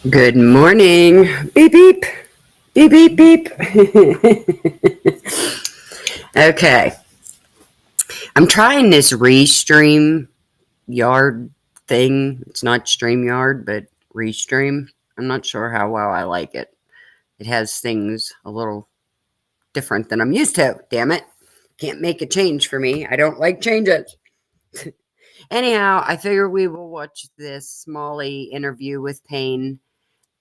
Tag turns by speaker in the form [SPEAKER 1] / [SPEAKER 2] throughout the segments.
[SPEAKER 1] Good morning. Beep, beep. Beep, beep, beep. Okay. I'm trying this Restream yard thing. It's not StreamYard, but Restream. I'm not sure how well I like it. It has things a little different than I'm used to. Damn it. Can't make a change for me. I don't like changes. Anyhow, I figure we will watch this Molly interview with Payne.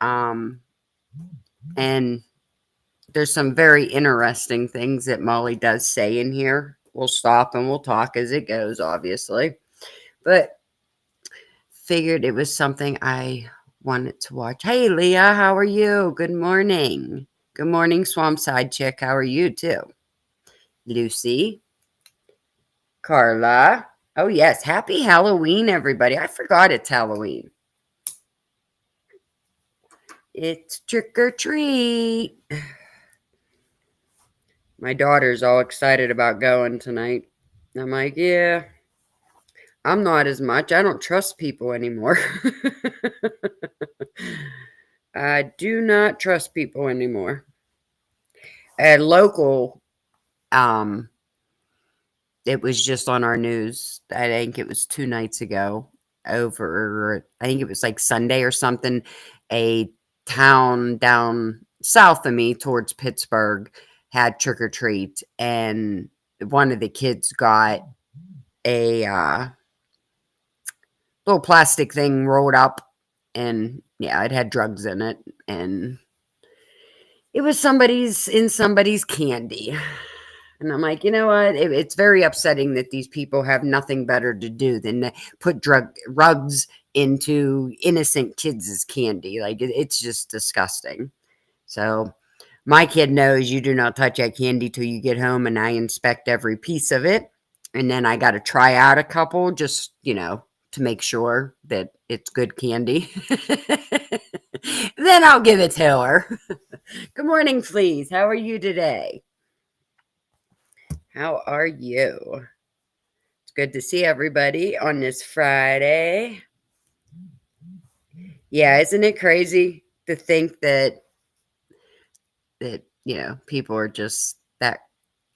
[SPEAKER 1] Um, and there's some very interesting things that Molly does say in here. We'll stop and we'll talk as it goes, obviously. But figured it was something I wanted to watch. Hey, Leah, how are you? Good morning. Good morning, Swamp Side Chick. How are you, too? Lucy, Carla. Oh, yes. Happy Halloween, everybody. I forgot it's Halloween. It's trick or treat. My daughter's all excited about going tonight. I'm like, yeah, I'm not as much. I don't trust people anymore. I do not trust people anymore. A local, um, it was just on our news. I think it was 2 nights ago. I think it was like Sunday or something. A town down south of me towards Pittsburgh had trick or treat, and one of the kids got a little plastic thing rolled up, and yeah, it had drugs in it, and it was somebody's candy. And I'm like, you know what? It's very upsetting that these people have nothing better to do than to put drugs into innocent kids' candy. Like, it's just disgusting. So, my kid knows you do not touch that candy till you get home, and I inspect every piece of it. And then I got to try out a couple just, to make sure that it's good candy. Then I'll give it to her. Good morning, Fleas. How are you today? How are you? It's good to see everybody on this Friday. Yeah, isn't it crazy to think that people are just that.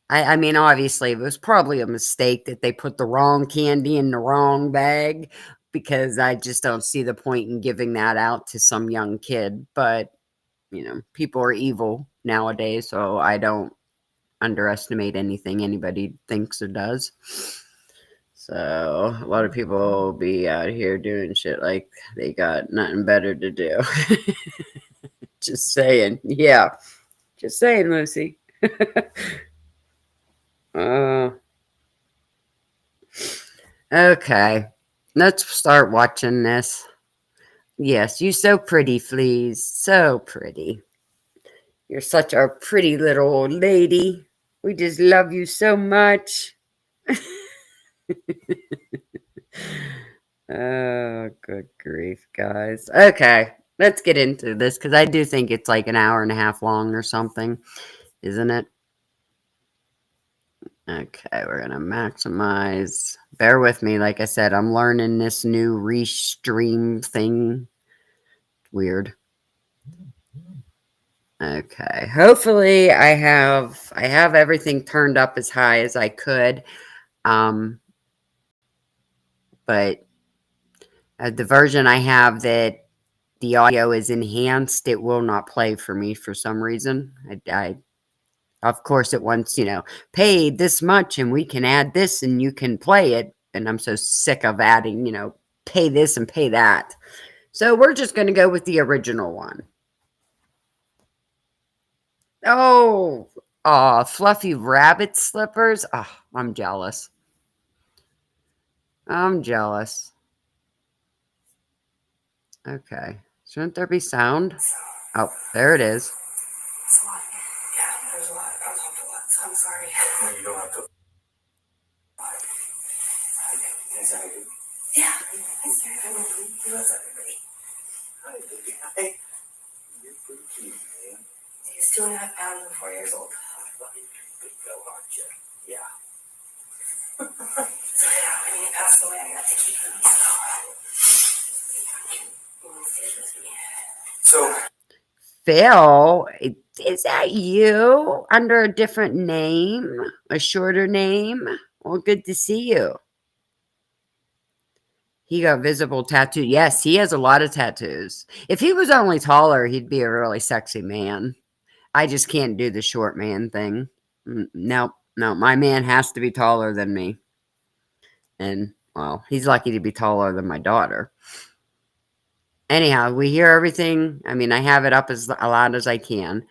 [SPEAKER 1] I mean, obviously, it was probably a mistake that they put the wrong candy in the wrong bag, because I just don't see the point in giving that out to some young kid. But, people are evil nowadays, so I don't underestimate anything anybody thinks or does. So a lot of people will be out here doing shit like they got nothing better to do. Just saying. Yeah. Just saying, Lucy. uh, okay. Let's start watching this. Yes, you so pretty, Fleas. So pretty. You're such a pretty little old lady. We just love you so much. Oh, good grief, guys. Okay, let's get into this because I do think it's like an hour and a half long or something, isn't it? Okay, we're going to maximize. Bear with me. Like I said, I'm learning this new Restream thing. Weird. Okay. Hopefully I have everything turned up as high as I could. Um but the version I have that the audio is enhanced, it will not play for me for some reason. I of course it wants, pay this much and we can add this and you can play it. And I'm so sick of adding, pay this and pay that. So we're just going to go with the original one. Oh, fluffy rabbit slippers. Oh, I'm jealous. I'm jealous. Okay. Shouldn't there be sound? Oh, there it is.
[SPEAKER 2] It's a lot. Yeah, there's a lot. I was off a lot, so I'm sorry. No, you don't have to. Is that good? Yeah. Thanks, sir. I love you. He loves everybody. Hi, baby. Hey. You're pretty cute, man. He's 2.5 pounds and 4 years old. Big girl, aren't you? Yeah. So yeah, when he passed away, I got to keep him. So he stays with me. So,
[SPEAKER 1] Phil, is that you under a different name, a shorter name? Well, good to see you. He got visible tattoo. Yes, he has a lot of tattoos. If he was only taller, he'd be a really sexy man. I just can't do the short man thing. No, no, my man has to be taller than me. And, well, he's lucky to be taller than my daughter. Anyhow, we hear everything. I mean, I have it up as loud as I can.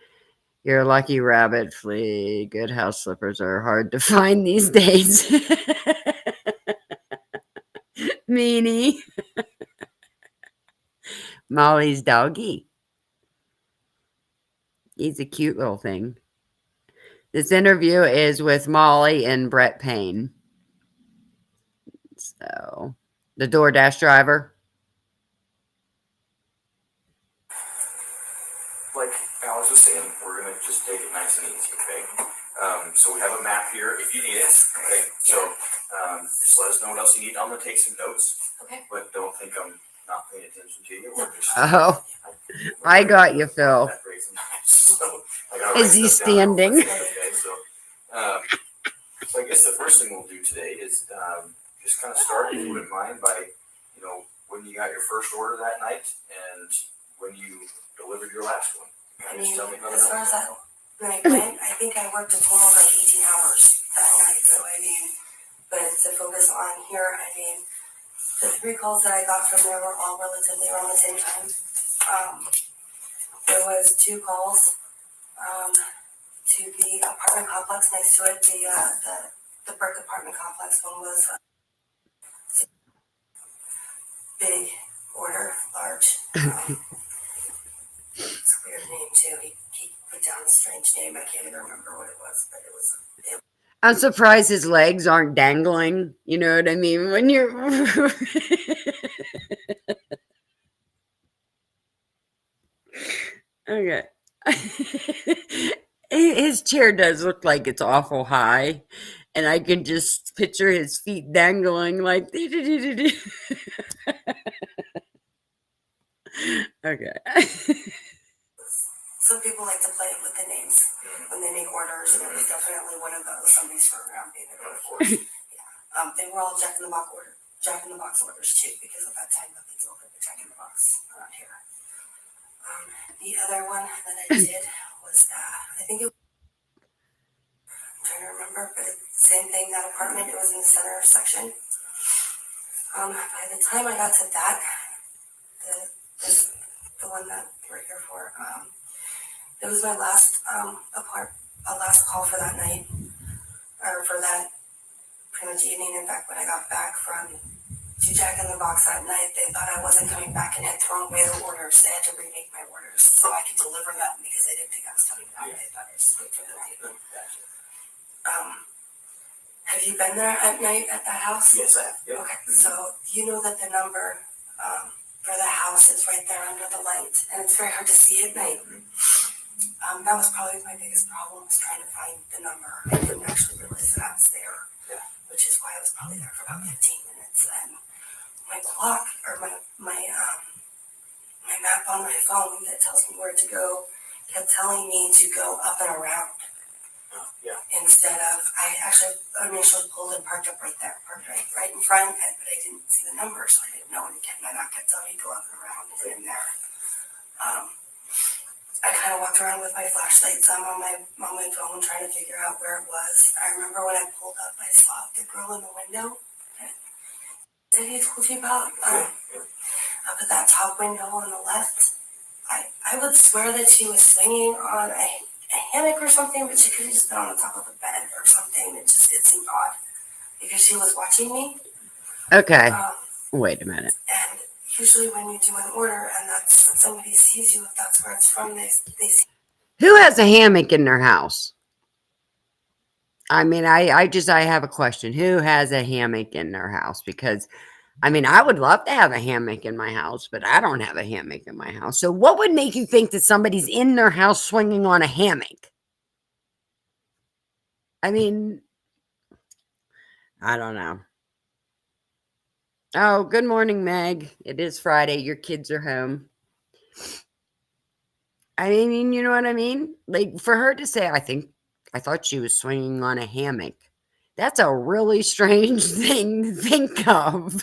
[SPEAKER 1] You're a lucky rabbit, Flea. Good house slippers are hard to find these days. Meanie. Molly's doggy. He's a cute little thing. This interview is with Molly and Brent Payne. So, the DoorDash driver.
[SPEAKER 2] like Alice was saying, we're gonna just take it nice and easy, okay? So we have a map here if you need it, okay? So, just let us know what else you need. I'm gonna take some notes. Okay. But don't think I'm not paying attention to you. Or just,
[SPEAKER 1] Oh, I got you, Phil. Is he standing?
[SPEAKER 2] Okay, so I guess the first thing we'll do today is just kind of start, if you wouldn't mind, by when you got your first order that night and when you delivered your last one.
[SPEAKER 3] Just tell me as far as that night went, I think I worked a total of like 18 hours that night. So but to focus on here, the 3 calls that I got from there were all relatively around the same time. There was 2 calls to the apartment complex next to it, the Burke apartment complex. One was big order, large. It's a weird name too. He put down a strange name. I can't even remember what it was, but it was.
[SPEAKER 1] I'm surprised his legs aren't dangling. You know what I mean? When you're. Okay. His chair does look like it's awful high. And I can just picture his feet dangling like. Okay.
[SPEAKER 3] Some people like to play with the names when they make orders, and it was definitely one of those. Somebody screwed around being there, of course. Yeah. They were all Jack in the Box orders too, because at that time nothing's open to Jack in the Box around here. The other one that I did was I think it. I'm trying to remember, but same thing. That apartment, it was in the center section. By the time I got to that, the one that we're here for, it was my last last call for that night, or for that pretty much evening. In fact, when I got back to Jack in the Box that night, they thought I wasn't coming back and had thrown away the orders. They had to remake my orders so I could deliver them because they didn't think I was coming back. They thought I was asleep for the night. Have you been there at night at that house?
[SPEAKER 2] Yes, I have. Yep.
[SPEAKER 3] Okay, so you know that the number for the house is right there under the light, and it's very hard to see at night. That was probably my biggest problem, was trying to find the number. I didn't actually realize that I was there, which is why I was probably there for about 15 minutes. And my clock, or my map on my phone that tells me where to go, kept telling me to go up and around. Instead of, I initially pulled and parked up right there, parked right in front, but I didn't see the number, so I didn't know. And again, my map kept telling me to go up and around and in there. I kind of walked around with my flashlight some on my phone trying to figure out where it was. I remember when I pulled up, I saw the girl in the window that I told you about, up at that top window on the left. I would swear that she was swinging on a hammock or something, but she could have just been on the top of the bed or something. It seemed odd because she was watching me.
[SPEAKER 1] Okay. Wait a minute.
[SPEAKER 3] And usually when you do an order and that's somebody sees you, if that's where it's from, they see.
[SPEAKER 1] Who has a hammock in their house? I mean, I have a question. Who has a hammock in their house? Because, I mean, I would love to have a hammock in my house, but I don't have a hammock in my house. So what would make you think that somebody's in their house swinging on a hammock? I mean, I don't know. Oh, good morning, Meg. It is Friday. Your kids are home. I mean, you know what I mean? Like, for her to say, I thought she was swinging on a hammock. That's a really strange thing to think of.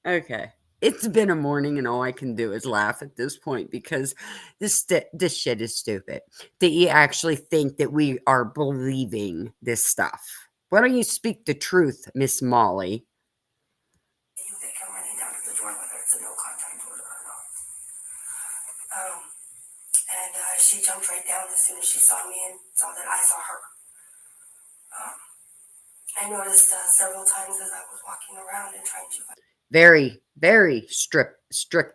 [SPEAKER 1] Okay. It's been a morning, and all I can do is laugh at this point because this shit is stupid. That you actually think that we are believing this stuff. Why don't you speak the truth, Miss Molly?
[SPEAKER 3] They come running down to the door, whether it's a no contact order or not. And she jumped right down as soon as she saw me and saw that I saw her. I noticed several times as I was walking around and trying to.
[SPEAKER 1] Very, very scripted.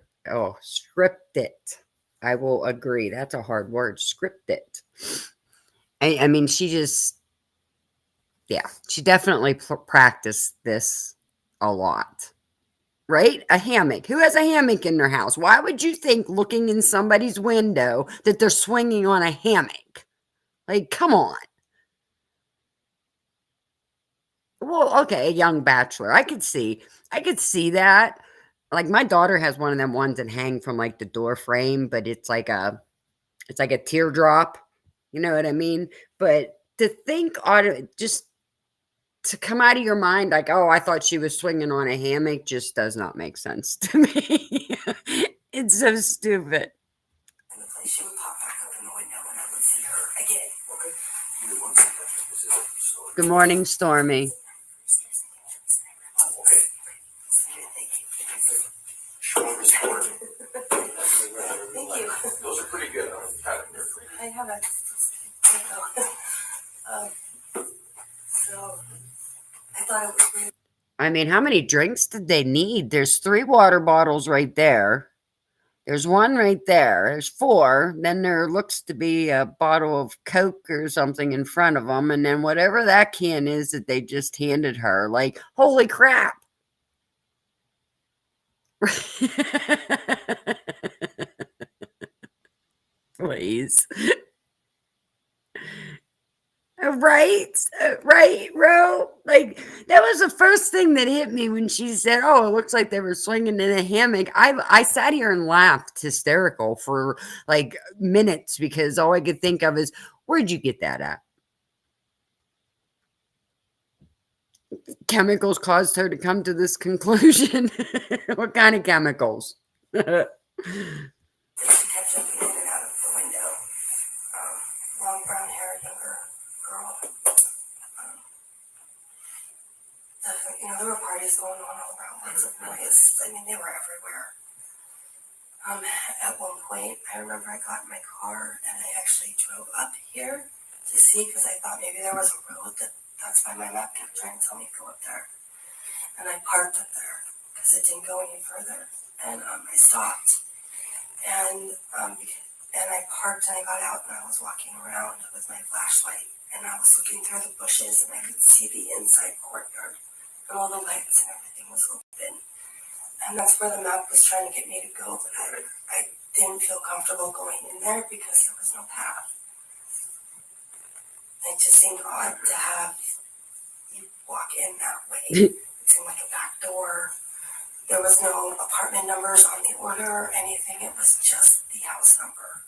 [SPEAKER 1] I will agree. That's a hard word. Scripted. I mean, she definitely practiced this a lot. Right? A hammock. Who has a hammock in their house? Why would you think looking in somebody's window that they're swinging on a hammock? Like, come on. Well, okay, a young bachelor. I could see that. Like my daughter has one of them ones that hang from like the door frame, but it's like a teardrop. You know what I mean? But to think just to come out of your mind like, oh, I thought she was swinging on a hammock just does not make sense to me. It's so stupid.
[SPEAKER 3] In the place, she would pop back up in the window and I would see her again. Okay.
[SPEAKER 1] Good morning, Stormy.
[SPEAKER 3] Thank you.
[SPEAKER 2] Those are pretty good.
[SPEAKER 3] I have a. So I thought it was really.
[SPEAKER 1] I mean, how many drinks did they need? There's 3 water bottles right there. There's 1 right there. There's 4. Then there looks to be a bottle of Coke or something in front of them. And then whatever that can is that they just handed her. Like, holy crap. Please. Right, Ro. Like that was the first thing that hit me when she said, "Oh, it looks like they were swinging in a hammock." I sat here and laughed hysterical for like minutes because all I could think of is, "Where'd you get that at?" Chemicals caused her to come to this conclusion. What kind of chemicals?
[SPEAKER 3] She kept jumping in and out of the window. Long brown hair, younger girl. There were parties going on all around, lots of noise. I mean, they were everywhere. At one point, I remember I got in my car and I actually drove up here to see because I thought maybe there was a road that's why my map kept trying to tell me to go up there. And I parked up there because it didn't go any further. And I stopped and I parked and I got out and I was walking around with my flashlight and I was looking through the bushes and I could see the inside courtyard and all the lights and everything was open. And that's where the map was trying to get me to go, but I didn't feel comfortable going in there because there was no path. It just seemed odd to have you walk in that way. It seemed like a back door. There was no apartment numbers on the order or anything. It was just the house number.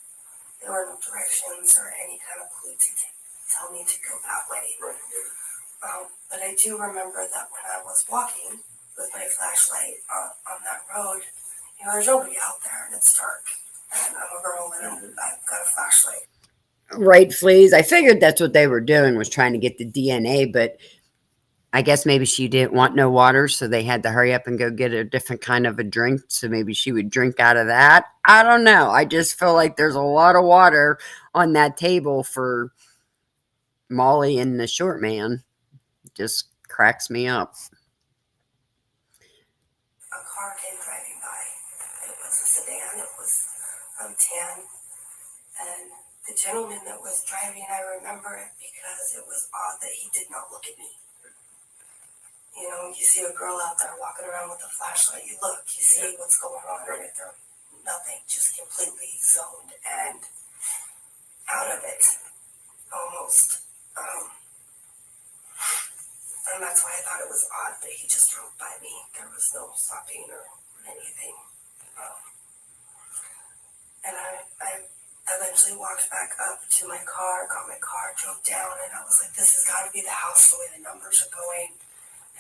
[SPEAKER 3] There were no directions or any kind of clue to tell me to go that way. But I do remember that when I was walking with my flashlight on that road, there's nobody out there and it's dark. And I'm a girl and I've got a flashlight.
[SPEAKER 1] Right, fleas. I figured that's what they were doing was trying to get the DNA, but I guess maybe she didn't want no water, so they had to hurry up and go get a different kind of a drink. So maybe she would drink out of that. I don't know. I just feel like there's a lot of water on that table for Molly and the short man. Just cracks me up.
[SPEAKER 3] A car came driving by. It was a sedan. It was tan. And the gentleman that was driving, I remember it because it was odd that he did not look at me. You see a girl out there walking around with a flashlight, you look, you see what's going on right there. Nothing, just completely zoned and out of it, almost. And that's why I thought it was odd that he just drove by me. There was no stopping or anything. And I eventually walked back up to my car, got my car, drove down, and I was like, this has got to be the house the way the numbers are going.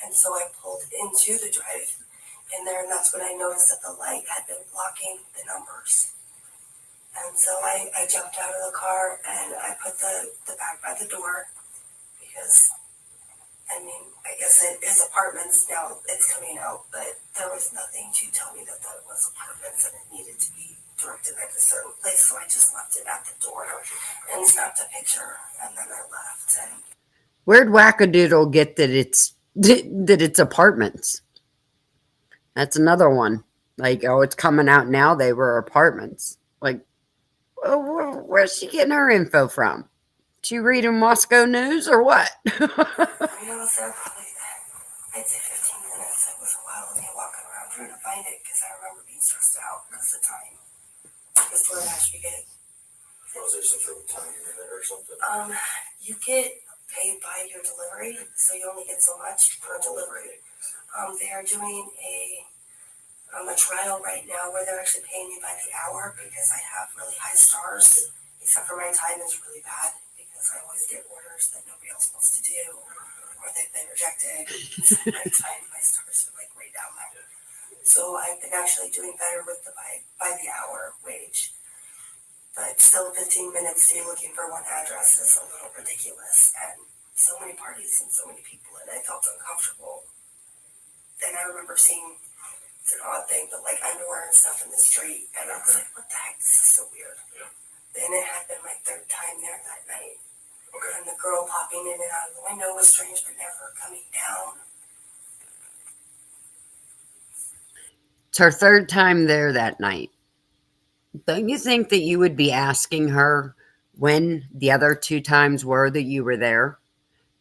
[SPEAKER 3] And so I pulled into the drive in there, and that's when I noticed that the light had been blocking the numbers. And so I jumped out of the car and I put the bag by the door because, I mean, I guess it is apartments now, it's coming out, but there was nothing to tell me that that was apartments and it needed to be directed at a certain place, so I just left it at the door and snapped a picture, and then I left. And
[SPEAKER 1] where'd Wackadoodle get that it's apartments? That's another one. Like, oh, it's coming out now. They were apartments. Like, where's she getting her info from? She reading Moscow News or what?
[SPEAKER 3] I mean, I was there probably, I'd say 15 minutes. It was a while of me walking around trying to find it because I remember being stressed out because of the time. Because DoorDash, you get.
[SPEAKER 2] Was there some sort of time limit or something?
[SPEAKER 3] You get paid by your delivery, so you only get so much per delivery. They are doing a trial right now where they're actually paying me by the hour because I have really high stars, except for my time is really bad because I always get orders that nobody else wants to do or they've been rejected. So my stars are like way down there. So I've been actually doing better with the by the hour wage. But still 15 minutes to be looking for one address is a little ridiculous, and so many parties and so many people, and I felt uncomfortable. Then I remember seeing, it's an odd thing, but like underwear and stuff in the street, and I was like, what the heck, this is so weird.
[SPEAKER 2] Yeah.
[SPEAKER 3] Then it had been my third time there that night.
[SPEAKER 2] Okay.
[SPEAKER 3] And the girl popping in and out of the window was strange, but never coming down.
[SPEAKER 1] It's her third time there that night. Don't you think that you would be asking her when the other 2 times were that you were there?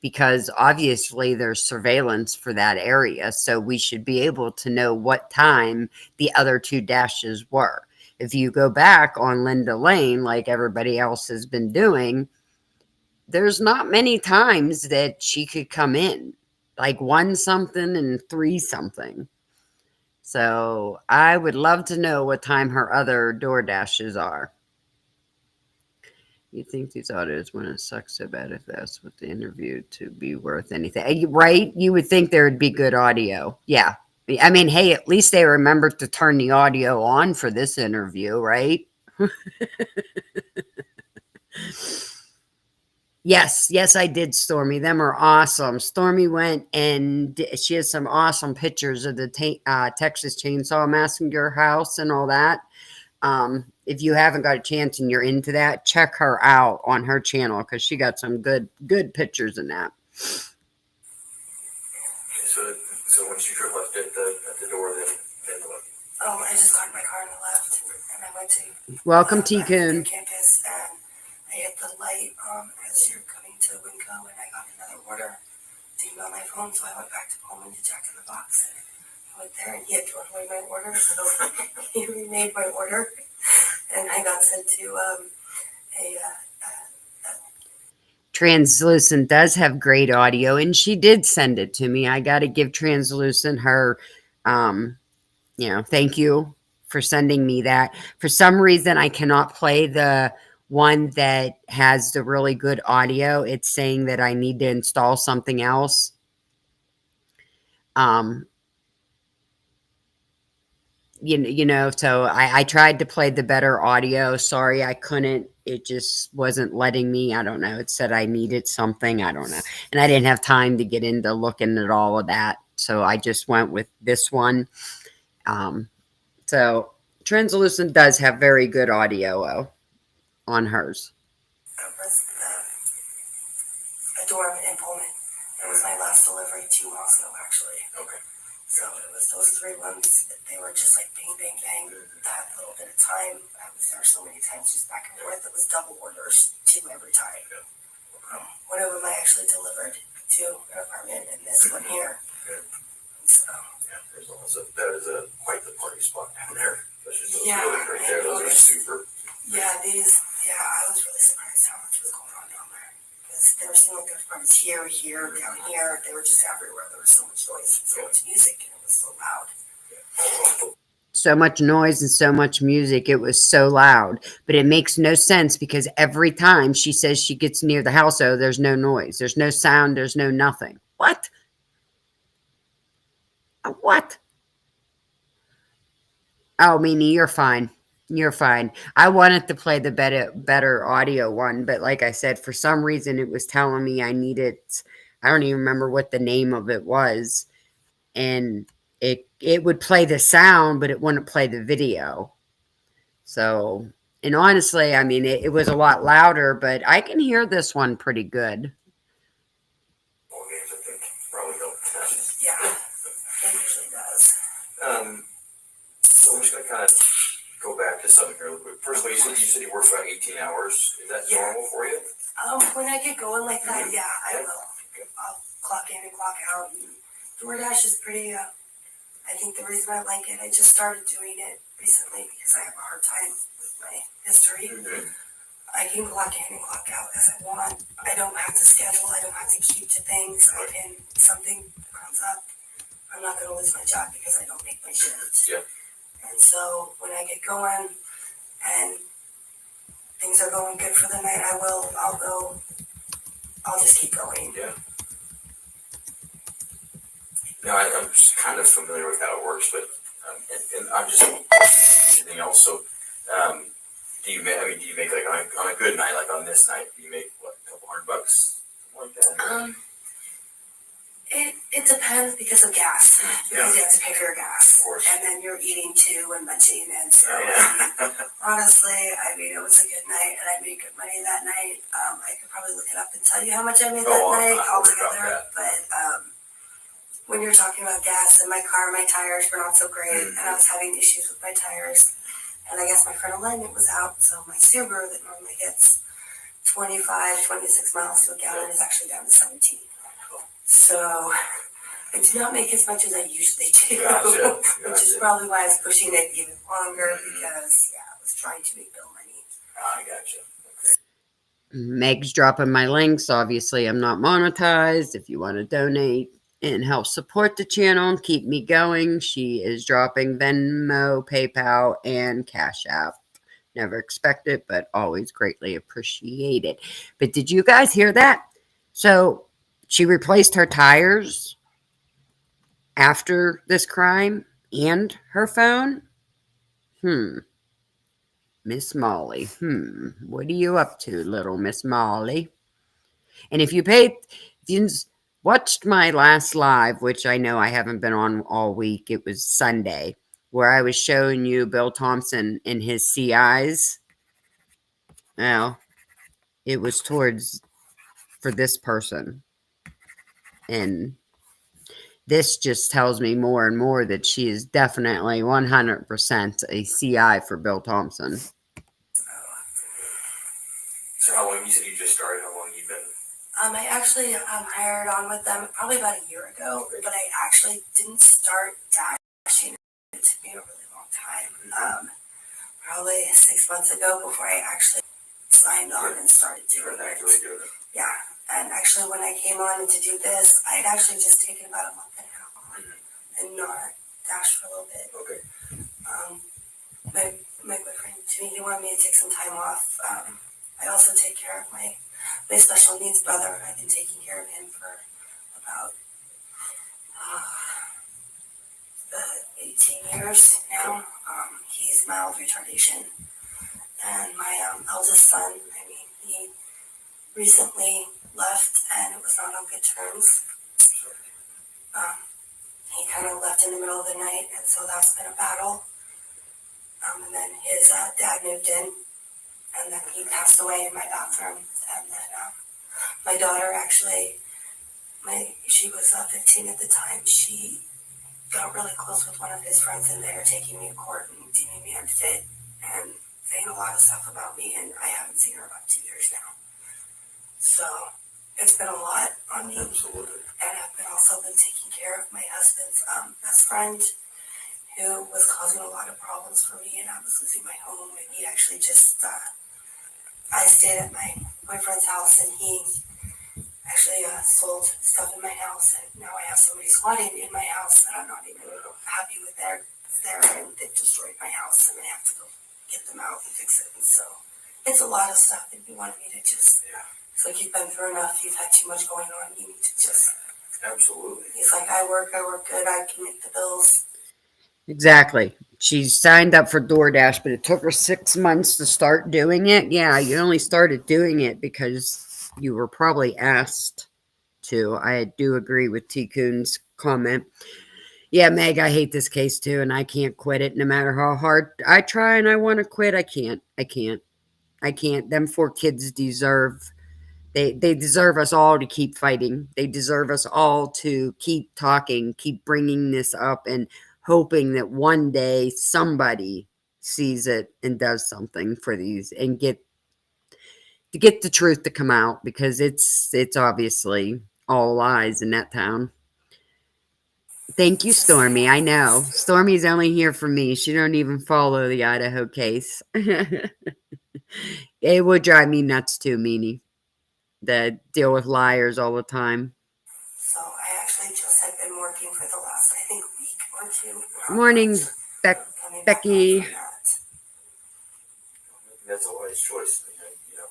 [SPEAKER 1] Because obviously there's surveillance for that area, so we should be able to know what time the other 2 dashes were. If you go back on Linda Lane, like everybody else has been doing, there's not many times that she could come in, like 1 something and 3 something. So I would love to know what time her other door dashes are. You think these audios wouldn't suck so bad if that's what the interview to be worth anything, right? You would think there would be good audio. Yeah. I mean, hey, at least they remembered to turn the audio on for this interview, right? Yes, I did, Stormy. Them are awesome. Stormy went and she has some awesome pictures of the Texas Chainsaw Massacre house and all that. If you haven't got a chance and you're into that, check her out on her channel because she got some good pictures in that.
[SPEAKER 2] So once you left at the door, then what?
[SPEAKER 3] I just got in my car and I left, and I went to
[SPEAKER 1] Welcome, T-Coon.
[SPEAKER 3] campus, and I hit the light as you're coming to Winco, and I got another order. Dinged on my phone, so I went back to Pullman to check in the box. And I went there, and he had thrown away my order, so he remade my order, and I got sent to
[SPEAKER 1] Translucent does have great audio, and she did send it to me. I got to give Translucent her, thank you for sending me that. For some reason, I cannot play the one that has the really good audio. It's saying that I need to install something else. So I tried to play the better audio. Sorry, I couldn't. It just wasn't letting me. I don't know. It said I needed something. I don't know. And I didn't have time to get into looking at all of that. So I just went with this one. So Translucent does have very good audio on hers.
[SPEAKER 3] A dorm in Pullman. It was my last delivery to Moscow, actually.
[SPEAKER 2] Okay.
[SPEAKER 3] So it was those 3 ones. They were just like bang, bang, bang. That little bit of time. I was there so many times, just back and forth. It was double orders, 2 every time. One of them I actually delivered to an apartment, and this one here. So.
[SPEAKER 2] Yeah, that is quite the party spot down there.
[SPEAKER 3] Yeah,
[SPEAKER 2] really great there. Those are super.
[SPEAKER 3] Yeah, I was really surprised how much was going on down there. Because there seemed like there was parties here, down here. They were just everywhere. There was so much noise and so much music, and it was so loud.
[SPEAKER 1] so much noise and so much music. It was so loud, but it makes no sense because every time she says she gets near the house, oh, there's no noise, there's no sound, there's no nothing. What? What? Oh, Mimi, you're fine. You're fine. I wanted to play the better audio one, but like I said, for some reason it was telling me I needed. I don't even remember what the name of it was, and it would play the sound, but it wouldn't play the video. So, and honestly, I mean, it was a lot louder, but I can hear this one pretty good.
[SPEAKER 2] All games, I think, probably help.
[SPEAKER 3] Yeah, it usually does.
[SPEAKER 2] So I'm just gonna kind of go back to something here real quick. First of all, you said you work for about 18 hours. Is that normal for you?
[SPEAKER 3] When I get going like that, yeah, I will. I'll clock in and clock out. And DoorDash is pretty. I think the reason I like it, I just started doing it recently because I have a hard time with my history. I can clock in and clock out as I want. I don't have to schedule. I don't have to keep to things. I can, something comes up, I'm not going to lose my job because I don't make my shift.
[SPEAKER 2] Yeah.
[SPEAKER 3] And so when I get going and things are going good for the night, I'll just keep going.
[SPEAKER 2] Yeah. No, I'm just kind of familiar with how it works, but and I'm just anything else. So, do you make like on a good night, like on this night, do you make what, a couple $100, something like that?
[SPEAKER 3] It depends because of gas. Because you have to pay for your gas.
[SPEAKER 2] Of course.
[SPEAKER 3] And then you're eating too and munching. And so, honestly, I mean, it was a good night and I made good money that night. I could probably look it up and tell you how much I made that night altogether. But when you're talking about gas in my car, my tires were not so great. And I was having issues with my tires. And I guess my front alignment was out. So my Subaru that normally gets 25, 26 miles to a gallon is actually down to 17. So I do not make as much as I usually do,
[SPEAKER 2] Gotcha.
[SPEAKER 3] which is probably why I was pushing it even longer because I was trying to make bill money.
[SPEAKER 2] I gotcha. Okay.
[SPEAKER 1] Meg's dropping my links. Obviously, I'm not monetized. If you want to donate and help support the channel and keep me going, she is dropping Venmo, PayPal, and Cash App. Never expect it, but always greatly appreciate it. But did you guys hear that? So she replaced her tires after this crime and her phone? Miss Molly. What are you up to, little Miss Molly? And if you watched my last live, which I know I haven't been on all week, it was Sunday, where I was showing you Bill Thompson in his CIs. Well, it was for this person. And this just tells me more and more that she is definitely 100% a CI for Bill Thompson.
[SPEAKER 2] So how long, you said you just started, how long you been?
[SPEAKER 3] I actually hired on with them probably about a year ago, but I actually didn't start dashing. It took me a really long time. Probably 6 months ago before I actually signed on and started doing it. Yeah, and actually when I came on to do this, I had actually just taken about a month and a half on and not dashed for a little bit.
[SPEAKER 2] Okay.
[SPEAKER 3] My boyfriend, he wanted me to take some time off. I also take care of my special needs brother. I've been taking care of him for about 18 years now. He's mild retardation. And my eldest son, he recently left and it was not on good terms. He kind of left in the middle of the night, and so that's been a battle. And then his dad moved in, and then he passed away in my bathroom. And then my daughter actually, she was 15 at the time. She got really close with one of his friends, and they were taking me to court and deeming me unfit and saying a lot of stuff about me, and I haven't seen her about 2 years now. So it's been a lot on me.
[SPEAKER 2] Absolutely.
[SPEAKER 3] And I've also been taking care of my husband's best friend, who was causing a lot of problems for me, and I was losing my home. And he actually just, I stayed at my boyfriend's house, and he actually sold stuff in my house, and now I have somebody squatting in my house that I'm not even happy with their there and they've destroyed my house and I have to go get them out and fix it. And so it's a lot of stuff that you wanted me to just, it's like you've been through enough, you've had too much going on, you need to just.
[SPEAKER 2] Absolutely.
[SPEAKER 3] He's like, I work good, I can make the bills.
[SPEAKER 1] Exactly. She signed up for DoorDash, but it took her 6 months to start doing it. Yeah, you only started doing it because you were probably asked to. I do agree with T. Coon's comment. Yeah, Meg, I hate this case too, and I can't quit it no matter how hard I try and I want to quit. I can't. Them 4 kids deserve they deserve us all to keep fighting. They deserve us all to keep talking, keep bringing this up, and hoping that one day somebody sees it and does something for these and get the truth to come out, because it's obviously all lies in that town. Thank you, Stormy. I know Stormy's only here for me. She don't even follow the Idaho case. It would drive me nuts too, Meanie, that deal with liars all the time.
[SPEAKER 3] So I actually just have been working for the last, I think, week or two.
[SPEAKER 1] Morning,
[SPEAKER 3] Coming back
[SPEAKER 1] Becky.
[SPEAKER 3] on from that.
[SPEAKER 2] That's a wise choice. You know,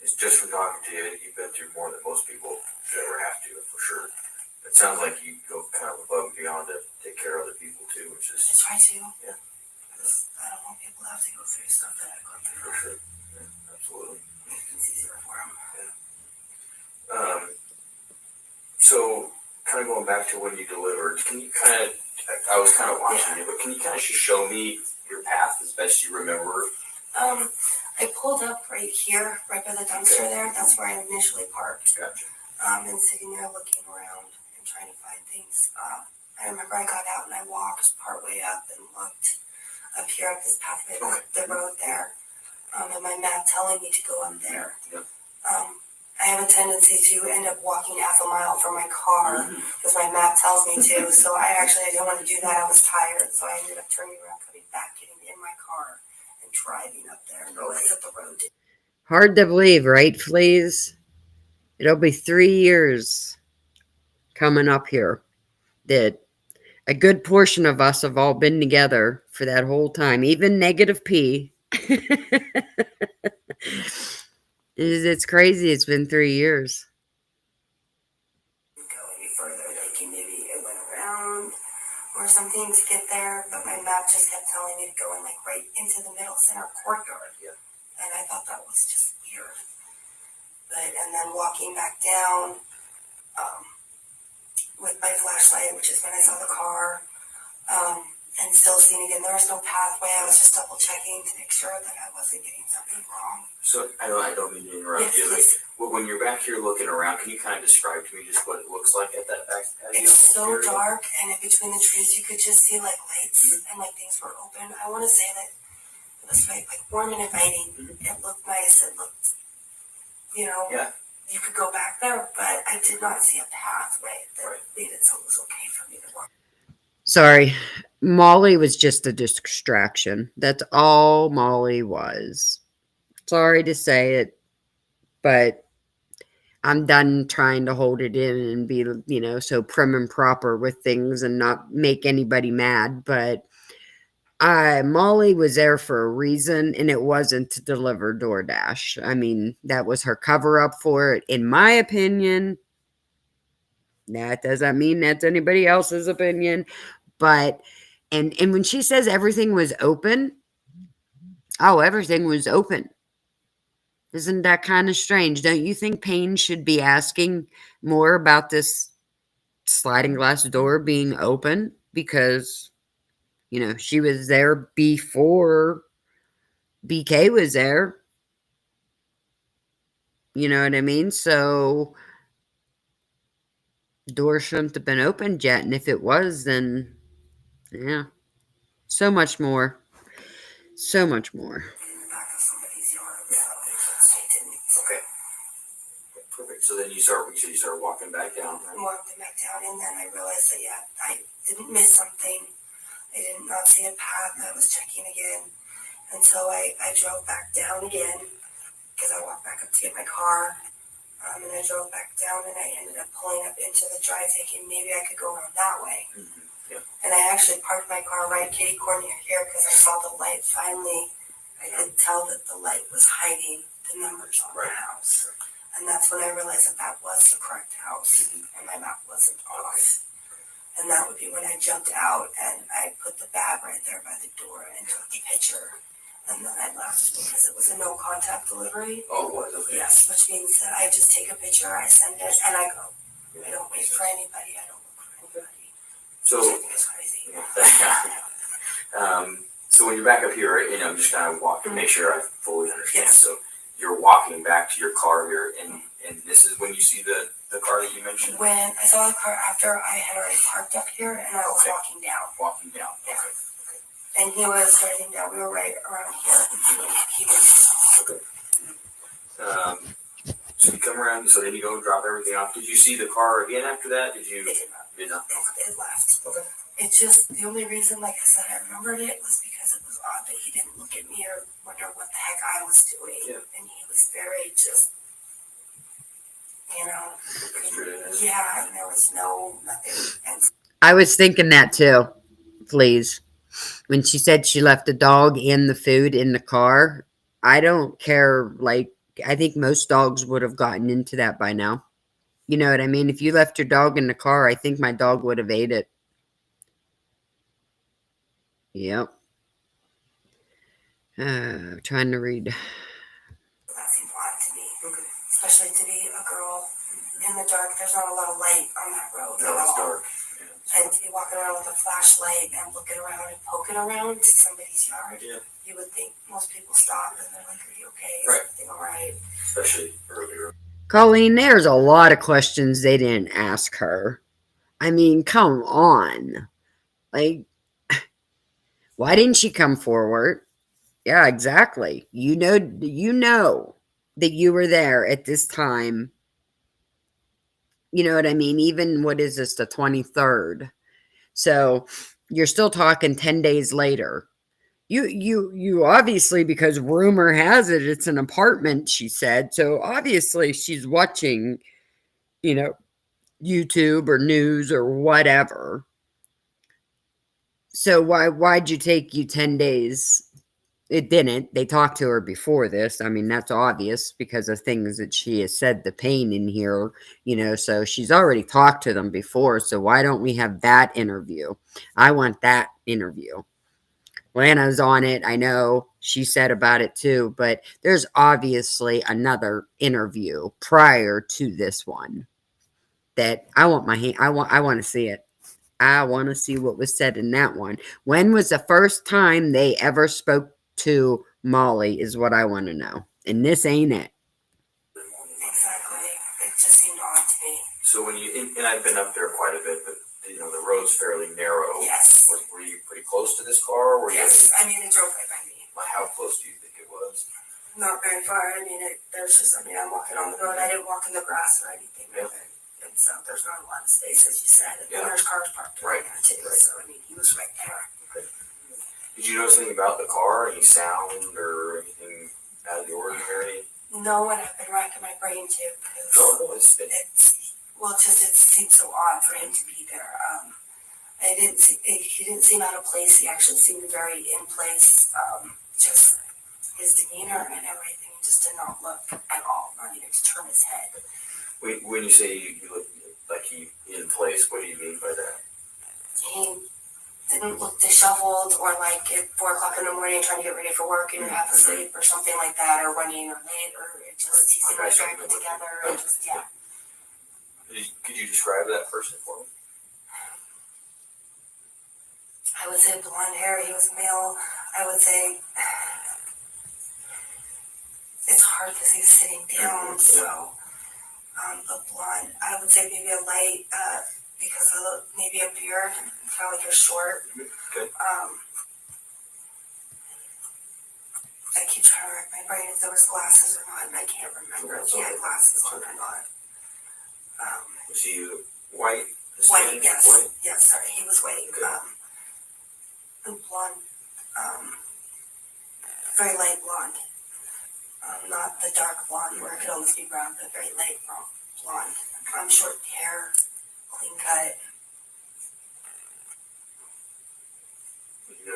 [SPEAKER 2] it's just from talking to you, you've been through more than most people should ever have to, for sure. It sounds like you go kind of above and beyond to take care of other people too, which
[SPEAKER 3] I
[SPEAKER 2] is
[SPEAKER 3] try to.
[SPEAKER 2] Yeah.
[SPEAKER 3] Because I don't want people to have to go through stuff that I've gone through.
[SPEAKER 2] for sure. Yeah, absolutely.
[SPEAKER 3] It's easier for them.
[SPEAKER 2] So kind of going back to when you delivered, can you kind of, I was kind of watching you, but can you kind of just show me your path as best you remember?
[SPEAKER 3] I pulled up right here, right by the dumpster there. That's where I initially parked.
[SPEAKER 2] Gotcha.
[SPEAKER 3] And sitting there looking around and trying to find things. I remember I got out and I walked partway up and looked up here at this pathway, the road there. And my map telling me to go up there.
[SPEAKER 2] Yep.
[SPEAKER 3] I have a tendency to end up walking half a mile from my car because my map tells me to. So I didn't want to do that. I was tired, so I ended up turning around, coming back, getting in my car, and driving up there and realized that the road.
[SPEAKER 1] Hard to believe, right, Fleas? It'll be 3 years coming up here that a good portion of us have all been together for that whole time, even negative P. It's crazy. It's been 3 years.
[SPEAKER 3] Go any further, thinking maybe it went around or something to get there, but my map just kept telling me to go in like right into the middle center courtyard.
[SPEAKER 2] Yeah.
[SPEAKER 3] And I thought that was just weird. And then walking back down with my flashlight, which is when I saw the car, and still seeing again, there was no pathway. I was just double checking to make sure that I wasn't getting something wrong.
[SPEAKER 2] So I don't mean to interrupt you.
[SPEAKER 3] Yes,
[SPEAKER 2] But when you're back here looking around, can you kind of describe to me just what it looks like at that back patio?
[SPEAKER 3] It's so
[SPEAKER 2] area?
[SPEAKER 3] dark, and in between the trees, you could just see like lights and like things were open. I want to say that it was like warm and inviting. It looked nice. It looked,
[SPEAKER 2] Yeah.
[SPEAKER 3] you could go back there, but I did not see a pathway that made it so it was okay for me to walk.
[SPEAKER 1] Sorry. Molly was just a distraction. That's all Molly was. Sorry to say it, but I'm done trying to hold it in and be, so prim and proper with things and not make anybody mad. But Molly was there for a reason, and it wasn't to deliver DoorDash. I mean, that was her cover up for it, in my opinion. That doesn't mean that's anybody else's opinion. But, and when she says everything was open, everything was open. Isn't that kind of strange? Don't you think Payne should be asking more about this sliding glass door being open? Because, she was there before BK was there. You know what I mean? So, the door shouldn't have been opened yet. And if it was, then, yeah. So much more. So much more.
[SPEAKER 2] Okay. Perfect. So then you start walking back down. Right?
[SPEAKER 3] I'm walking back down, and then I realized that I didn't miss something. I did not see a path. I was checking again, and so I drove back down again because I walked back up to get my car, and I drove back down, and I ended up pulling up into the drive, thinking maybe I could go around that way.
[SPEAKER 2] Yeah.
[SPEAKER 3] And And I actually parked my car right kitty corner here because I saw the light finally. I could tell that the light was hiding the numbers on the house. And that's when I realized that that was the correct house and my map wasn't off. And that would be when I jumped out and I put the bag right there by the door and took the picture. And then I left because it was a no contact delivery.
[SPEAKER 2] Oh, it was, okay.
[SPEAKER 3] Yes, which means that I just take a picture, I send it, and I go. I don't wait for anybody, I don't look for anybody.
[SPEAKER 2] So,
[SPEAKER 3] Which I think is crazy.
[SPEAKER 2] so when you're back up here, I'm just kind of walking, make sure I fully understand.
[SPEAKER 3] Yes.
[SPEAKER 2] So you're walking back to your car here, and this is when you see the car that you mentioned?
[SPEAKER 3] When I saw the car after I had already parked up here, and I was walking down.
[SPEAKER 2] Walking down,
[SPEAKER 3] Yeah.
[SPEAKER 2] okay.
[SPEAKER 3] And he was driving down, we were right around here, and he was.
[SPEAKER 2] Okay. So you come around, so then you go drop everything off. Did you see the car again after that? Did you?
[SPEAKER 3] It did not.
[SPEAKER 2] Did not?
[SPEAKER 3] It left.
[SPEAKER 2] Okay.
[SPEAKER 3] It's just, the only reason, like I said, I remembered it was because it was odd that he didn't look at me or wonder what the heck I was doing.
[SPEAKER 2] Yeah.
[SPEAKER 3] And he was very just, yeah, and there was nothing. And
[SPEAKER 1] I was thinking that too, please. When she said she left the dog and the food in the car, I don't care. Like, I think most dogs would have gotten into that by now. You know what I mean? If you left your dog in the car, I think my dog would have ate it. Yep. Trying to read.
[SPEAKER 3] that seemed odd to me, especially to be a girl in the dark. There's not a lot of light on that road at
[SPEAKER 2] No, it's
[SPEAKER 3] all.
[SPEAKER 2] dark.
[SPEAKER 3] And to be walking around with a flashlight and looking around and poking around somebody's yard, you would think most people stop and they're like, "Are you okay? Is everything all right?"
[SPEAKER 2] Especially earlier.
[SPEAKER 1] Colleen, there's a lot of questions they didn't ask her. I mean, come on. Like, why didn't she come forward? Yeah, exactly. You know that you were there at this time. You know what I mean? Even, what is this, the 23rd? So you're still talking 10 days later. You obviously, because rumor has it, it's an apartment, she said. So obviously she's watching, YouTube or news or whatever. So why'd you take you 10 days? It didn't. They talked to her before this. I mean, that's obvious because of things that she has said, the Payne in here, so she's already talked to them before. So why don't we have that interview? I want that interview. Lana's on it. I know she said about it too, but there's obviously another interview prior to this one that I want I want to see it. I want to see what was said in that one. When was the first time they ever spoke to Molly is what I want to know. And this ain't it.
[SPEAKER 3] Exactly. It just seemed odd to me.
[SPEAKER 2] So when and I've been up there quite a bit, but the road's fairly narrow.
[SPEAKER 3] Yes.
[SPEAKER 2] Were you pretty close to this car? Or
[SPEAKER 3] yes. I mean, it drove right by me.
[SPEAKER 2] How close do you think it was?
[SPEAKER 3] Not very far. I mean, I'm walking on the road. I didn't walk in the grass or anything.
[SPEAKER 2] Yeah.
[SPEAKER 3] And so there's not a lot of space, as you said. And there's cars parked right there too. Right. So, I mean, he was right there.
[SPEAKER 2] Okay. Did you notice anything about the car? Any sound or anything out of the ordinary?
[SPEAKER 3] No, and I've been racking my brain too. It seemed so odd for him to be there. He didn't seem out of place. He actually seemed very in place. Just his demeanor and everything, he just did not look at all, not even to turn his head.
[SPEAKER 2] When you say you look like he in place, what do you mean by that?
[SPEAKER 3] He didn't look disheveled or like at 4 o'clock in the morning trying to get ready for work and you're half asleep or something like that, or running or late, or he seemed like very put together and just, yeah.
[SPEAKER 2] Could you describe that person for me?
[SPEAKER 3] I would say blonde hair. He was male. I would say it's hard because he's sitting down, so but blonde. I would say maybe a light because of maybe a beard, kind of like a short.
[SPEAKER 2] Okay.
[SPEAKER 3] I keep trying to rack my brain if there was glasses or not, and I can't remember if he had glasses on or not.
[SPEAKER 2] Was he white?
[SPEAKER 3] White, yes.
[SPEAKER 2] White?
[SPEAKER 3] Yes, sorry, he was white.
[SPEAKER 2] Okay.
[SPEAKER 3] And blonde. Very light blonde. Not the dark blonde where it could almost be brown, but very light blonde. Short hair, clean cut.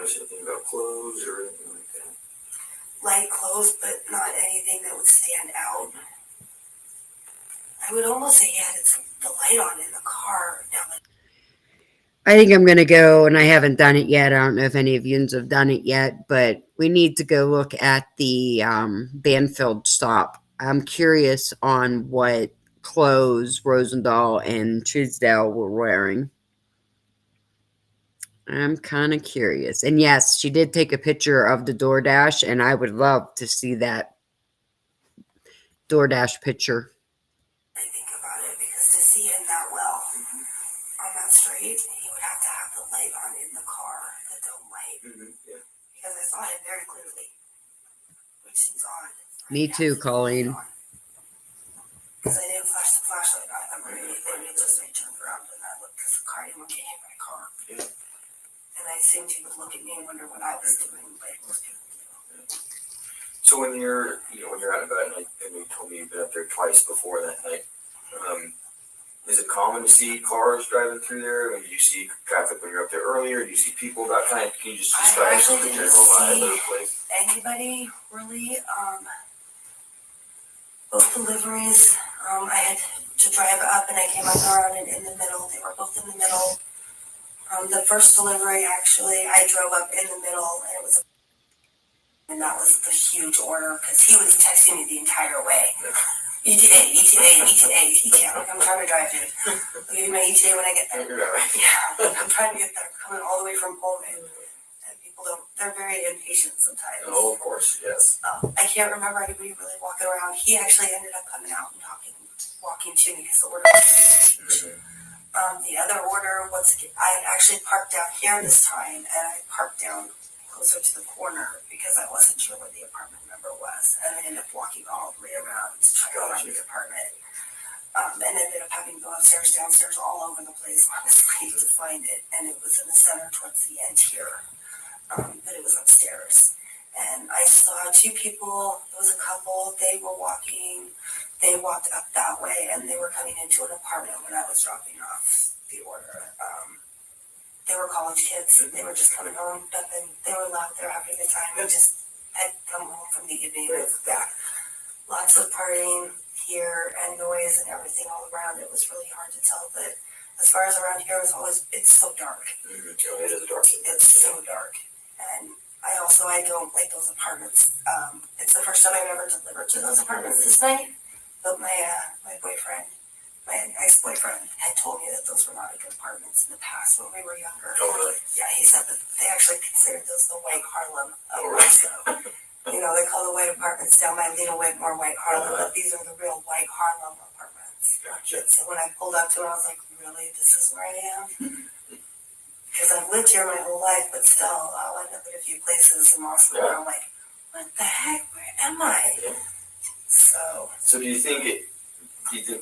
[SPEAKER 2] notice anything about clothes or anything like that?
[SPEAKER 3] Light clothes, but not anything that would stand out. I would almost say he had the light on in the car. Now,
[SPEAKER 1] I think I'm going to go, and I haven't done it yet. I don't know if any of you have done it yet, but we need to go look at the Banfield stop. I'm curious on what clothes Rosendahl and Chisdale were wearing. I'm kind of curious. And yes, she did take a picture of the DoorDash, and I would love to see that DoorDash picture.
[SPEAKER 3] I think about it, because to see him that well on that street, he would have to have the light on in the car, the dome light.
[SPEAKER 2] Yeah.
[SPEAKER 3] Because I saw him very clearly, which seems odd.
[SPEAKER 1] Me too, Colleen.
[SPEAKER 3] Because I didn't flash the flashlight on him or anything. It just, I turned around and I looked, because the car didn't get hit by a car.
[SPEAKER 2] Yeah.
[SPEAKER 3] And I assumed he would look at me and wonder what I was doing, like most people do.
[SPEAKER 2] So when you're out and about, and you told me you've been up there twice before that night, is it common to see cars driving through there? I mean, do you see traffic when you're up there earlier? Do you see people about kind of, can you just describe some of the general vibe of the place?
[SPEAKER 3] Anybody really, both deliveries, I had to drive up and I came up around in the middle. They were both in the middle. The first delivery, actually, I drove up in the middle, and that was the huge order, because he was texting me the entire way. ETA, ETA, ETA, ETA. I'm trying to drive, dude. I'll give you my ETA when I get there. Yeah, I'm trying to get there. I'm coming all the way from Pullman. And people they're very impatient sometimes.
[SPEAKER 2] Oh, of course, yes.
[SPEAKER 3] I can't remember anybody really walking around. He actually ended up coming out and walking to me, because the order was the other order was, I actually parked down here this time, and I parked down closer to the corner because I wasn't sure where the apartment number was, and I ended up walking all the way around to try to find the apartment, and ended up having to go upstairs, downstairs, all over the place, honestly, to find it, and it was in the center towards the end here, but it was upstairs, and I saw two people, it was a couple, they walked up that way, and they were coming into an apartment when I was dropping off the order. They were college kids. They were just coming home. Nothing. They were loud. They were having a good time. They just had come home from the evening. Yeah. Lots of partying here and noise and everything all around. It was really hard to tell. But as far as around here, it's so dark.
[SPEAKER 2] It is dark.
[SPEAKER 3] It's so dark. And I don't like those apartments. It's the first time I've ever delivered to those apartments this night. But my ex-boyfriend had told me that those were not good apartments in the past when we were younger.
[SPEAKER 2] Oh, really?
[SPEAKER 3] Yeah, he said that they actually considered those the white Harlem of Roscoe. They call the white apartments down by Lena Whitmore white Harlem, but these are the real white Harlem apartments.
[SPEAKER 2] Gotcha.
[SPEAKER 3] So when I pulled up to it, I was like, really, this is where I am? Because I've lived here my whole life, but still, I'll end up in a few places in Moscow where I'm like, what the heck, where am I?
[SPEAKER 2] Yeah.
[SPEAKER 3] So
[SPEAKER 2] do you think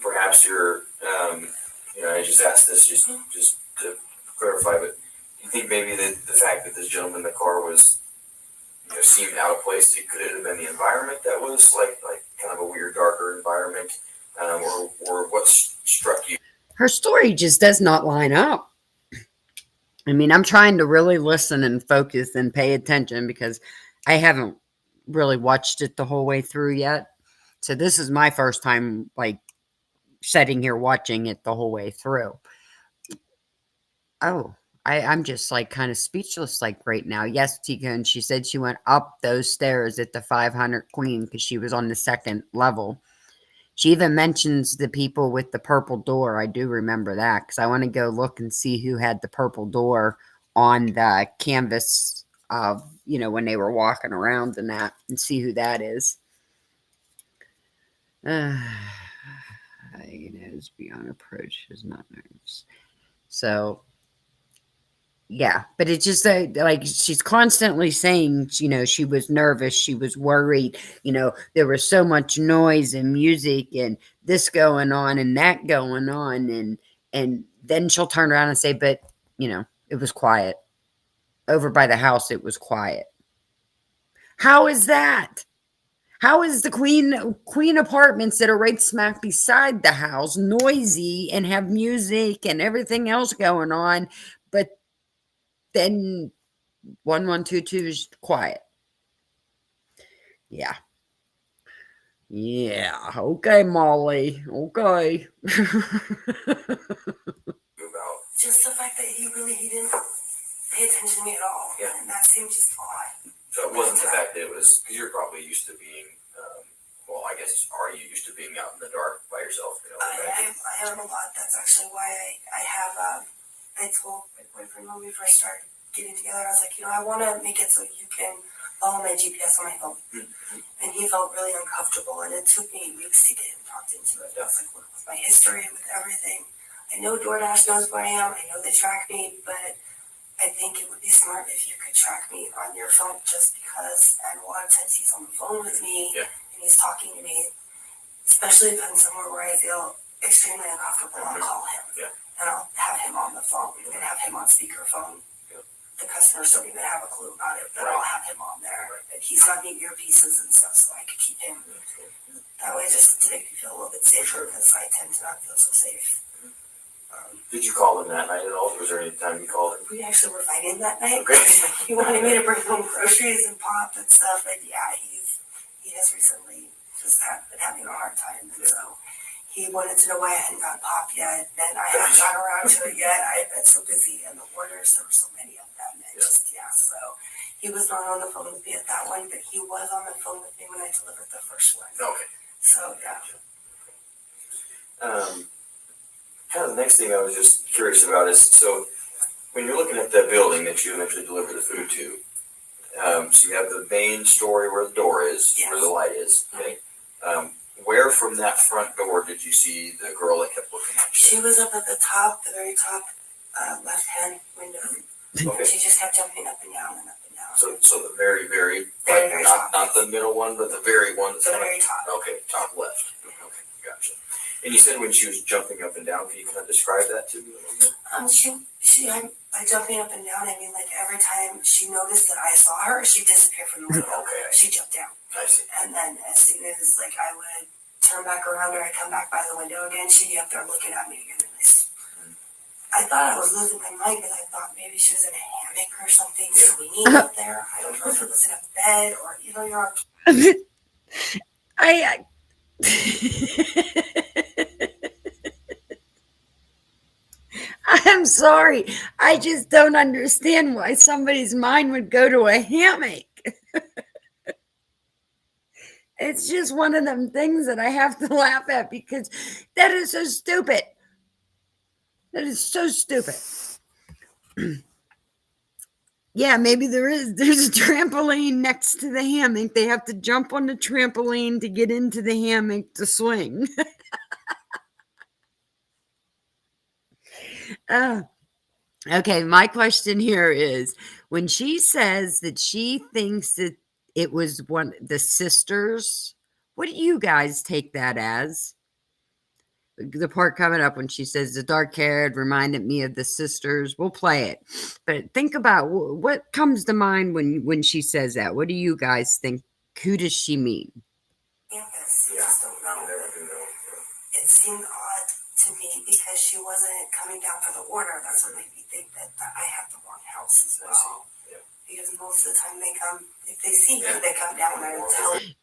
[SPEAKER 2] perhaps you're, I just asked this just to clarify, but do you think maybe the fact that this gentleman in the car was, seemed out of place, could it have been the environment that was like kind of a weird, darker environment, or what struck you?
[SPEAKER 1] Her story just does not line up. I mean, I'm trying to really listen and focus and pay attention because I haven't really watched it the whole way through yet. So this is my first time, sitting here watching it the whole way through. Oh, I'm just, kind of speechless, right now. Yes, Tika, and she said she went up those stairs at the 500 Queen because she was on the second level. She even mentions the people with the purple door. I do remember that because I want to go look and see who had the purple door on the canvas of, when they were walking around and that, and see who that is. It's beyond approach is not nerves. So, yeah, but it's just she's constantly saying, she was nervous, she was worried, there was so much noise and music and this going on and that going on. And then she'll turn around and say, but, it was quiet. Over by the house, it was quiet. How is that? How is the Queen apartments that are right smack beside the house noisy and have music and everything else going on, but then 1122 is quiet. Yeah. Yeah. Okay, Molly. Okay.
[SPEAKER 3] Just the fact that he didn't pay attention to me at all.
[SPEAKER 2] Yeah.
[SPEAKER 3] And that seemed just odd.
[SPEAKER 2] So it wasn't the fact that it was, because you're probably used to being, well, I guess, are you used to being out in the dark by yourself? You know,
[SPEAKER 3] I am a lot. That's actually why I have, I told my boyfriend when we first started getting together, I was like, I want to make it so you can follow my GPS on my phone.
[SPEAKER 2] Mm-hmm.
[SPEAKER 3] And he felt really uncomfortable, and it took me weeks to get him talked into it. I was like, with my history, with everything, I know DoorDash knows where I am. I know they track me, but I think it would be smart if you could track me on your phone, just because, and a lot of times he's on the phone with me, and he's talking to me, especially if I'm somewhere where I feel extremely uncomfortable. I'll call him, and I'll have him on the phone, and have him on speakerphone. The customers don't even have a clue about it, but I'll have him on there. And he's got me earpieces and stuff, so I could keep him. That way, just to make me feel a little bit safer, because I tend to not feel so safe.
[SPEAKER 2] Did you call him that night at all? Was there any time you called him?
[SPEAKER 3] We actually were fighting that night.
[SPEAKER 2] Okay.
[SPEAKER 3] He wanted me to bring home groceries and pop and stuff, but he has recently just been having a hard time, and so he wanted to know why I hadn't got pop yet, and I hadn't gotten around to it yet. I had been so busy, and the orders, there were so many of them, and so he was not on the phone with me at that one, but he was on the phone with me when I delivered the first one.
[SPEAKER 2] Okay.
[SPEAKER 3] So, yeah.
[SPEAKER 2] Kind of the next thing I was just curious about is, so when you're looking at that building that you eventually deliver the food to, so you have the main story where the door is, where the light is, okay? Where from that front door did you see the girl that kept looking at you?
[SPEAKER 3] She was up at the top, the very top left-hand window.
[SPEAKER 2] Okay.
[SPEAKER 3] She just kept jumping up and down and up and down.
[SPEAKER 2] So the very,
[SPEAKER 3] very
[SPEAKER 2] not,
[SPEAKER 3] top.
[SPEAKER 2] not the middle one, but the very one that's
[SPEAKER 3] The very top.
[SPEAKER 2] Okay, top left. Okay, gotcha. And you said when she was jumping up and down, can you kind of describe that to me a little bit?
[SPEAKER 3] By jumping up and down, I mean, like, every time she noticed that I saw her, she'd disappear from the window.
[SPEAKER 2] Okay.
[SPEAKER 3] She'd jump down.
[SPEAKER 2] I see.
[SPEAKER 3] And then as soon as, like, I would turn back around or I'd come back by the window again, she'd be up there looking at me again. And I thought I was losing my mind, because I thought maybe she was in a hammock or something, swinging up there. I don't know if it was in a bed or, you're on.
[SPEAKER 1] I'm sorry. I just don't understand why somebody's mind would go to a hammock. It's just one of them things that I have to laugh at, because that is so stupid. That is so stupid. Yeah, maybe there's a trampoline next to the hammock. They have to jump on the trampoline to get into the hammock to swing. Okay, my question here is, when she says that she thinks that it was one the sisters, what do you guys take that as? The part coming up when she says the dark haired reminded me of the sisters. We'll play it, but think about what comes to mind when she says that. What do you guys think? Who does she mean?
[SPEAKER 3] Campus. I just don't know. It seemed odd to me because she wasn't coming down for the order. That's what made me think that I had the wrong house as well. Because most of the time they come, if they see you, they come down and I will tell you.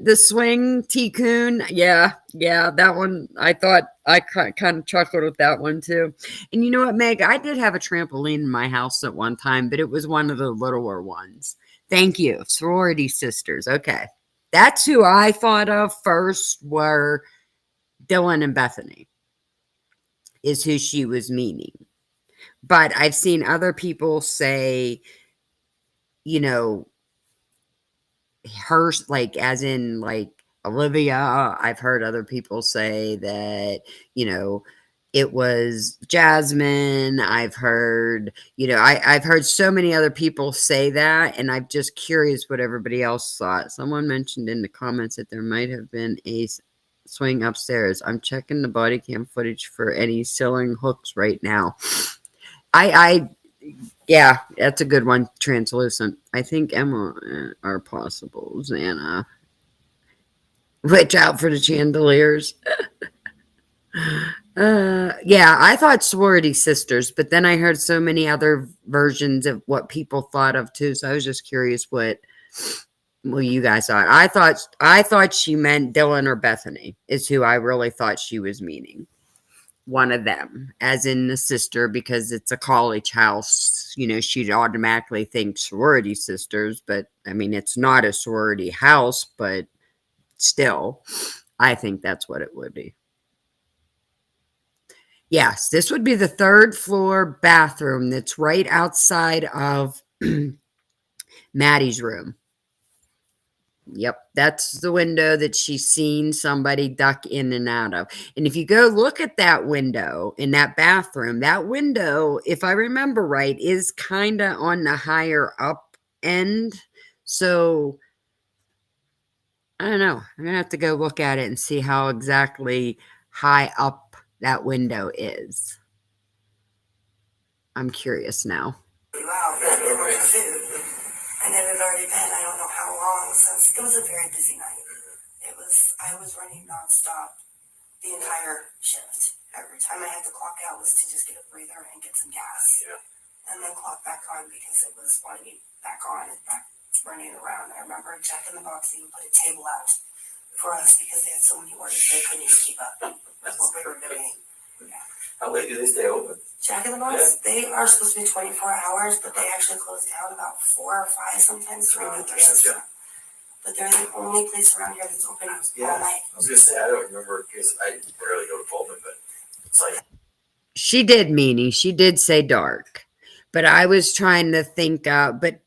[SPEAKER 1] The swing Tikkun, yeah, that one. I thought I kind of chuckled with that one too. And you know what, Meg? I did have a trampoline in my house at one time, but it was one of the littler ones. Thank you, sorority sisters. Okay, that's who I thought of first. Were Dylan and Bethany is who she was meaning, but I've seen other people say, her, like, as in, like, Olivia. I've heard other people say that, it was Jasmine. I've heard, I've heard so many other people say that, and I'm just curious what everybody else thought. Someone mentioned in the comments that there might have been a swing upstairs. I'm checking the body cam footage for any ceiling hooks right now. Yeah, that's a good one. Translucent. I think Emma are possible. Xana. Watch out for the chandeliers. Yeah, I thought sorority sisters, but then I heard so many other versions of what people thought of too. So I was just curious what you guys thought. I thought she meant Dylan or Bethany is who I really thought she was meaning. One of them, as in the sister, because it's a college house. She'd automatically think sorority sisters, but I mean, it's not a sorority house, but still, I think that's what it would be. Yes, this would be the third floor bathroom that's right outside of Maddie's room. Yep, that's the window that she's seen somebody duck in and out of. And if you go look at that window in that bathroom, that window, if I remember right, is kind of on the higher up end. So I don't know. I'm going to have to go look at it and see how exactly high up that window is. I'm curious now.
[SPEAKER 3] Wow, food. And it had already been, I don't know how long since, it was a very busy night. I was running nonstop the entire shift. Every time I had to clock out was to just get a breather and get some gas. Yeah. And then clock back on because it was running back on and back running around. I remember Jack in the Box even put a table out for us because they had so many orders they couldn't even keep up with what we were doing. Yeah.
[SPEAKER 2] How late do they stay open?
[SPEAKER 3] Jack in the Box, they are supposed to be 24 hours, but they actually close down about 4 or 5 sometimes to reboot their system. But they're the only place around here that's open all night.
[SPEAKER 2] I was going to say, I don't remember because I rarely go to Pullman, but it's like.
[SPEAKER 1] She did, meaning she did say dark, but I was trying to think, but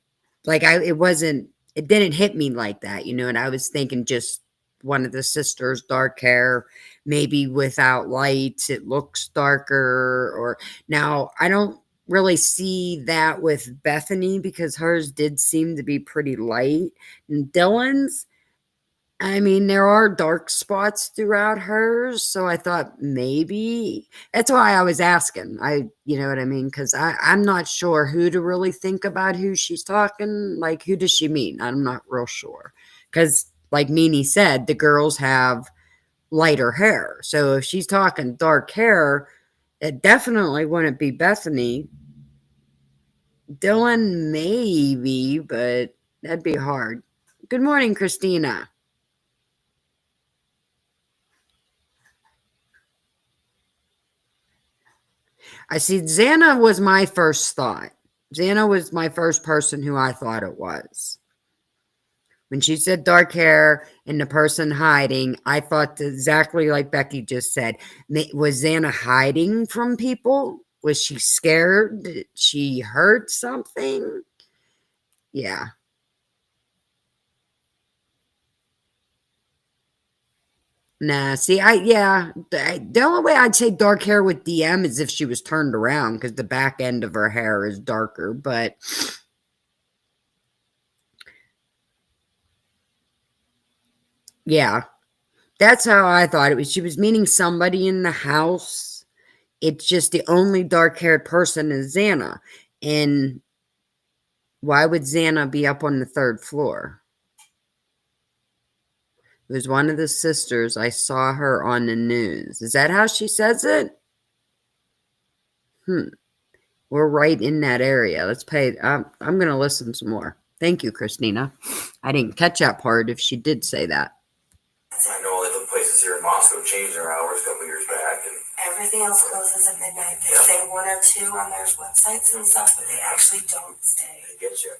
[SPEAKER 1] like it didn't hit me like that, and I was thinking just one of the sisters, dark hair, maybe without lights, it looks darker. Or now I don't really see that with Bethany because hers did seem to be pretty light. And Dylan's, I mean, there are dark spots throughout hers, so I thought maybe that's why I was asking. You know what I mean? Because I'm not sure who to really think about who she's talking. Like, who does she mean? I'm not real sure. Because, like Meanie said, the girls have lighter hair. So if she's talking dark hair, it definitely wouldn't be Bethany. Dylan, maybe, but that'd be hard. Good morning, Christina. I see Xana was my first thought. Xana was my first person who I thought it was. When she said dark hair and the person hiding, I thought exactly like Becky just said. Was Xana hiding from people? Was she scared? Did she heard something? Yeah. Nah, see, the only way I'd say dark hair with DM is if she was turned around because the back end of her hair is darker, but yeah, that's how I thought it was. She was meeting somebody in the house. It's just the only dark-haired person is Xana. And why would Xana be up on the third floor? It was one of the sisters. I saw her on the news. Is that how she says it? We're right in that area. Let's pay. I'm going to listen some more. Thank you, Christina. I didn't catch that part if she did say that.
[SPEAKER 2] I know that the places here in Moscow changed their hours a couple years back. And
[SPEAKER 3] everything else closes at midnight. They say 1 or 2 on their websites and stuff, but they actually don't stay.
[SPEAKER 2] They get you.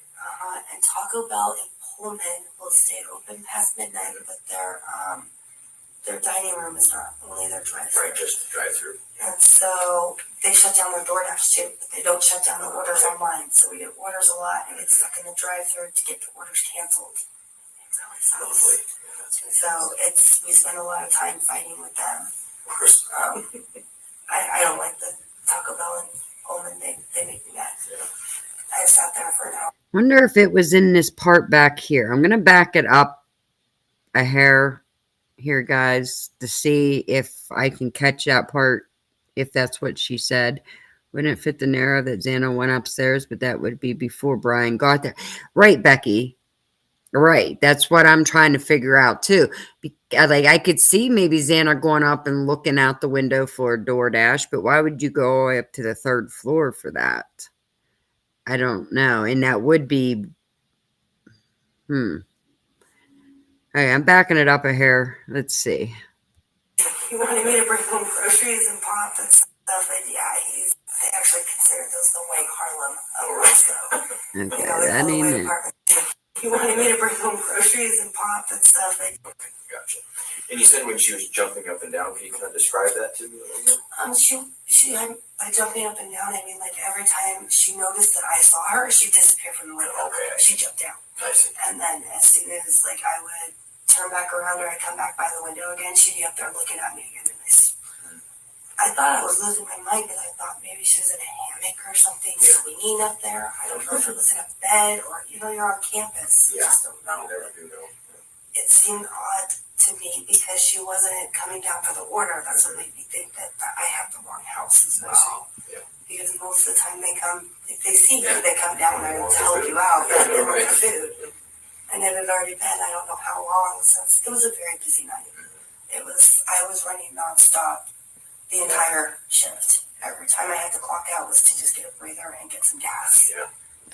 [SPEAKER 3] And Taco Bell and Pullman will stay open past midnight, but their dining room is not, only their drive-thru.
[SPEAKER 2] Right, just the drive-thru.
[SPEAKER 3] And so they shut down their DoorDash too, but they don't shut down the orders online. So we get orders a lot and get stuck in the drive-thru to get the orders canceled. It really sucks. And so we spend a lot of time fighting with them.
[SPEAKER 2] Of course.
[SPEAKER 3] I don't like the Taco Bell and Pullman. They make me mad. Yeah. I sat there for an hour.
[SPEAKER 1] Wonder if it was in this part back here. I'm going to back it up a hair here, guys, to see if I can catch that part, if that's what she said. Wouldn't it fit the narrative that Xana went upstairs, but that would be before Brian got there. Right, Becky. Right. That's what I'm trying to figure out too. Like I could see maybe Xana going up and looking out the window for a DoorDash, but why would you go all the way up to the 3rd floor for that? I don't know. And that would be Hey, I'm backing it up a hair. Let's see.
[SPEAKER 3] He wanted me to bring home groceries and pop and stuff. Like, yeah, they actually consider those the white Harlem of Moscow.
[SPEAKER 1] Okay,
[SPEAKER 3] They
[SPEAKER 1] that
[SPEAKER 3] call the
[SPEAKER 1] ain't
[SPEAKER 3] white
[SPEAKER 1] it.
[SPEAKER 3] apartment. He wanted me to bring home groceries and pop and stuff. Like,
[SPEAKER 2] Okay, gotcha. And you said when she was jumping up and down, can you kind of describe that to me a little bit?
[SPEAKER 3] by jumping up and down, I mean, like, every time she noticed that I saw her, she'd disappear from the window.
[SPEAKER 2] Okay.
[SPEAKER 3] She'd jump down.
[SPEAKER 2] I see.
[SPEAKER 3] And then as soon as, like, I would turn back around or I'd come back by the window again, she'd be up there looking at me again. And I thought I was losing my mind because I thought maybe she was in a hammock or something, swinging up there. I don't know if it was in a bed or, you're on campus. You just don't know.
[SPEAKER 2] You never do know.
[SPEAKER 3] It seemed odd to me because she wasn't coming down for the order. That's what made me think that I have the wrong house as well.
[SPEAKER 2] Yeah.
[SPEAKER 3] Because most of the time they come, if they see you, they come down there to help you out. They want your food. And it had already been, I don't know how long since. It was a very busy night. I was running nonstop the entire shift. Every time I had to clock out was to just get a breather and get some gas.
[SPEAKER 2] Yeah.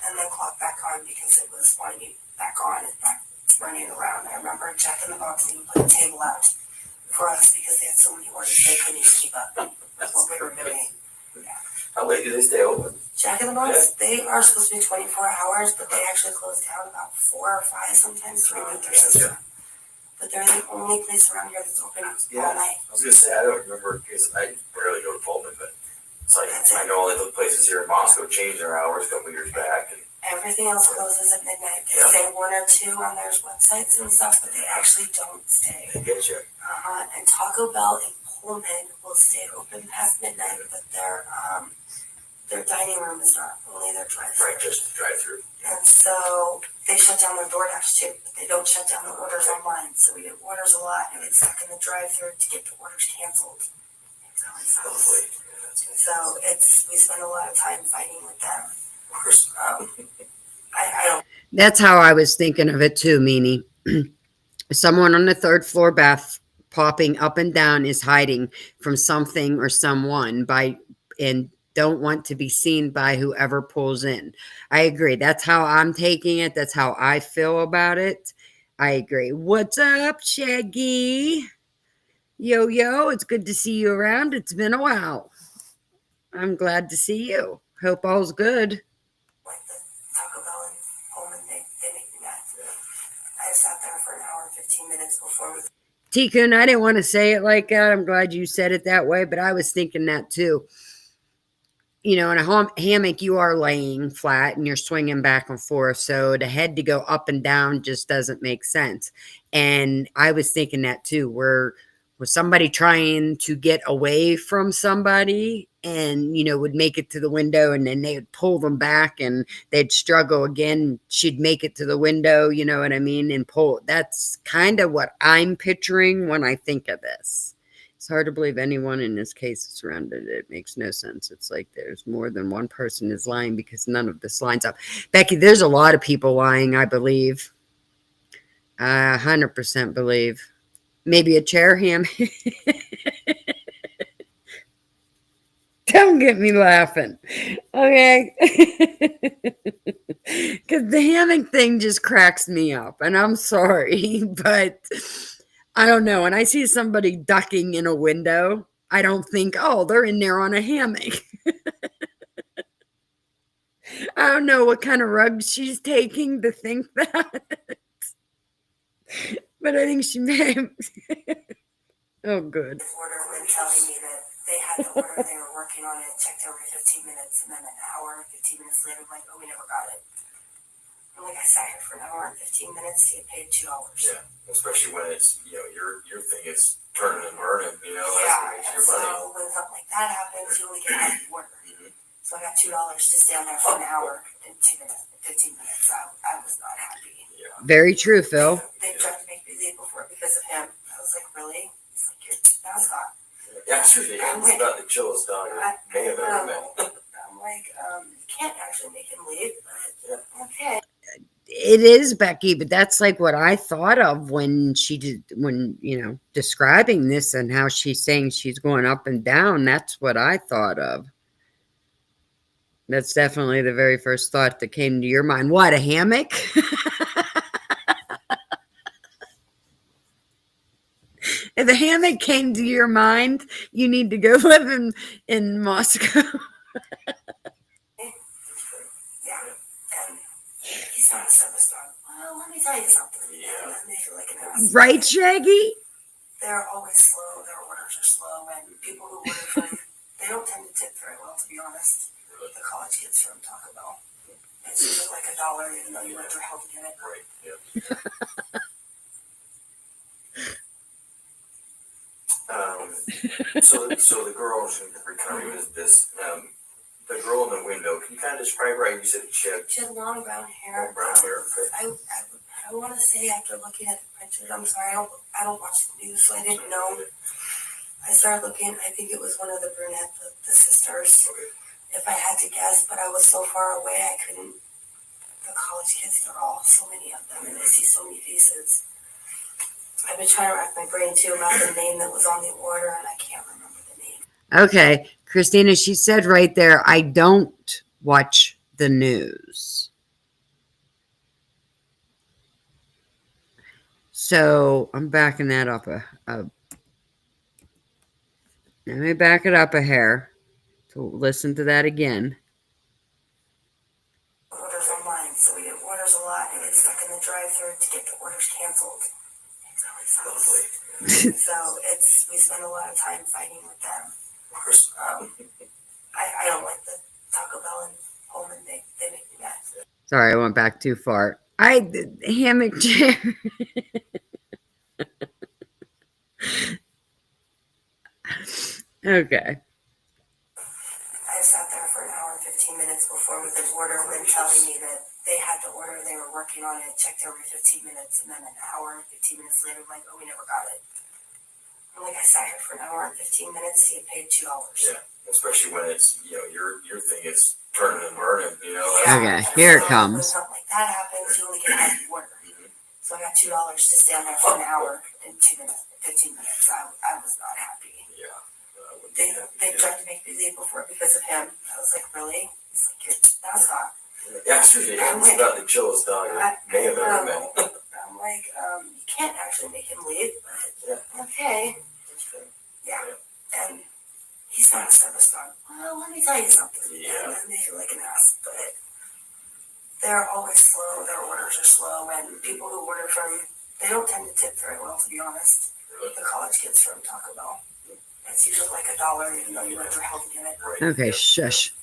[SPEAKER 3] And then clock back on because it was wanting me back on and back running around. I remember Jack in the Box even put a table out for us because they had so many orders they couldn't even keep up with what we were doing. Yeah.
[SPEAKER 2] How late do they stay open?
[SPEAKER 3] Jack in the Box, they are supposed to be 24 hours, but they actually close down about 4 or 5 sometimes to reboot their system. But they're the only place around here that's open all night.
[SPEAKER 2] I was gonna say I don't remember because I rarely go to Pullman, but it's like I know all the other places here in Moscow changed their hours a couple years back. And
[SPEAKER 3] everything else closes at midnight. They say 1 or 2 on their websites and stuff, but they actually don't stay.
[SPEAKER 2] I get you.
[SPEAKER 3] And Taco Bell and Pullman will stay open past midnight, but their dining room is not, only their drive-thru.
[SPEAKER 2] Right, just the drive-thru.
[SPEAKER 3] And so they shut down their DoorDash too, but they don't shut down the orders online. So we get orders a lot and get stuck in the drive-thru to get the orders canceled. So we spend a lot of time fighting with them.
[SPEAKER 2] Of course.
[SPEAKER 3] I don't.
[SPEAKER 1] That's how I was thinking of it too, Meanie. Someone on the 3rd floor bath popping up and down is hiding from something or someone and don't want to be seen by whoever pulls in. I agree. That's how I'm taking it. That's how I feel about it. I agree. What's up, Shaggy? Yo, it's good to see you around. It's been a while. I'm glad to see you. Hope all's good.
[SPEAKER 3] Like the Taco Bell and Pullman, they make me mad. I sat there for an hour and 15 minutes before we.
[SPEAKER 1] T-Kun, I didn't want to say it like that. I'm glad you said it that way, but I was thinking that too. In a hammock, you are laying flat and you're swinging back and forth. So the head to go up and down just doesn't make sense. And I was thinking that too. Was somebody trying to get away from somebody and, would make it to the window and then they would pull them back and they'd struggle again. She'd make it to the window, you know what I mean? And pull. That's kind of what I'm picturing when I think of this. It's hard to believe anyone in this case is surrounded. It makes no sense. It's like there's more than one person is lying because none of this lines up. Becky, there's a lot of people lying, I believe. 100% believe. Maybe a chair ham. Don't get me laughing. Okay. Because the hammock thing just cracks me up. And I'm sorry, but I don't know. When I see somebody ducking in a window, I don't think, oh, they're in there on a hammock. I don't know what kind of rug she's taking to think that. But I think she may have. Oh, good.
[SPEAKER 3] Order and telling me that they had the order, they were working on it, checked every 15 minutes, and then an hour, 15 minutes later, I'm like, oh, we never got it. I'm like, I sat here for an hour and 15 minutes to get paid $2.
[SPEAKER 2] Yeah, especially when it's, your thing is turning and burning,
[SPEAKER 3] Yeah,
[SPEAKER 2] that's your money.
[SPEAKER 3] so when something like that happens, you only get half the order. So I got $2 to stand there for an hour and 15 minutes. I was not happy.
[SPEAKER 2] Yeah.
[SPEAKER 1] Very true, Phil.
[SPEAKER 3] They tried to make me leave before because of him. I was like, really? He's like, you're mascot.
[SPEAKER 2] Yeah, it's about the chillest dog I may have ever met.
[SPEAKER 3] I'm like, you can't actually make him leave, but okay.
[SPEAKER 1] It is Becky, but that's like what I thought of when describing this and how she's saying she's going up and down. That's what I thought of. That's definitely the very first thought that came to your mind. What, a hammock? If the hammock came to your mind, you need to go live in Moscow.
[SPEAKER 3] Yeah, and he's not a service dog. Well, let me tell you something. Yeah. And they feel like an ass.
[SPEAKER 1] Right, Shaggy?
[SPEAKER 3] They're always slow. Their orders are slow, and people who order from they don't tend to tip very well, to be honest. The college kids from Taco Bell. It's usually like $1, even though you went through hell to get it.
[SPEAKER 2] Right. Yeah. So the girl, kind of is this. The girl in the window. Can you kind of describe her? You said she had
[SPEAKER 3] long brown hair.
[SPEAKER 2] Brown hair. Okay.
[SPEAKER 3] I want to say after looking at the pictures, I'm sorry, I don't watch the news, so I didn't know. I started looking. I think it was one of the brunette, the sisters.
[SPEAKER 2] Okay.
[SPEAKER 3] If I had to guess, but I was so far away, I couldn't. The college kids, they're all so many of them, and I see so many faces. I've been trying to rack my brain too about the name that was on the order, and I can't remember the name.
[SPEAKER 1] Okay, Christina, she said right there, I don't watch the news. So I'm backing that up let me back it up a hair to listen to that again.
[SPEAKER 3] Orders online, so we get orders a lot and get stuck in the drive-thru to get the orders canceled. It's always lovely. So we spend a lot of time fighting with them. Of course, I don't like the Taco Bell and Pullman. They make me mad.
[SPEAKER 1] Sorry, I went back too far. Hammock chair. Okay.
[SPEAKER 3] I sat there for an hour and 15 minutes before we could order, and then telling me that they had the order, they were working on it, checked every 15 minutes, and then an hour and 15 minutes later, like, oh, we never got it. I'm like, I sat here for an hour and 15 minutes to get paid $2.
[SPEAKER 2] Yeah, especially when it's, your thing is turning and burning,
[SPEAKER 3] Yeah.
[SPEAKER 1] Okay, here it comes.
[SPEAKER 3] When something like that happens, you only get half the order. So I got $2 to stand there for an hour and 15 minutes. I was not happy.
[SPEAKER 2] Yeah.
[SPEAKER 3] They tried to make me leave before because of him. I was like, really? He's like, you're mascot.
[SPEAKER 2] Yeah, seriously, it's about the chillest dog I may have ever met.
[SPEAKER 3] I'm like, you can't actually make him leave, but okay. Yeah. And he's not a service dog. Well, let me tell you something.
[SPEAKER 2] Yeah.
[SPEAKER 3] And they feel like an ass, but they're always slow. Their orders are slow, and people who order from they don't tend to tip very well, to be honest. The college kids from Taco Bell. It's usually like $1, even though you went through hell to get it.
[SPEAKER 2] Right.
[SPEAKER 1] Okay, shush.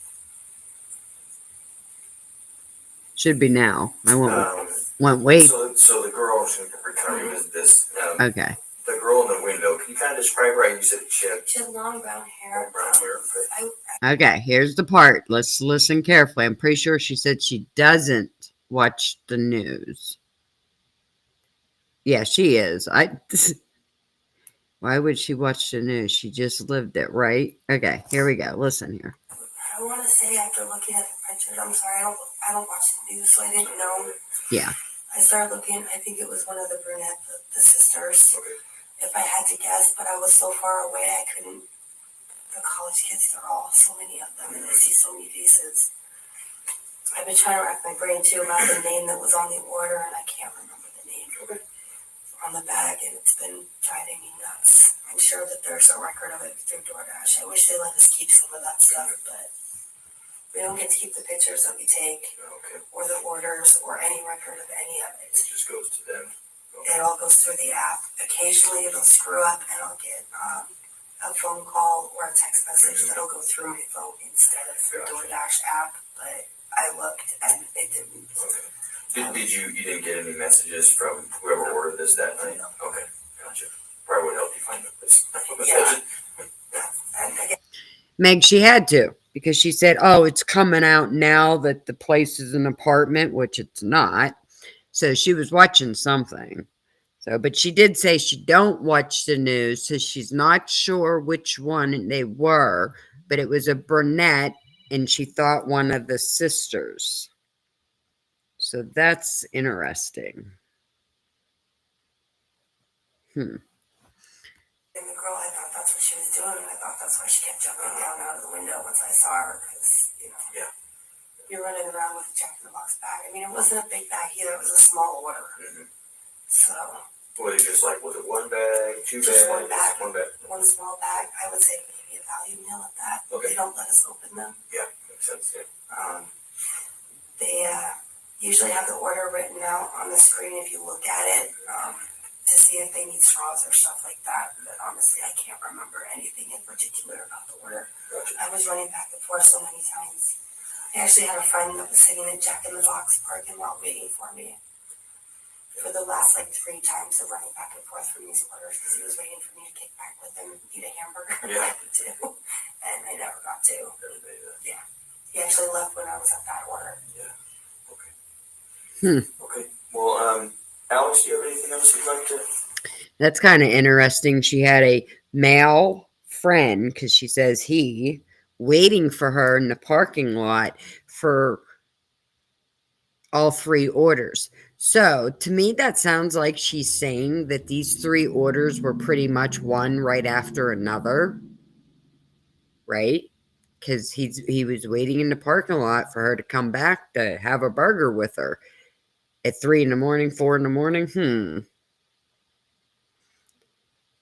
[SPEAKER 1] Should be now. I won't wait.
[SPEAKER 2] So the girl, kind of is this.
[SPEAKER 1] Okay.
[SPEAKER 2] The girl in the window. Can you kind of describe her? You said she
[SPEAKER 3] had long brown hair.
[SPEAKER 2] Brown hair.
[SPEAKER 1] Okay, here's the part. Let's listen carefully. I'm pretty sure she said she doesn't watch the news. Yeah, she is. Why would she watch the news? She just lived it, right? Okay, here we go. Listen here.
[SPEAKER 3] I want to say after looking at the pictures, I'm sorry, I don't watch the news, so I didn't know.
[SPEAKER 1] Yeah.
[SPEAKER 3] I started looking. I think it was one of the brunette, the sisters.
[SPEAKER 2] Okay.
[SPEAKER 3] If I had to guess, but I was so far away, I couldn't. The college kids, they're all so many of them, and I see so many faces. I've been trying to rack my brain too about the name that was on the order, and I can't remember the name.
[SPEAKER 2] Okay.
[SPEAKER 3] On the bag, and it's been driving me nuts. I'm sure that there's a record of it through DoorDash. I wish they let us keep some of that stuff, but we don't get to keep the pictures that we take, or the orders, or any record of any of it.
[SPEAKER 2] It just goes to them.
[SPEAKER 3] It all goes through the app. Occasionally it'll screw up and I'll get a phone call or a text message that'll go through my phone instead of the DoorDash app, but I looked and it didn't.
[SPEAKER 2] You didn't get any messages from whoever ordered this that night?
[SPEAKER 3] No.
[SPEAKER 2] Okay, gotcha. Probably would help you find the place.
[SPEAKER 3] Yeah.
[SPEAKER 1] Meg, she had to, because she said, oh, it's coming out now that the place is an apartment, which it's not. So she was watching something. So, but she did say she don't watch the news, so she's not sure which one they were, but it was a brunette, and she thought one of the sisters. So that's interesting.
[SPEAKER 3] And the girl, I thought that's what she was doing, and I thought that's why she kept jumping down out of the window once I saw her, because, you're running around with a Jack-in-the-Box bag. I mean, it wasn't a big bag either, it was a small order. So.
[SPEAKER 2] Was it just like, was it one bag, two
[SPEAKER 3] Just
[SPEAKER 2] bags?
[SPEAKER 3] one bag. One small bag. I would say maybe a value meal at that.
[SPEAKER 2] Okay.
[SPEAKER 3] They don't let us open them.
[SPEAKER 2] Yeah, makes sense, yeah.
[SPEAKER 3] They usually have the order written out on the screen if you look at it, to see if they need straws or stuff like that. But honestly, I can't remember anything in particular about the order.
[SPEAKER 2] Gotcha.
[SPEAKER 3] I was running back and forth so many times. I actually had a friend that was sitting in Jack-in-the-Box parking lot waiting for me for the last 3 times of running back and forth from these orders, because he was waiting for me to kick back with him and eat a hamburger too. And I never got to. Yeah. He actually left when I was at that order.
[SPEAKER 2] Yeah. Okay. Okay. Well, Alex, do you have anything else you'd like to?
[SPEAKER 1] That's kind of interesting. She had a male friend, because she says he, waiting for her in the parking lot for all 3 orders. So to me, that sounds like she's saying that these 3 orders were pretty much one right after another, right? Because he was waiting in the parking lot for her to come back to have a burger with her at 3 in the morning, 4 in the morning.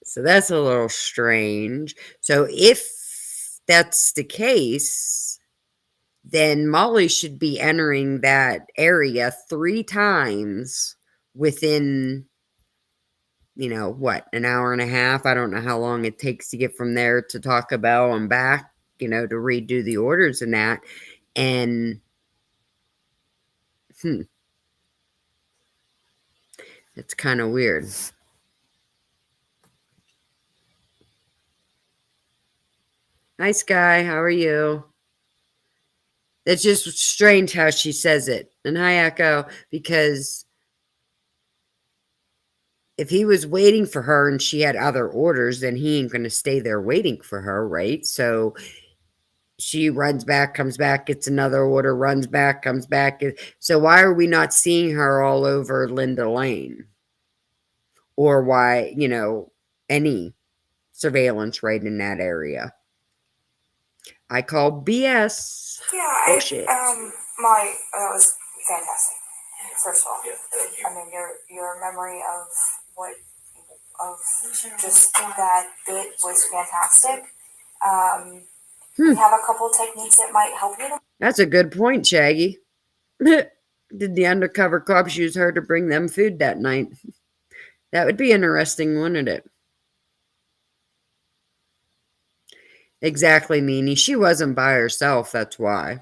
[SPEAKER 1] So that's a little strange. So if that's the case, then Molly should be entering that area 3 times within, an hour and a half. I don't know how long it takes to get from there to Taco Bell and back, to redo the orders and that. And, it's kind of weird. Hi, Sky. How are you? It's just strange how she says it. And hi, Echo, because if he was waiting for her and she had other orders, then he ain't going to stay there waiting for her, right? So she runs back, comes back, gets another order, runs back, comes back. So why are we not seeing her all over Linda Lane? Or why, any surveillance right in that area? I call BS.
[SPEAKER 3] Yeah,
[SPEAKER 1] Bullshit.
[SPEAKER 3] Molly, that was fantastic. First of all,
[SPEAKER 2] Yeah, thank you.
[SPEAKER 3] I mean, your memory of just that bit was fantastic. We have a couple techniques that might help you.
[SPEAKER 1] That's a good point, Shaggy. Did the undercover cops use her to bring them food that night? That would be interesting, wouldn't it? Exactly, Meanie. She wasn't by herself, that's why.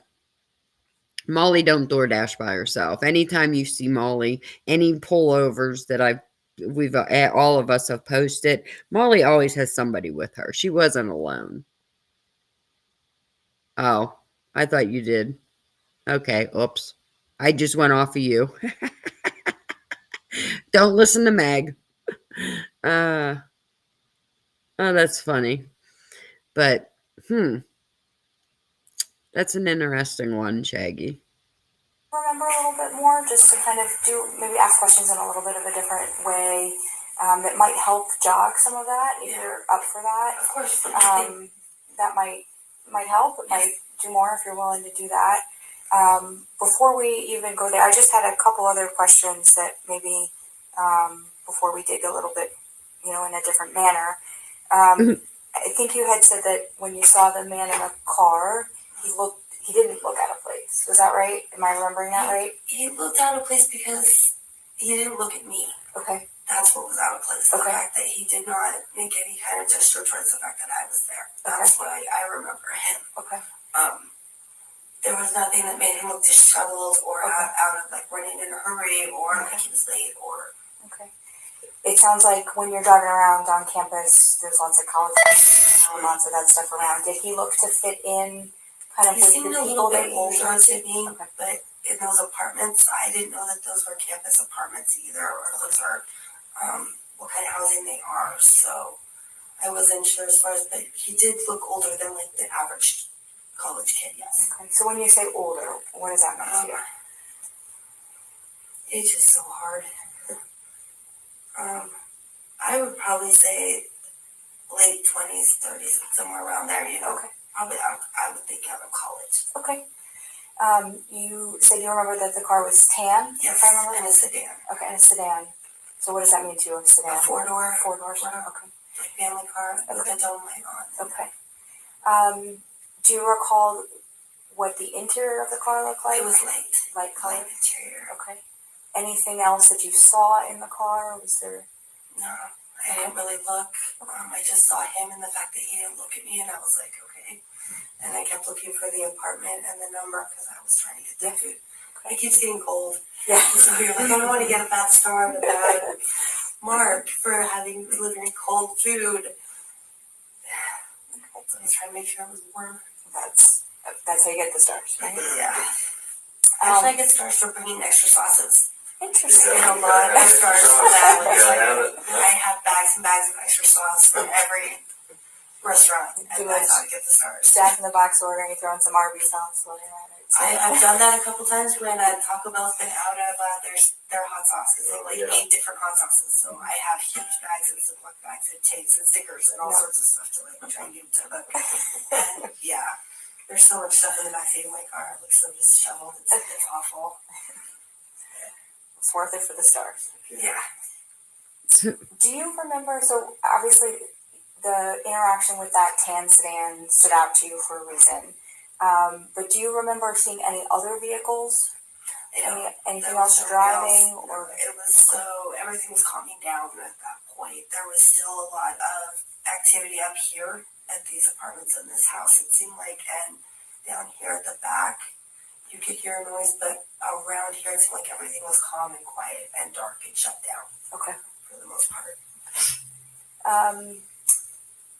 [SPEAKER 1] Molly don't DoorDash by herself. Anytime you see Molly, any pullovers that we've all of us have posted, Molly always has somebody with her. She wasn't alone. Oh, I thought you did. Okay, oops. I just went off of you. Don't listen to Meg. Oh, that's funny. But, that's an interesting one, Shaggy.
[SPEAKER 3] Remember a little bit more, just to kind of maybe ask questions in a little bit of a different way, that might help jog some of that, if you're up for that. Of course. That might help. It might do more if you're willing to do that. Before we even go there, I just had a couple other questions that maybe, before we dig a little bit, in a different manner. I think you had said that when you saw the man in the car, he didn't look out of place. Was that right? Am I remembering that right? He looked out of place because he didn't look at me. Okay. That's what was out of place. The fact that he did not make any kind of gesture towards the fact that I was there. That's what I remember him. Okay. There was nothing that made him look disheveled or out of running in a hurry or like he was late or. Okay. It sounds like when you're driving around on campus, there's lots of college and lots of that stuff around. Did he look to fit in kind of with the people that older to me? But in those apartments, I didn't know that those were campus apartments either, or those are what kind of housing they are. So I wasn't sure as far as, but he did look older than the average college kid. Yes. Okay. So when you say older, what does that mean to you? It's just so hard. I would probably say late 20s, 30s, somewhere around there, you know.
[SPEAKER 2] Okay.
[SPEAKER 3] Probably I would think out of college.
[SPEAKER 2] Okay. You said you remember that the car was tan?
[SPEAKER 3] Yes,
[SPEAKER 2] if I remember.
[SPEAKER 3] and a sedan.
[SPEAKER 2] Okay, and a sedan. So what does that mean to you, a sedan?
[SPEAKER 3] A four-door.
[SPEAKER 2] Four-door,
[SPEAKER 3] Four-door.
[SPEAKER 2] okay.
[SPEAKER 3] Like family car with a dome light on.
[SPEAKER 2] Okay. Do you recall what the interior of the car looked like?
[SPEAKER 3] It was light.
[SPEAKER 2] Light color?
[SPEAKER 3] Light interior.
[SPEAKER 2] Okay. Anything else that you saw in the car? Was there?
[SPEAKER 3] No, I didn't really look. I just saw him and the fact that he didn't look at me, and I was like, okay. And I kept looking for the apartment and the number because I was trying to get the food. It keeps getting cold.
[SPEAKER 2] Yeah.
[SPEAKER 3] So you're like, I don't want to get a bad star and a bad mark for having delivering cold food. So I was trying to make sure it was warm.
[SPEAKER 2] That's how you get the stars, right?
[SPEAKER 3] Yeah. Actually, I get stars for bringing extra sauces.
[SPEAKER 2] Interesting.
[SPEAKER 3] A lot of stars for that. I have bags and bags of extra sauce from every restaurant, and that's how I get the stars.
[SPEAKER 2] Jack in the Box order, and you throw in some Arby's sauce while you're at it. So.
[SPEAKER 3] I've done that a couple times when Taco Bell's been out of their hot sauce because they have like 8 different hot sauces. So I have huge bags and Ziploc bags and tapes and stickers and all sorts of stuff to like try and give to them. And yeah, there's so much stuff in the backseat of my car. It looks so disheveled. It's awful.
[SPEAKER 2] It's worth it for the stars.
[SPEAKER 3] Yeah.
[SPEAKER 2] Do you remember? So obviously, the interaction with that tan sedan stood out to you for a reason. But do you remember seeing any other vehicles? Anything else driving?
[SPEAKER 3] Or it was so everything was calming down at that point. There was still a lot of activity up here at these apartments in this house. It seemed like, and down here at the back, you could hear a noise, but around here it seemed like everything was calm and quiet and dark and shut down.
[SPEAKER 2] Okay.
[SPEAKER 3] For the most part.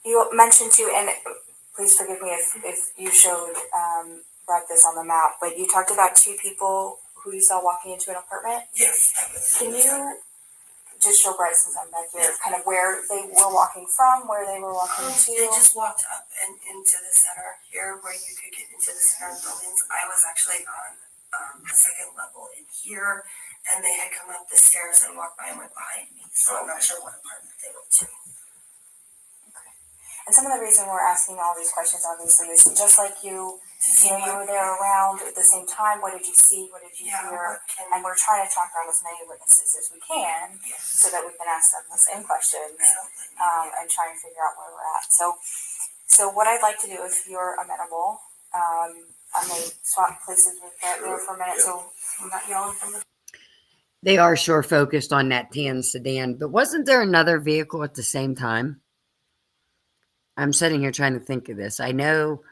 [SPEAKER 2] You mentioned too, and please forgive me if you showed brought this on the map, but you talked about 2 people who you saw walking into an apartment.
[SPEAKER 3] Yes, that was.
[SPEAKER 2] Can you just show Brett, since I'm back here, kind of where they were walking from, where they were walking to?
[SPEAKER 3] They just walked up and into the center here, where you could get into the center of the buildings. I was actually on the second level in here, and they had come up the stairs and walked by and went behind me. So I'm not sure what apartment they went to.
[SPEAKER 2] And some of the reason we're asking all these questions, obviously, is just like you were there around at the same time. What did you see? What did you hear? And we're trying to track down as many witnesses as we can, so that we can ask them the same questions and try and figure out where we're at. So what I'd like to do, if you're amenable, I may swap places with Brett there for a minute, so I'm not yelling from the.
[SPEAKER 1] They are sure focused on that tan sedan, but wasn't there another vehicle at the same time? I'm sitting here trying to think of this. I know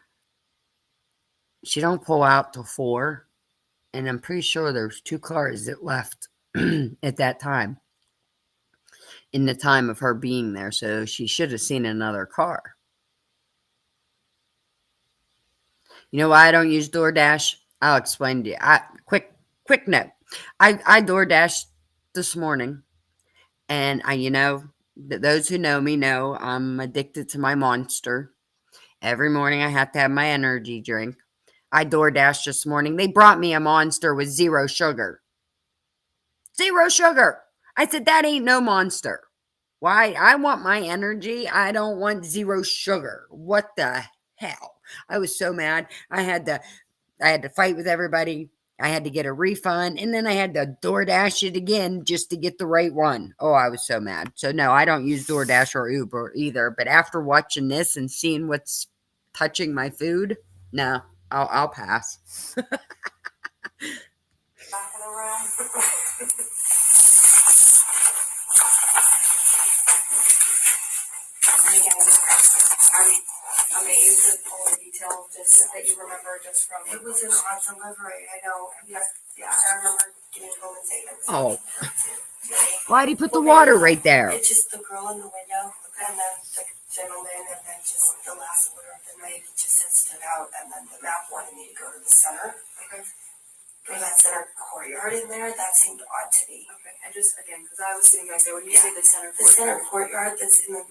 [SPEAKER 1] she don't pull out till 4, and I'm pretty sure there's 2 cars that left at that time, in the time of her being there, so she should have seen another car. You know why I don't use DoorDash? I'll explain to you. Quick note. I DoorDashed this morning, and those who know me know I'm addicted to my Monster. Every morning I have to have my energy drink. I DoorDashed this morning. They brought me a Monster with 0 sugar. 0 sugar. I said, that ain't no Monster. Why? I want my energy. I don't want 0 sugar. What the hell? I was so mad. I had to fight with everybody. I had to get a refund, and then I had to DoorDash it again just to get the right one. Oh, I was so mad. So no, I don't use DoorDash or Uber either. But after watching this and seeing what's touching my food, no, I'll pass.
[SPEAKER 2] Back of the room. I'm going to use all the detail just that you remember just from.
[SPEAKER 3] It was an odd delivery. I know. Yeah, I remember getting home and saying it was.
[SPEAKER 1] Oh. Why'd he put the water right there?
[SPEAKER 3] It's just the girl in the window, and then the gentleman, and then just the last order of the night. It just had stood out, and then the map wanted me to go to the center. Or that center courtyard. courtyard in there, that seemed odd to me.
[SPEAKER 2] Okay, and just again, because I was sitting back there, when you say the center
[SPEAKER 3] The
[SPEAKER 2] courtyard.
[SPEAKER 3] center courtyard that's in the,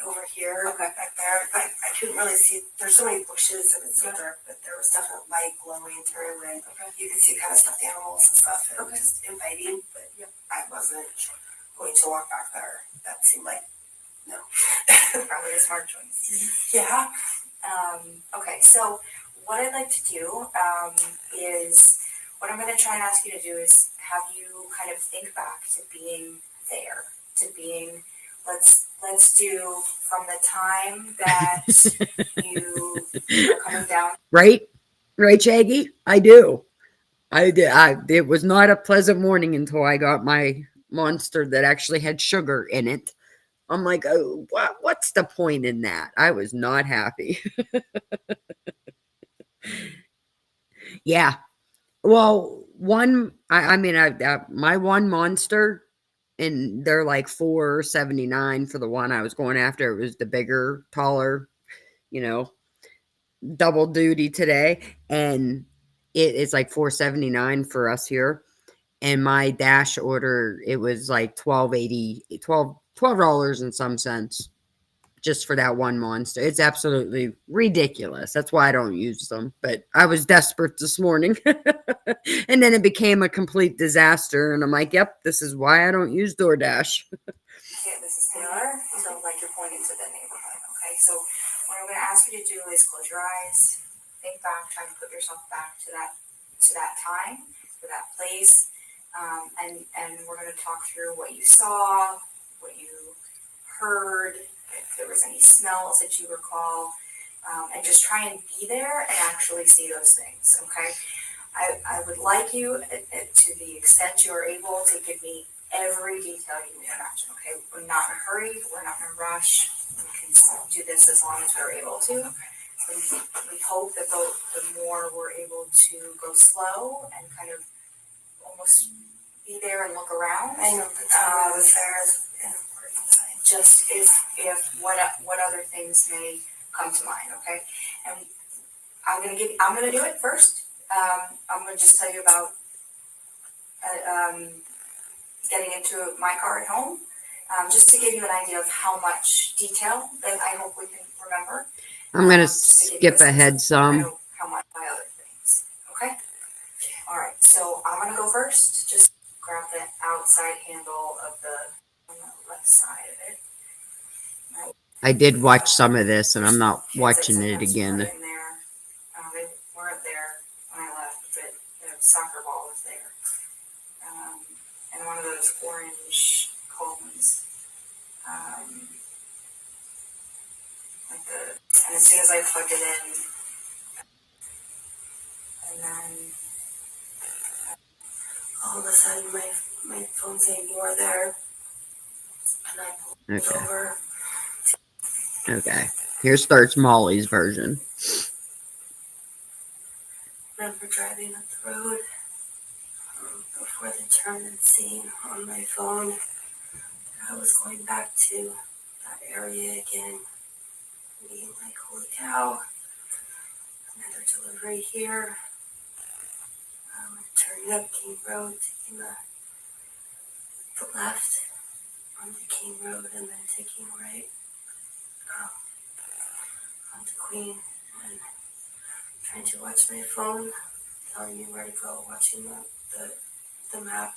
[SPEAKER 3] over here,
[SPEAKER 2] Okay.
[SPEAKER 3] back there, I couldn't really see, there's so many bushes and it's so dark, but there was definite light glowing through and you could see kind of stuffed animals and stuff and just inviting, but I wasn't going to walk back there. That seemed like, no.
[SPEAKER 2] Probably a smart choice.
[SPEAKER 3] Yeah.
[SPEAKER 2] Okay, so what I'd like to do is, what I'm going to try and ask you to do is have you kind of think back to being there, to being, let's do from the time that you are coming down.
[SPEAKER 1] Right, Shaggy? I do. I did. It was not a pleasant morning until I got my monster that actually had sugar in it. I'm like, oh, what's the point in that? I was not happy. Yeah. Well, my one monster, and they're like $4.79 for the one I was going after. It was the bigger, taller, you know, double duty today, and it's like $4.79 for us here. And my dash order, it was like $12 and some cents just for that one monster. It's absolutely ridiculous. That's why I don't use them. But I was desperate this morning. And then it became a complete disaster. And I'm like, yep, this is why I don't use DoorDash.
[SPEAKER 2] Okay, this is Taylor. So like you're pointing to the neighborhood. Okay, so what I'm going to ask you to do is close your eyes, think back, try to put yourself back to that time, to that place, and we're going to talk through what you saw, what you heard, if there was any smells that you recall, and just try and be there and actually see those things. Okay, I would like you, to the extent you are able, to give me every detail you can imagine. Okay, we're not in a hurry, we're not in a rush. We can do this as long as we're able to. We hope that the more we're able to go slow and kind of almost be there and look around.
[SPEAKER 3] I know the time I was there is an important time.
[SPEAKER 2] Just if what other things may come to mind, okay? And I'm gonna do it first. I'm gonna just tell you about getting into my car at home, just to give you an idea of how much detail that I hope we can remember.
[SPEAKER 1] I'm going to skip ahead some.
[SPEAKER 2] How much my other things, okay? All right, so I'm gonna go first. Just grab the outside handle of on the left side of it.
[SPEAKER 1] I did watch some of this, and I'm not watching it again.
[SPEAKER 2] They weren't there when I left, but the soccer ball was there. And one of those orange cones. And as soon as I plugged it in, and then
[SPEAKER 3] all of a sudden my phone saying you are there, and I pulled over.
[SPEAKER 1] Okay. Here starts Molly's version.
[SPEAKER 3] I remember driving up the road before the turn and seeing on my phone that I was going back to that area again, being like, holy cow, another delivery here. Turning up King Road, taking the left onto King Road, and then taking right onto Queen, and trying to watch my phone, telling me where to go, watching the map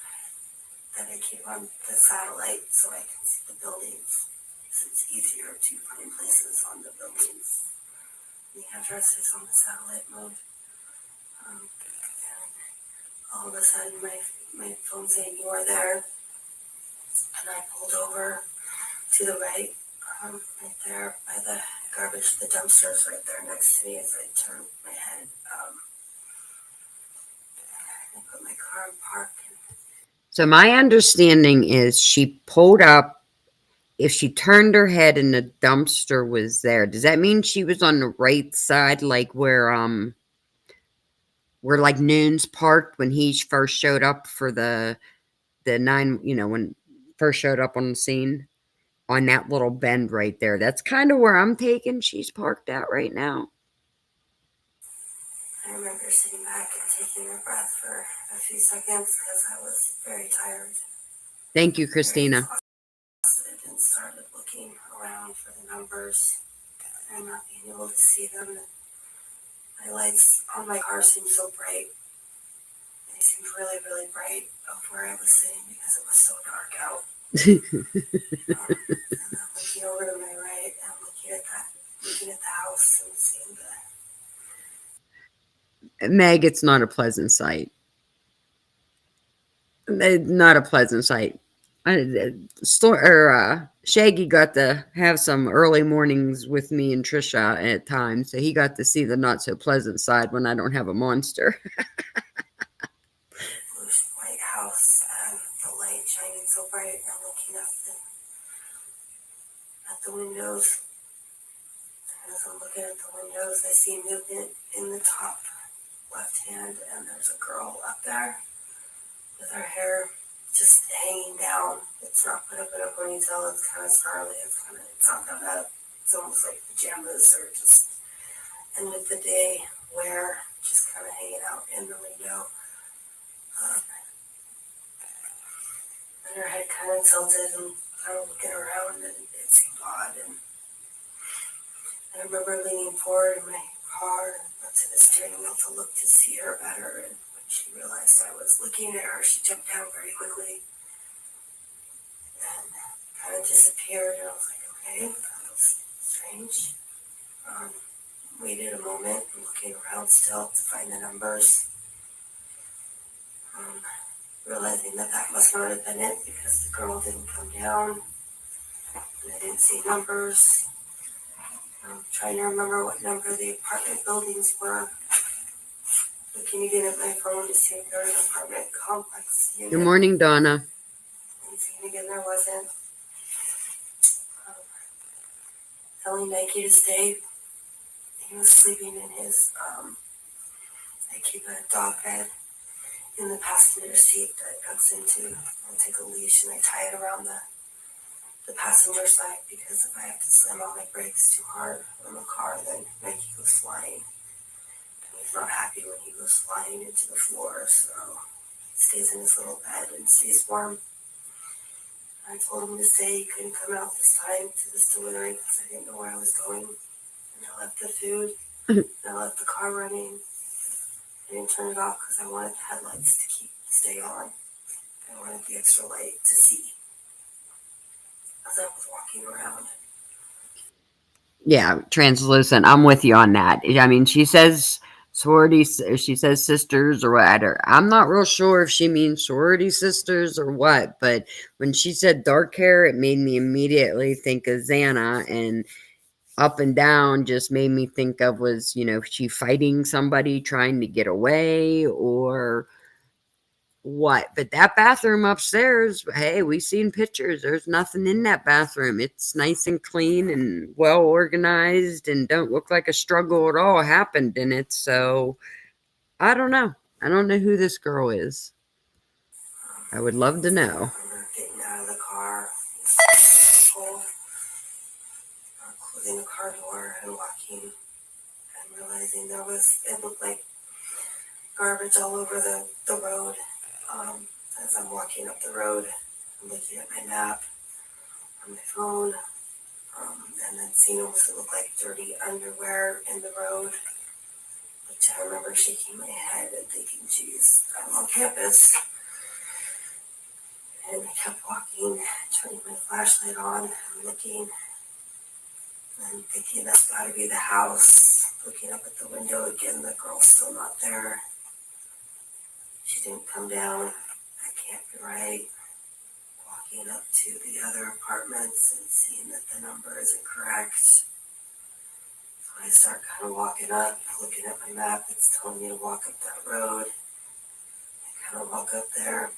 [SPEAKER 3] that I keep on the satellite so I can see the buildings. Because it's easier to find places on the buildings. The addresses on the satellite mode. And all of a sudden my phone saying you are there, and I pulled over to the right, right there by the garbage, the dumpsters right there next to me as I turned my head. I put my car in park.
[SPEAKER 1] So my understanding is she pulled up. If she turned her head and the dumpster was there, does that mean she was on the right side, like where like Noon's parked when he first showed up for the when first showed up on the scene, on that little bend right there? That's kind of where I'm taking she's parked at right now.
[SPEAKER 3] I remember sitting back and taking a breath for a a few seconds because I was very tired.
[SPEAKER 1] Thank you, Christina.
[SPEAKER 3] And started looking around for the numbers and not being able to see them. My lights on my car seemed so bright. They seemed really, really bright of where I was sitting because it was so dark out. And then looking over to my right and looking at the house and seeing the.
[SPEAKER 1] Meg, it's not a pleasant sight. Not a pleasant sight. Shaggy got to have some early mornings with me and Trisha at times, so he got to see the not so pleasant side when I don't have a monster.
[SPEAKER 3] White house and the light shining so bright and looking up at the windows. And as I'm looking at the windows, I see movement in the top left hand, and there's a girl up there with her hair just hanging down. It's not put up in a ponytail. It's kind of snarly. It's not done up. It's almost like pajamas or just end of the day wear, just kind of hanging out in the window. And her head kind of tilted and kind of looking around, and it seemed odd. And I remember leaning forward in my car up to the steering wheel to look to see her better. And when she realized I was looking at her, she jumped down very quickly and kind of disappeared. And I was like, okay, that was strange. Waited a moment, looking around still to find the numbers. Realizing that must not have been it because the girl didn't come down and I didn't see numbers. Trying to remember what number the apartment buildings were. Looking again at my phone to see if there was an apartment complex unit.
[SPEAKER 1] Good morning, Donna.
[SPEAKER 3] And seeing again there wasn't. Telling Nike to stay. He was sleeping in his, I keep a dog bed in the passenger seat that it hooks into. I take a leash and I tie it around the passenger side because if I have to slam on my brakes too hard on the car, then Nike goes flying. And he's not happy when he goes flying into the floor, so he stays in his little bed and stays warm. I told him to stay. He couldn't come out this time to this delivery because I didn't know where I was going. And I left the food and I left the car running. I didn't turn it off because I wanted the headlights to stay on. I wanted the extra light to see as I was walking around.
[SPEAKER 1] Yeah, translucent. I'm with you on that. I mean, she says sorority, she says sisters or whatever. I'm not real sure if she means sorority sisters or what, but when she said dark hair, it made me immediately think of Xana, and up and down just made me think of was, she fighting somebody trying to get away or what. But that bathroom upstairs, hey, we seen pictures. There's nothing in that bathroom. It's nice and clean and well organized and don't look like a struggle at all happened in it. So I don't know. I don't know who this girl is. I would love to know.
[SPEAKER 3] I remember getting out of the car, closing the car door and walking and realizing it looked like garbage all over the road. As I'm walking up the road, I'm looking at my map on my phone, and then seeing what looked like dirty underwear in the road, which I remember shaking my head and thinking, geez, I'm on campus. And I kept walking, turning my flashlight on and looking, and thinking that's gotta be the house. Looking up at the window again, the girl's still not there. She didn't come down. That can't be right. Walking up to the other apartments and seeing that the number isn't correct. So I start kind of walking up, looking at my map. It's telling me to walk up that road. I kind of walk up there,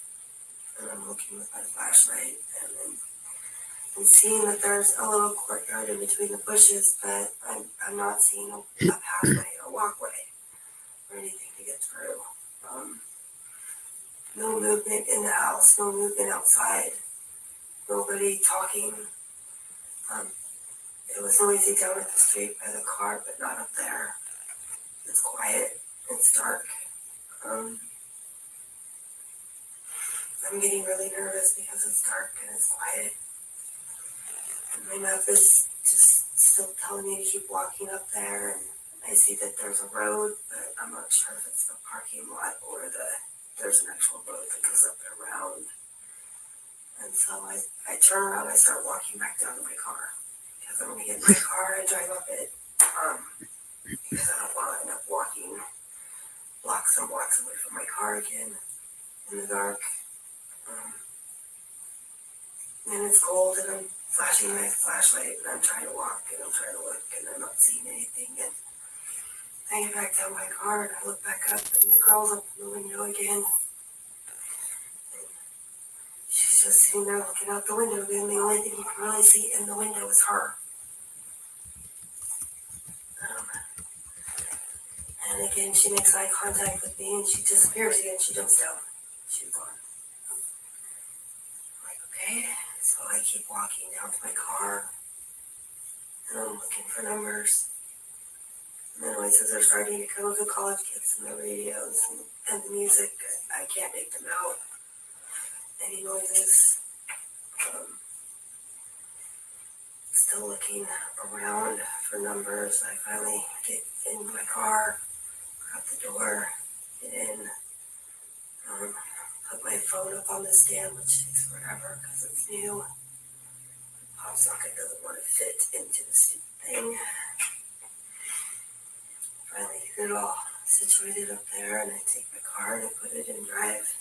[SPEAKER 3] and I'm looking with my flashlight, and then I'm seeing that there's a little courtyard in between the bushes, but I'm not seeing a pathway, a walkway, or anything to get through. No movement in the house, no movement outside, nobody talking. It was noisy down at the street by the car, but not up there. It's quiet, it's dark. I'm getting really nervous because it's dark and it's quiet. And my map is just still telling me to keep walking up there, and I see that there's a road, but I'm not sure if it's the parking lot or there's an actual road that goes up and around. And so I turn around, I start walking back down to my car. Because I'm going to get in my car and drive up it. Because I don't want to end up walking blocks and blocks away from my car again in the dark. And it's cold, and I'm flashing my flashlight, and I'm trying to walk, and I'm trying to look, and I'm not seeing anything. And I get back down my car, and I look back up, and the girl's up in the window again. And she's just sitting there looking out the window again. The only thing you can really see in the window is her. And again, she makes eye contact with me, and she disappears again. She jumps down. She's gone. I'm like, okay. So I keep walking down to my car, and I'm looking for numbers. And the noises are starting to come, the college kids and the radios and the music. I can't make them out. Any noises. Still looking around for numbers. I finally get in my car, grab the door, get in, put my phone up on the stand, which takes forever because it's new. The pop socket doesn't want to fit into the stupid thing. Finally get it all situated up there, and I take my car and I put it in drive.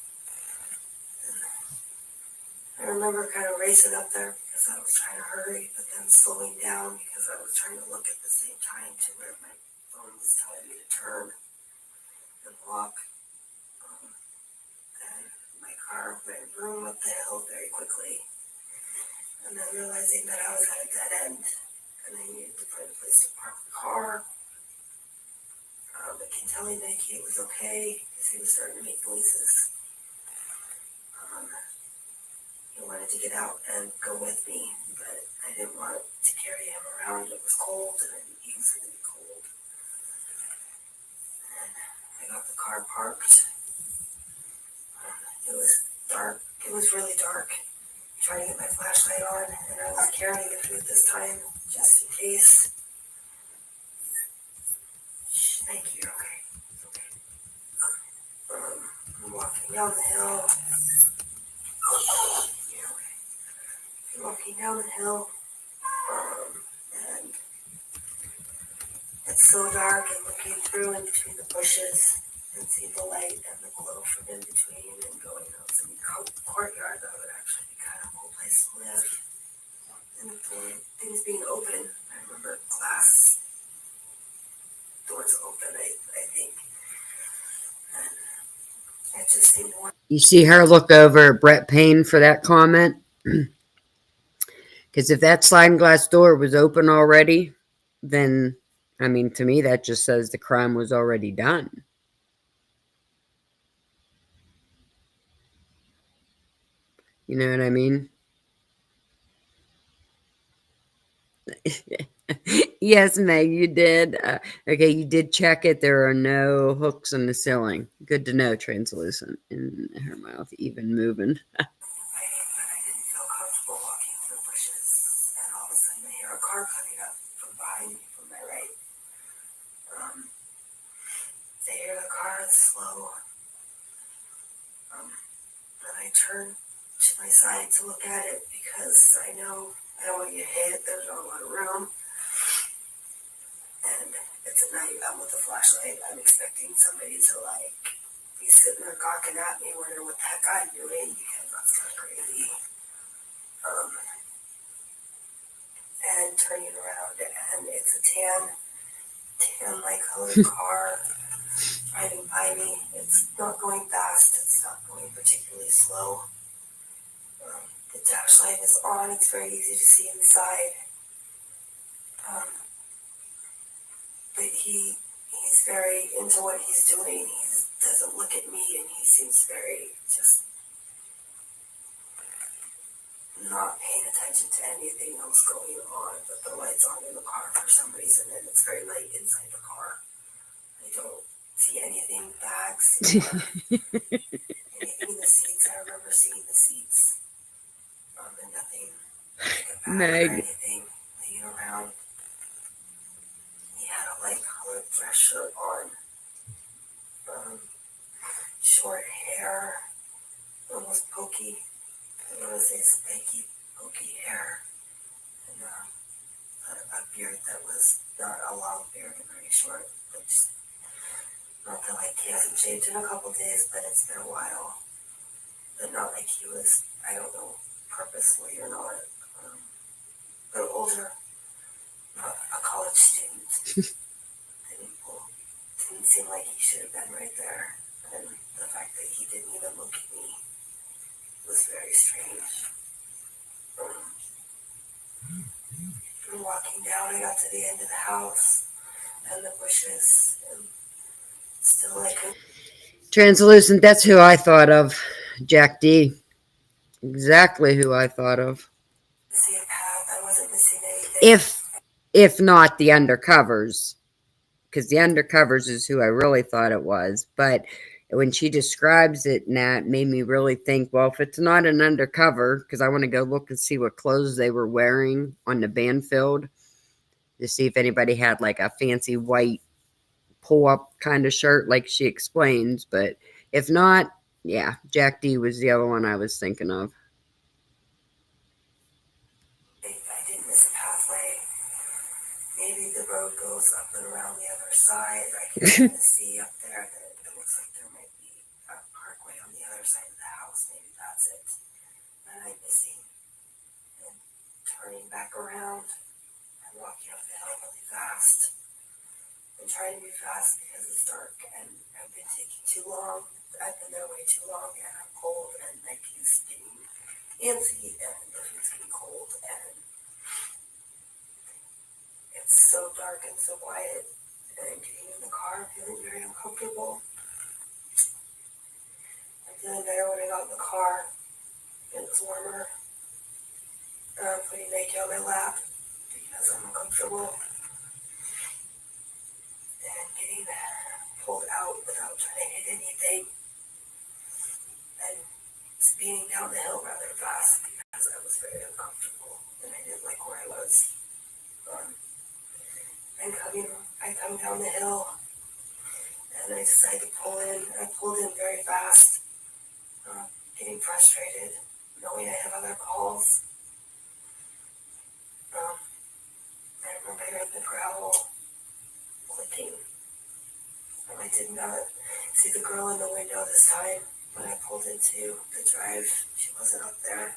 [SPEAKER 3] And I remember kind of racing up there because I was trying to hurry, but then slowing down because I was trying to look at the same time to where my phone was telling me to turn and walk. And my car went vroom up the hill very quickly. And then realizing that I was at a dead end and I needed to find a place to park the car. But telling that Kate was okay because he was starting to make noises. He wanted to get out and go with me, but I didn't want to carry him around. It was cold, and he was going to be cold. And I got the car parked. It was dark. It was really dark. I'm trying to get my flashlight on, and I was carrying the food this time, just in case. Thank you. Okay. I'm walking down the hill. Walking down the hill, and it's so dark, and looking through in between the bushes and seeing the light and the glow from in between, and going out to the courtyard. That would actually be kind of a cool place to live. And things being open, I remember glass doors open, I think. And it just seemed more.
[SPEAKER 1] You see her look over at Brent Payne for that comment? Because if that sliding glass door was open already, then, I mean, to me, that just says the crime was already done. You know what I mean? Yes, Meg, you did. Okay, you did check it. There are no hooks in the ceiling. Good to know, translucent in her mouth, even moving.
[SPEAKER 3] But I didn't feel comfortable walking through bushes, and all of a sudden I hear a car coming up from behind me, from my right. I hear the car is slow, and I turn to my side to look at it because I know I don't want to get hit. There's not a lot of room, and it's at night. I'm with a flashlight. I'm expecting somebody to be sitting there gawking at me, wondering what the heck I'm doing because that's kind of crazy. And turning around, and it's a tan light colored car driving by me. It's not going fast. It's not going particularly slow. The dash light is on. It's very easy to see inside. But he's very into what he's doing. He doesn't look at me, and he seems very just not paying attention to anything else going on. But the light's on in the car for some reason, and it's very light inside the car. I don't see anything, bags, or anything in the seats. I remember remember seeing the seats, and nothing like a bag or
[SPEAKER 1] Meg.
[SPEAKER 3] anything laying around. He had a light colored dress shirt on, short hair, almost pokey. I want to say spiky, pokey hair, and a beard that was not a long beard, very short. But just, not that like he hasn't shaved in a couple days, but it's been a while. But not like he was, I don't know, purposely or not. But older, not a college student. Didn't seem like he should have been right there. And the fact that he didn't even look at me was very strange. And walking down, I got to the end of the house and the bushes, and still I couldn't
[SPEAKER 1] Translucent, that's who I thought of. Jack D. Exactly who I thought of.
[SPEAKER 3] see a path. I wasn't missing anything.
[SPEAKER 1] If not the undercovers. Because the undercovers is who I really thought it was. But when she describes it, Nat, made me really think, well, if it's not an undercover, because I want to go look and see what clothes they were wearing on the Banfield to see if anybody had like a fancy white pull-up kind of shirt like she explains. But if not, yeah, Jack D was the other one I was thinking of.
[SPEAKER 3] I didn't miss a pathway. Maybe the road goes up and around the other side. I can kind of see up there that it looks like there might be a parkway on the other side of the house. Maybe that's it. And I'm missing. And turning back around and walking up the hill really fast. I'm trying to be fast because it's dark and I've been taking too long. I've been there way too long and I'm cold and my pee's getting antsy and the food's getting cold and it's so dark and so quiet and I'm getting in the car feeling very uncomfortable. I'm feeling better when I got in the car. It was warmer. I'm putting Nike on my lap because I'm uncomfortable. And getting pulled out without trying to hit anything. And speeding down the hill rather fast because I was very uncomfortable and I didn't like where I was. I come down the hill and I decided to pull in. I pulled in very fast, getting frustrated, knowing I have other calls. I remember hearing the gravel clicking. I did not see the girl in the window this time when I pulled into the drive. She wasn't up there.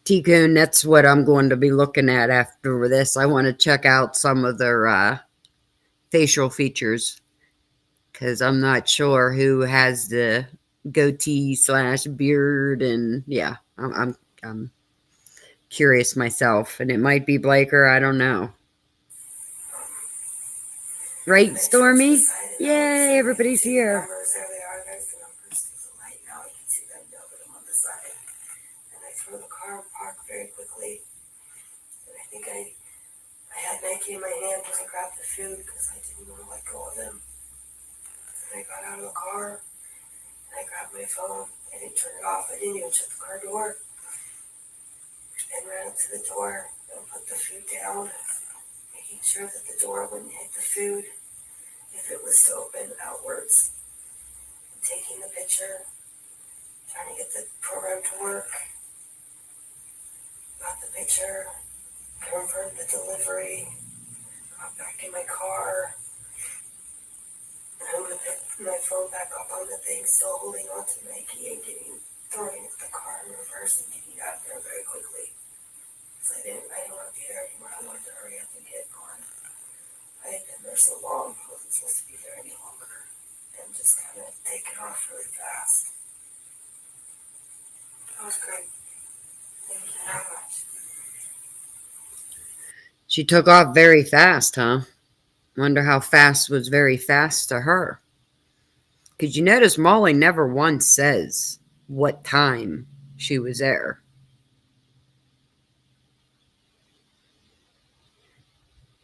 [SPEAKER 1] T-Coon, that's what I'm going to be looking at after this. I want to check out some of their facial features because I'm not sure who has the goatee / beard, and yeah, I'm curious myself, and it might be Blake or I don't know. Right, Stormy? Yay, everybody's here.
[SPEAKER 3] There they are. There's the numbers. There's a light now. You can see them now that I'm on the side. And I throw the car and park very quickly. And I think I had Nike in my hand when I grabbed the food because I didn't want to let go of them. And I got out of the car and I grabbed my phone. I didn't turn it off. I didn't even shut the car door. And ran up to the door and put the food down, making sure that the door wouldn't hit the food if it was to open outwards. And taking the picture, trying to get the program to work. Got the picture, confirmed the delivery, got back in my car, and put my phone back up on the thing, still holding on to Nike and throwing the car in reverse and getting out of there very quickly. Because I didn't want to be there anymore. I wanted to hurry up and get gone. I had been there so long, I wasn't supposed to be there any longer. And just kind of take it off really fast. That was great. Thank you very much.
[SPEAKER 1] She took off very fast, huh? Wonder how fast was very fast to her. Because you notice Molly never once says what time she was there.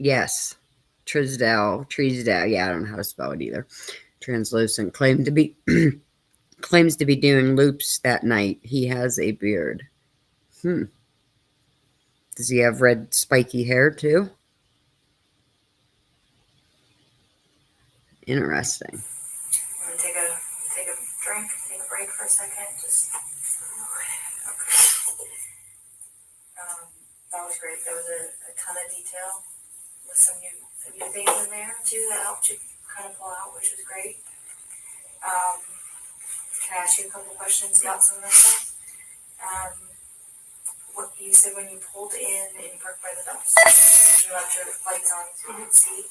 [SPEAKER 1] Yes. Trisdale. Yeah, I don't know how to spell it either. Translucent claimed to be claims to be doing loops that night. He has a beard. Does he have red spiky hair too? Interesting.
[SPEAKER 3] Want to take a drink, take a break for a second? That was great. There was a ton of detail with some new things in there too that helped you kind of pull out, which was great. Can I ask you a couple questions about some of this stuff? What you said when you pulled in and you parked by the dumpster, you left your lights on so you could see.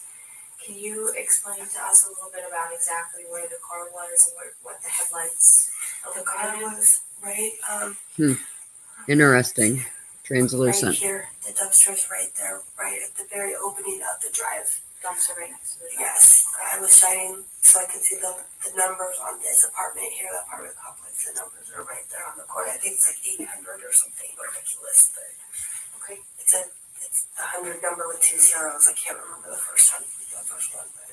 [SPEAKER 3] Can you explain to us a little bit about exactly where the car was and what the headlights of the car was? Right.
[SPEAKER 1] Interesting. Translucent.
[SPEAKER 3] Right here, the dumpster is right there, right at the very opening of the drive. Dumpster right next to it. Yes, I was shining so I could see the numbers on this apartment here, the apartment complex. The numbers are right there on the corner. I think it's like 800 or something ridiculous, but okay, it's a 100 number with 2 zeros. I can't remember the first one, but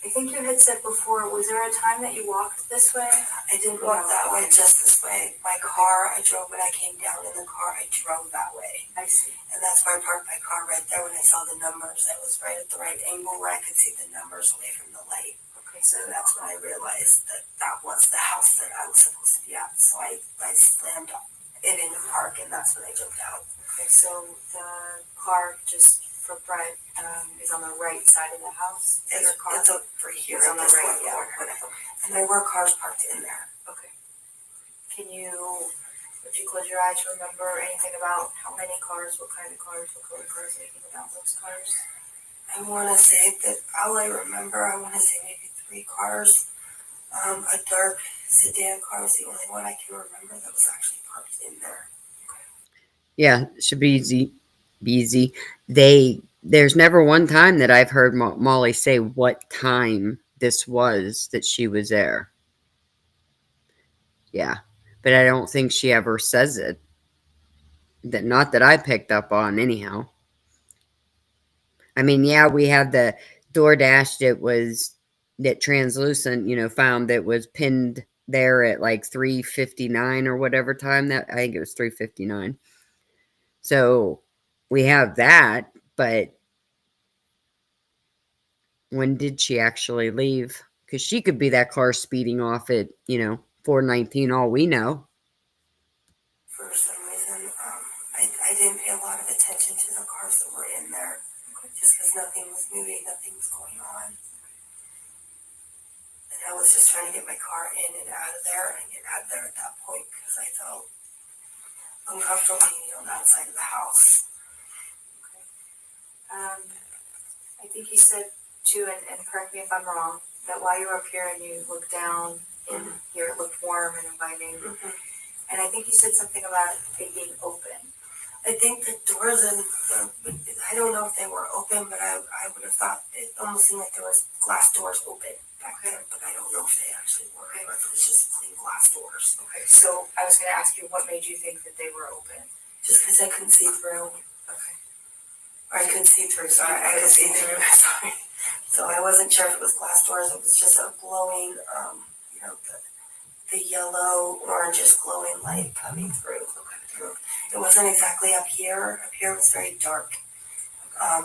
[SPEAKER 3] I think you had said before, was there a time that you walked this way? I didn't walk that way, just this way. My car, I drove when I came down in the car, I drove that way. I see. And that's where I parked my car right there when I saw the numbers. That was right at the right angle where I could see the numbers away from the light. Okay, so that's when I realized that was the house that I was supposed to be at. So I slammed it in the park and that's when I jumped out. Okay, so the car just for Brent is on the right side of the house. It's over here. It's on the right corner. And there were cars parked in there. Okay. Can you, if you close your eyes, remember anything about how many cars, what kind of cars, what color cars, anything about those cars? I want to say that all I remember, I want to say maybe 3 cars. A dark sedan car was the only one I can remember that was actually parked in there.
[SPEAKER 1] Yeah, should be easy. There's never one time that I've heard Molly say what time this was that she was there. Yeah, but I don't think she ever says it. Not that I picked up on, anyhow. I mean, yeah, we have the DoorDash that translucent, found that was pinned there at like 3:59 or whatever time that I think it was 3:59. So we have that, but when did she actually leave? Because she could be that car speeding off at 4:19. All we know.
[SPEAKER 3] For some reason, I didn't pay a lot of attention to the cars that were in there, just because nothing was moving, nothing was going on. And I was just trying to get my car in and out of there and get out of there at that point because I felt uncomfortable being on that side of the house. Okay. I think you said too, and correct me if I'm wrong, that while you were up here and you looked down in here, it looked warm and inviting. Mm-hmm. And I think you said something about it being open. I think the doors I don't know if they were open, but I would have thought it almost seemed like there was glass doors open back there, but I don't know if they actually were, or if it was just plain glass doors. Okay, so I was going to ask you, what made you think that they were open? Just because I couldn't see through. Okay. Or I could see through, sorry. I could see through, sorry. So I wasn't sure if it was glass doors. It was just a glowing, the yellow, orangish glowing light coming through. It wasn't exactly up here. Up here it was very dark.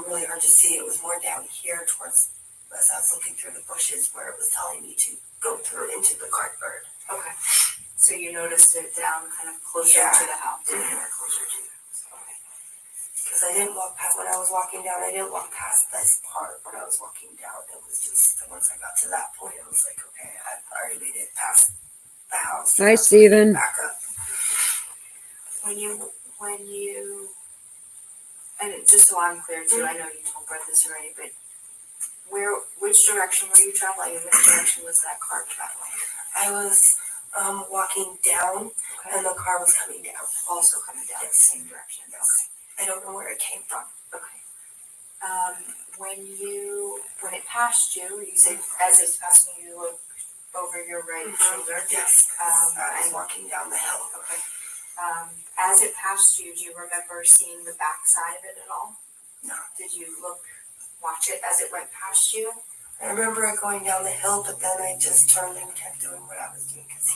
[SPEAKER 3] Really hard to see. It was more down here towards, as I was looking through the bushes where it was telling me to go through into the cardboard. Okay. So you noticed it down kind of closer to the house. Yeah, closer to the house. Okay. Because I didn't walk past, when I was walking down, I didn't walk past this part when I was walking down. It was just, once I got to that point, it was like, okay, I've already made it past the house.
[SPEAKER 1] Hi, Steven.
[SPEAKER 3] Back up. When you, and just so I'm clear too, I know you told Brett this already, but which direction were you traveling and which direction was that car traveling? I was walking down, and the car was coming down. Also coming down the same direction. Yes. Okay. I don't know where it came from. Okay. When it passed you, you said as it's passing you look over your right shoulder. Yes. I was walking down the hill. Okay. As it passed you, do you remember seeing the back side of it at all? No. Did you watch it as it went past you? I remember it going down the hill, but then I just turned and kept doing what I was doing because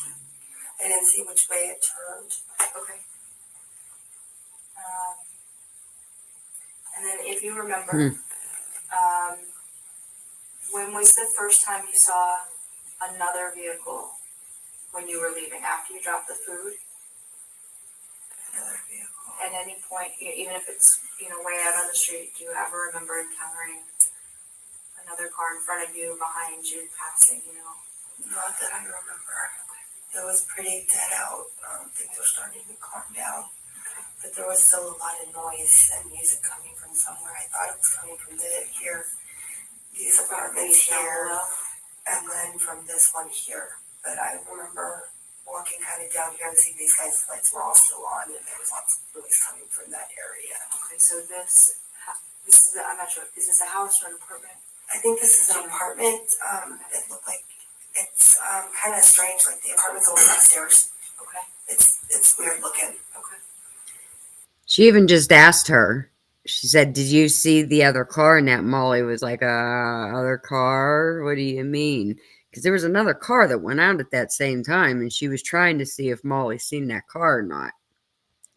[SPEAKER 3] I didn't see which way it turned.
[SPEAKER 2] Okay. And then if you remember, when was the first time you saw another vehicle when you were leaving after you dropped the food?
[SPEAKER 3] Another vehicle.
[SPEAKER 2] At any point, even if it's way out on the street, do you ever remember encountering another car in front of you, behind you, passing?
[SPEAKER 3] Not that I remember. It was pretty dead out. Things were starting to calm down, but there was still a lot of noise and music coming from somewhere. I thought it was coming from these apartments here, and then from this one here. But I remember walking kind of down here and seeing these guys' lights were all still on, and there was lots of noise coming from that area.
[SPEAKER 2] Okay, so this is I'm not sure. Is this a house or an apartment?
[SPEAKER 3] I think this is an apartment. It looked like it's kind of strange, like the apartment's only upstairs.
[SPEAKER 2] Okay.
[SPEAKER 3] It's weird looking.
[SPEAKER 2] Okay.
[SPEAKER 1] She even just asked her. She said, "Did you see the other car?" And that Molly was like, "Other car? What do you mean?" Because there was another car that went out at that same time, and she was trying to see if Molly seen that car or not.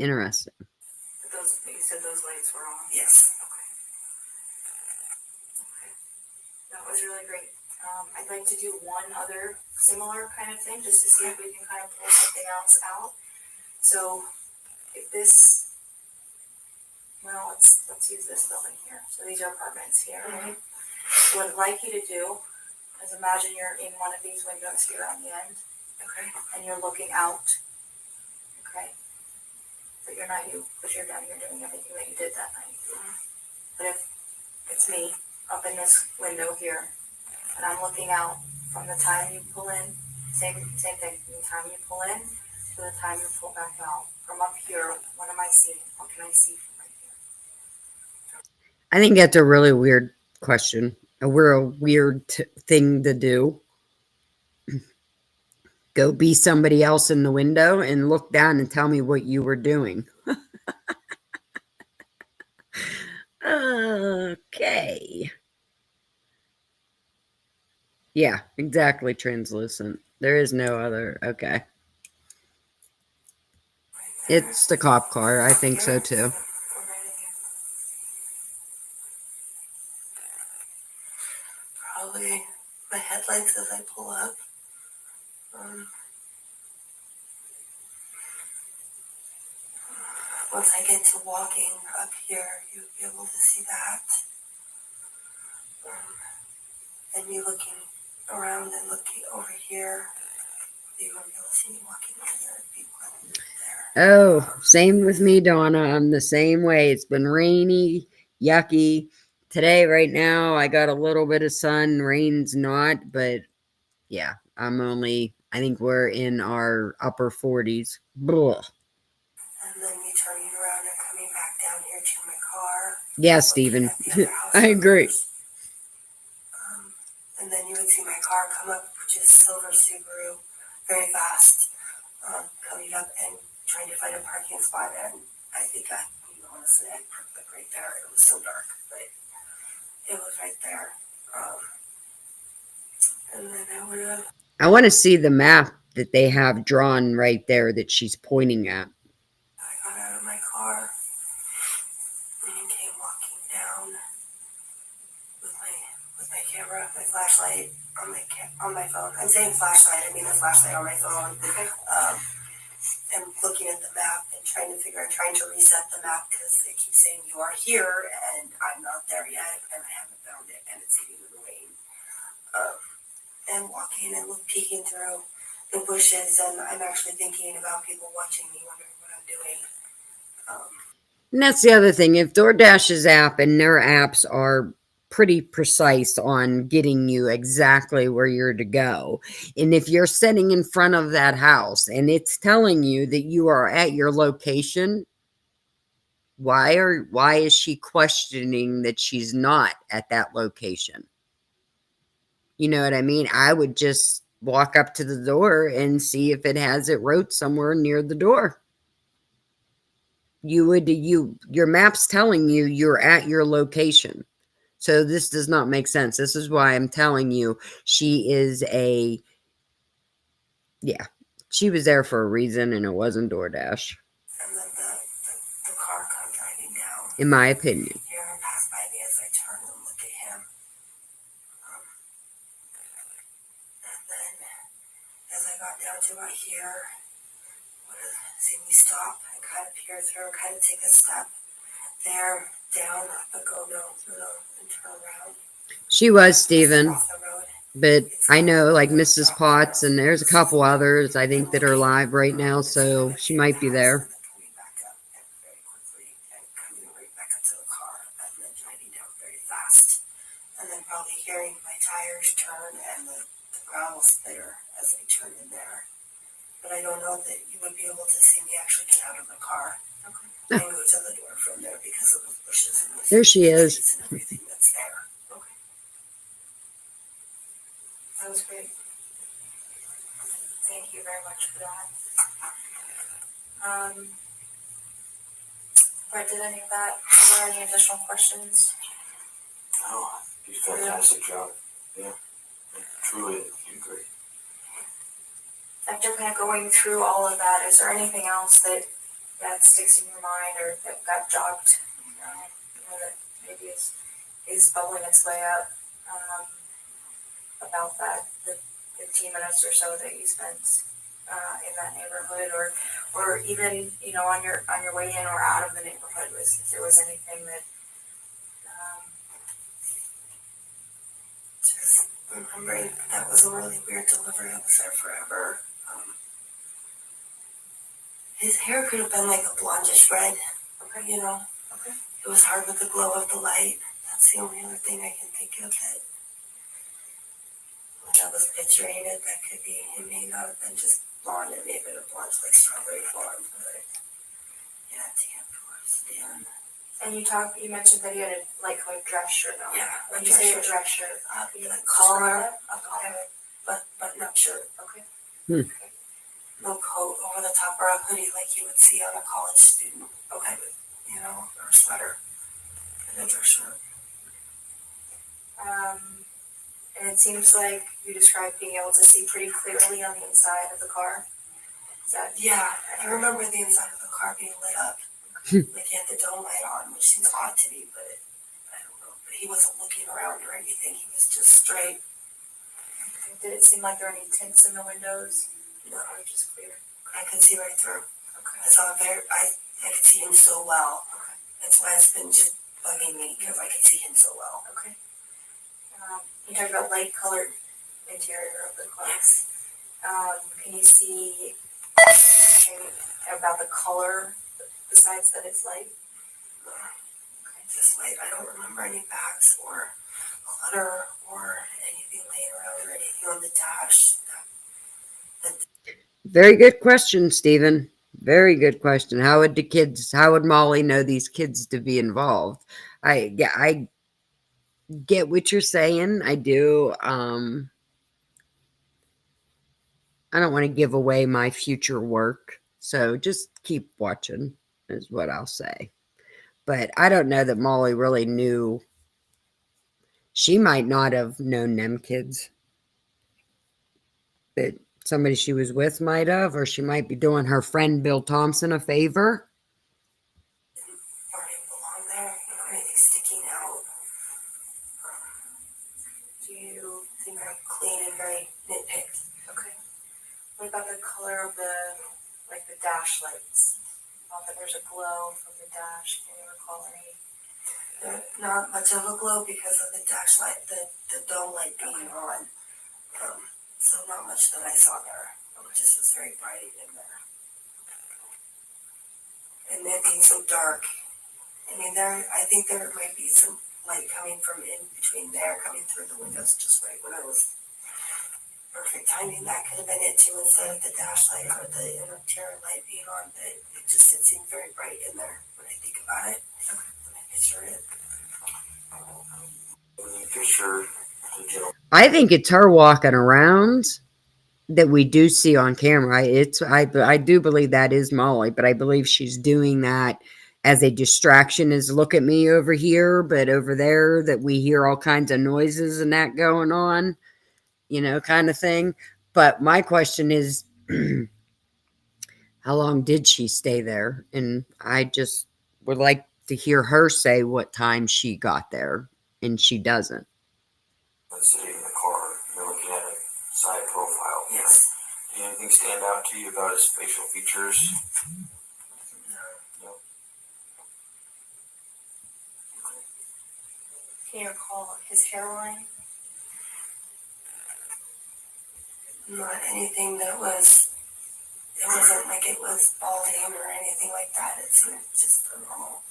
[SPEAKER 1] Interesting.
[SPEAKER 2] But you said those lights were on.
[SPEAKER 3] Yes.
[SPEAKER 2] Okay. That was really great. I'd like to do one other similar kind of thing just to see if we can kind of pull something else out. So if this, let's use this building here. So these are apartments here, right? So what I'd like you to do is imagine you're in one of these windows here on the end,
[SPEAKER 3] Okay.
[SPEAKER 2] and you're looking out, okay? But you're not you, because you're down here doing everything that you did that night. But if it's me up in this window here, and I'm looking out from the time you pull in, same thing, from the time you pull in to the time you pull back out. From up here, what am I seeing? What can I see from right here?
[SPEAKER 1] I think that's a really weird question. A weird thing to do. Go be somebody else in the window and look down and tell me what you were doing. Okay. Yeah, exactly. Translucent. There is no other. Okay. It's the cop car. I think so too.
[SPEAKER 3] Probably my headlights as I pull up. Once I get to walking up here, you'll be able to see that. And me looking around and looking over here, you won't be able to see me walking over there. People there.
[SPEAKER 1] Oh, same with me, Donna. I'm the same way. It's been rainy, yucky. Today, right now, I got a little bit of sun. Rain's not, but yeah, I think we're in our upper 40s. Blah.
[SPEAKER 3] And then me turning around and coming back down here to my car.
[SPEAKER 1] Yeah, Stephen. I agree.
[SPEAKER 3] And then you would see my car come up, which is silver Subaru, very fast, coming up and trying to find a parking spot. And I think honestly, I parked like right there. It was so dark, but it was right there. And then
[SPEAKER 1] I want to see the map that they have drawn right there that she's pointing at.
[SPEAKER 3] I got out of my car and came walking down with my camera, my flashlight on my phone. I'm saying flashlight. I mean the flashlight on my phone. And looking at the map and trying to reset the map because it keeps saying you are here and I'm not there yet and I haven't found it and it's getting in the rain. And walking and peeking through the bushes, and I'm actually thinking about people watching me, wondering what I'm doing.
[SPEAKER 1] And that's the other thing. If DoorDash's app and their apps are pretty precise on getting you exactly where you're to go, and if you're sitting in front of that house and it's telling you that you are at your location, why is she questioning that she's not at that location? You know what I mean? I would just walk up to the door and see if it has it wrote somewhere near the door. Your map's telling you you're at your location. So this does not make sense. This is why I'm telling you she is a, yeah, she was there for a reason and it wasn't DoorDash.
[SPEAKER 3] And then the car come driving down.
[SPEAKER 1] In my opinion.
[SPEAKER 3] Here and pass by me as I turn and look at him. And then as I got down to about here, see me stop and kind of peer through, kind of take a step there, down, but go no, and turn around.
[SPEAKER 1] She was, Stephen.
[SPEAKER 3] Off the road.
[SPEAKER 1] But I know, like Mrs. Potts, and there's a couple others I think that are live right now, so she might be there.
[SPEAKER 3] Coming back up and very quickly and coming right back up to the car and then driving down very fast. And then probably hearing my tires turn and the gravel spitter as I turn in there. But I don't know that you would be able to see me actually get out of the car. Okay. And go to the door from there because of the bushes and the
[SPEAKER 1] There she is.
[SPEAKER 3] and everything that's there. Okay. That was great. Thank you very much for that. Brent, did any of that, were there any additional questions?
[SPEAKER 2] Oh, you did a fantastic job. Yeah. Truly, you did great.
[SPEAKER 3] After kind of going through all of that, is there anything else that sticks in your mind or that got jogged, that maybe is bubbling its way up about that, the 15 minutes or so that you spent in that neighborhood, or even on your way in or out of the neighborhood, if there was anything that just remembering that was a really weird delivery. I was there forever. His hair could have been like a blondish red. Okay. Okay. It was hard with the glow of the light. That's the only other thing I can think of that when I was picturing it, that could be, it may not have been just blonde, it may have been a blonde like strawberry blonde, but yeah, tan towards Dan. And you mentioned that he had a light colored dress shirt on. Yeah. When you say a dress shirt, like collar, a collar, but not shirt. Okay.
[SPEAKER 1] Hmm.
[SPEAKER 3] No coat over the top or a hoodie like you would see on a college student. Okay. Or a sweater and a dress shirt. And it seems like you described being able to see pretty clearly on the inside of the car. Is that? Yeah, I remember the inside of the car being lit up. Like he had the dome light on, which seems odd to me, but I don't know. But he wasn't looking around or anything. He was just straight. Did it seem like there were any tints in the windows? No, they were just clear. I could see right through. Okay. I could see him so well. Okay. That's why it's been just bugging me, because I could see him so well. Okay. You talked about light colored interior of the car. Yes. Can you see anything about the color besides that it's light? Okay, just light. I don't remember any bags or clutter or anything laying around or anything on the dash.
[SPEAKER 1] Very good question, Stephen. Very good question. How would Molly know these kids to be involved? I get what you're saying. I do. I don't want to give away my future work, so just keep watching is what I'll say. But I don't know that Molly really knew. She might not have known them kids, but somebody she was with might have, or she might be doing her friend Bill Thompson a favor.
[SPEAKER 3] Already belong there, anything sticking out. Do you think very clean and very nitpicked? Okay. What about the color of the dash lights? That there's a glow from the dash. Can you recall any? Not much of a glow because of the dash light, the dome light being on. So not much that I saw there. It just was very bright in there. And it being so dark. I mean, I think there might be some light coming from in between there, coming through the windows just right when I was perfect timing. That could have been it too, instead of the dash light or the interior light being on, but it seemed very bright in there when I think about it. When I picture it.
[SPEAKER 1] I think it's her walking around that we do see on camera. I do believe that is Molly, but I believe she's doing that as a distraction is look at me over here, but over there that we hear all kinds of noises and that going on, kind of thing. But my question is, how long did she stay there? And I just would like to hear her say what time she got there, and she doesn't.
[SPEAKER 2] Sitting in the car, you're looking at a side profile. Yes. Did anything stand out to you about his facial features? No.
[SPEAKER 3] Can you recall his hairline? Not anything that was, it wasn't like it was balding or anything like that. It's just a normal.